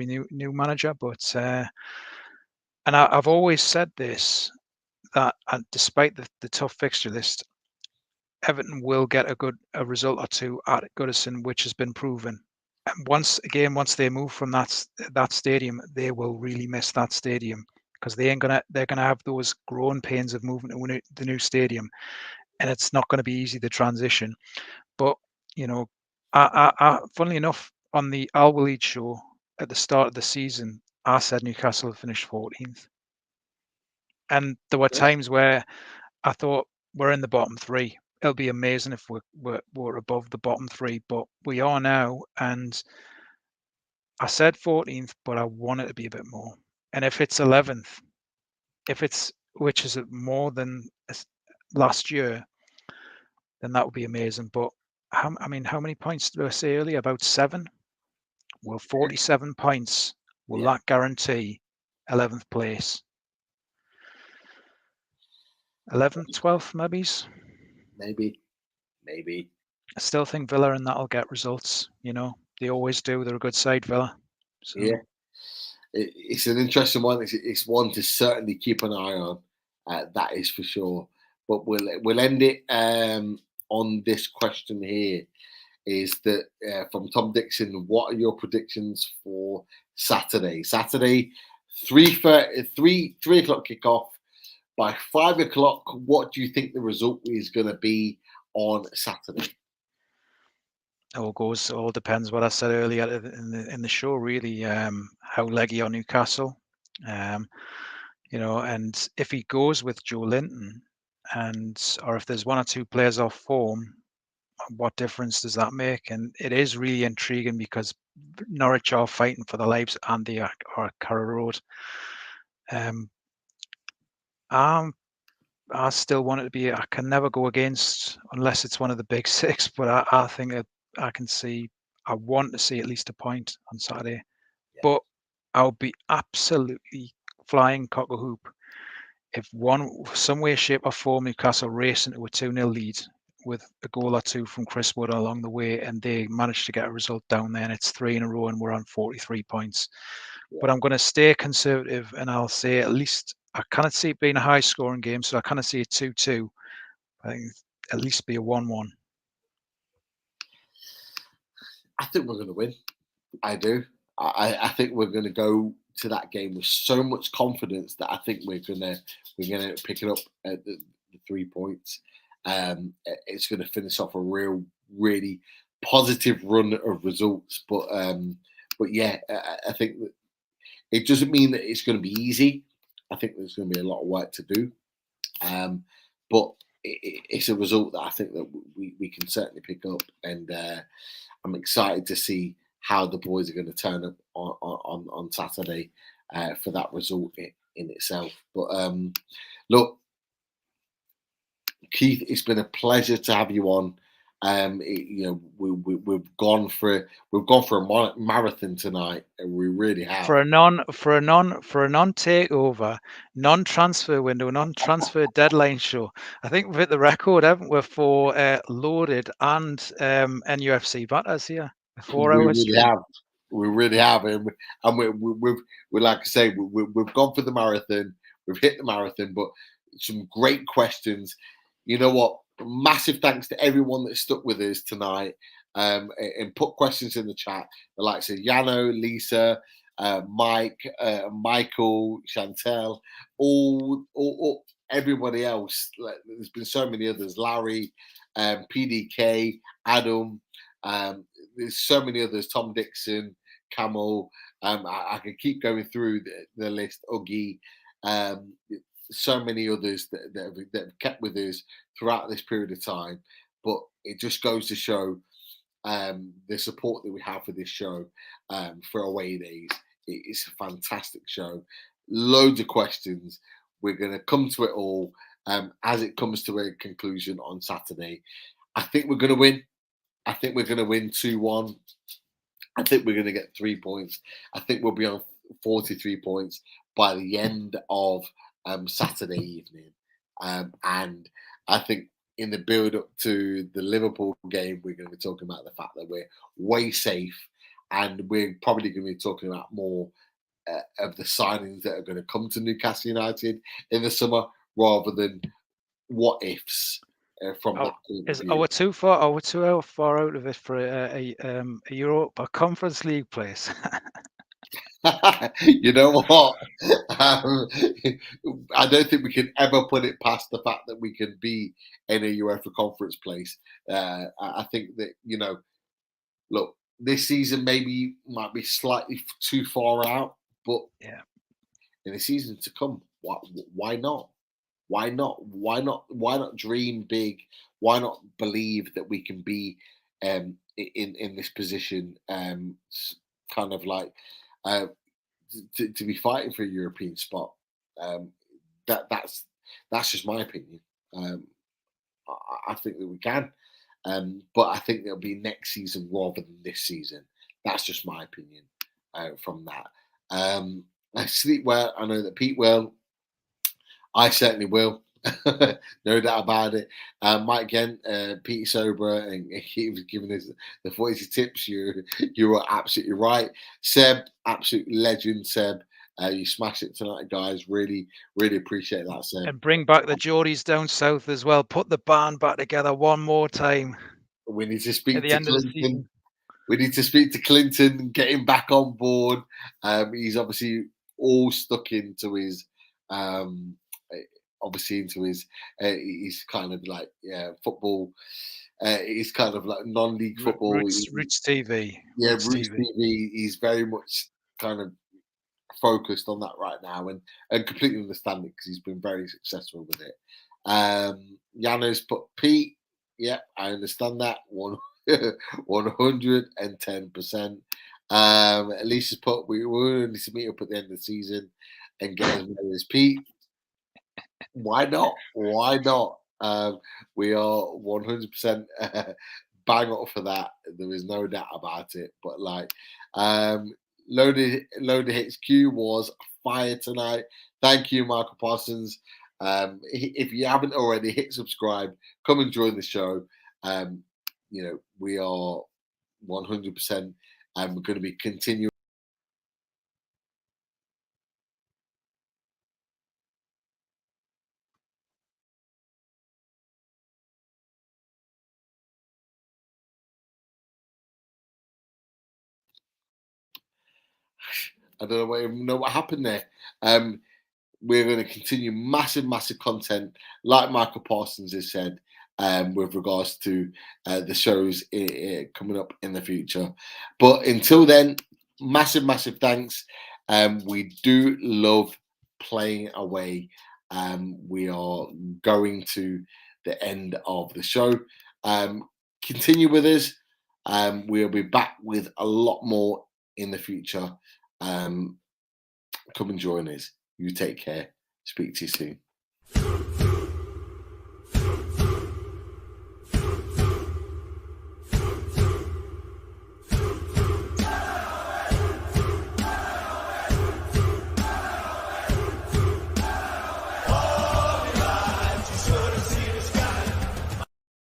new manager. But and I've always said this, that despite the tough fixture list, Everton will get a result or two at Goodison, which has been proven. And once they move from that stadium, they will really miss that stadium, because they're gonna have those growing pains of moving to the new stadium, and it's not going to be easy to transition. But you know, funnily enough, on the Al Walid show at the start of the season, I said Newcastle finished 14th, and there were times where I thought we're in the bottom three. It'll be amazing if we're above the bottom three, but we are now. And I said 14th, but I want it to be a bit more. And if it's 11th, which is more than last year, then that would be amazing. But how many points did I say earlier? About 7. Well, 47 points. Will that guarantee 11th place? 11th, 12th, maybe. Maybe. I still think Villa and that'll get results. You know, they always do. They're a good side, Villa. So. Yeah, it's an interesting one. It's one to certainly keep an eye on. That is for sure. But we'll end it on this question here. Is that from Tom Dixon? What are your predictions for Saturday? Saturday, 3 o'clock kickoff. By 5 o'clock, what do you think the result is going to be on Saturday? All depends what I said earlier in the show. Really, how leggy are Newcastle? You know, and if he goes with Joe Linton, or if there's one or two players off form, what difference does that make? And it is really intriguing because Norwich are fighting for their lives and they are Carrow Road. I still want it to be. I can never go against unless it's one of the big 6. But I think I can see. I want to see at least a point on Saturday. Yeah. But I'll be absolutely flying cock a hoop if some way, shape, or form Newcastle race into a 2-0 lead with a goal or two from Chris Wood along the way, and they manage to get a result down there, and it's 3 in a row, and we're on 43 points. Yeah. But I'm going to stay conservative, and I'll say at least. I cannot see it being a high-scoring game, so I cannot see it 2-2. I think at least be a 1-1. I think we're going to win. I do. I think we're going to go to that game with so much confidence that I think we're going to pick it up at the 3 points. It's going to finish off a really positive run of results. But yeah, I think that it doesn't mean that it's going to be easy. I think there's going to be a lot of work to do, but it's a result that I think that we can certainly pick up, and I'm excited to see how the boys are going to turn up on Saturday for that result in itself. But look, Keith, it's been a pleasure to have you on. We've gone for a marathon tonight, and we really have. For a non takeover, non-transfer window, non-transfer deadline show. I think we've hit the record, haven't we, for loaded and NUFC batters here. 4 We hours. really have. We really have, and we're like I say, we've gone for the marathon. We've hit the marathon, but some great questions. You know what? Massive thanks to everyone that stuck with us tonight and put questions in the chat. The likes of Yano, Lisa, Mike, Michael, Chantel, all everybody else. Like, there's been so many others. Larry, PDK, Adam. There's so many others. Tom Dixon, Camel. I can keep going through the list. Uggy. So many others that have kept with us throughout this period of time. But it just goes to show the support that we have for this show for away days. It's a fantastic show. Loads of questions. We're going to come to it all as it comes to a conclusion on Saturday. I think we're going to win. I think we're going to win 2-1. I think we're going to get 3 points. I think we'll be on 43 points by the end of Saturday evening. And I think in the build-up to the Liverpool game, we're going to be talking about the fact that we're way safe, and we're probably going to be talking about more of the signings that are going to come to Newcastle United in the summer, rather than what ifs from that point of view. Are we too far out of it for a Europa Conference League place? You know what? I don't think we can ever put it past the fact that we can be in a UEFA conference place. I think that, look, this season maybe might be slightly too far out, but yeah, in the season to come, why not? Why not? Why not dream big? Why not believe that we can be in this position, kind of like to be fighting for a European spot? That's just my opinion. I think that we can, but I think it'll be next season rather than this season. That's just my opinion from that. I sleep well. I know that Pete will. I certainly will. No doubt about it. Mike again, Pete sober, and he was giving us the 40 tips. You were absolutely right. Seb, absolute legend, Seb. You smashed it tonight, guys. Really, really appreciate that, Seb. And bring back the Geordies down south as well. Put the band back together one more time. We need to speak at the to end of the Clinton. season. We need to speak to Clinton and get him back on board. He's obviously all stuck into his he's kind of like football. He's kind of like non-league football. Roots TV. Yeah, Roots TV. He's very much kind of focused on that right now, and completely understand it because he's been very successful with it. Yano's put Pete. Yeah, I understand that 110%. Lisa's put we will need to meet up at the end of the season and get as many as Pete. Why not? Why not? We are 100% bang up for that. There is no doubt about it. But like, Loaded HQ was fire tonight. Thank you, Michael Parsons. If you haven't already, hit subscribe. Come and join the show. We are 100%. We're going to be continuing. I don't know what happened there. We're going to continue massive content, like Michael Parsons has said, with regards to the shows coming up in the future. But until then, massive thanks. We do love playing away. We are going to the end of the show. Continue with us. We'll be back with a lot more in the future. Come and join us. You take care. Speak to you soon.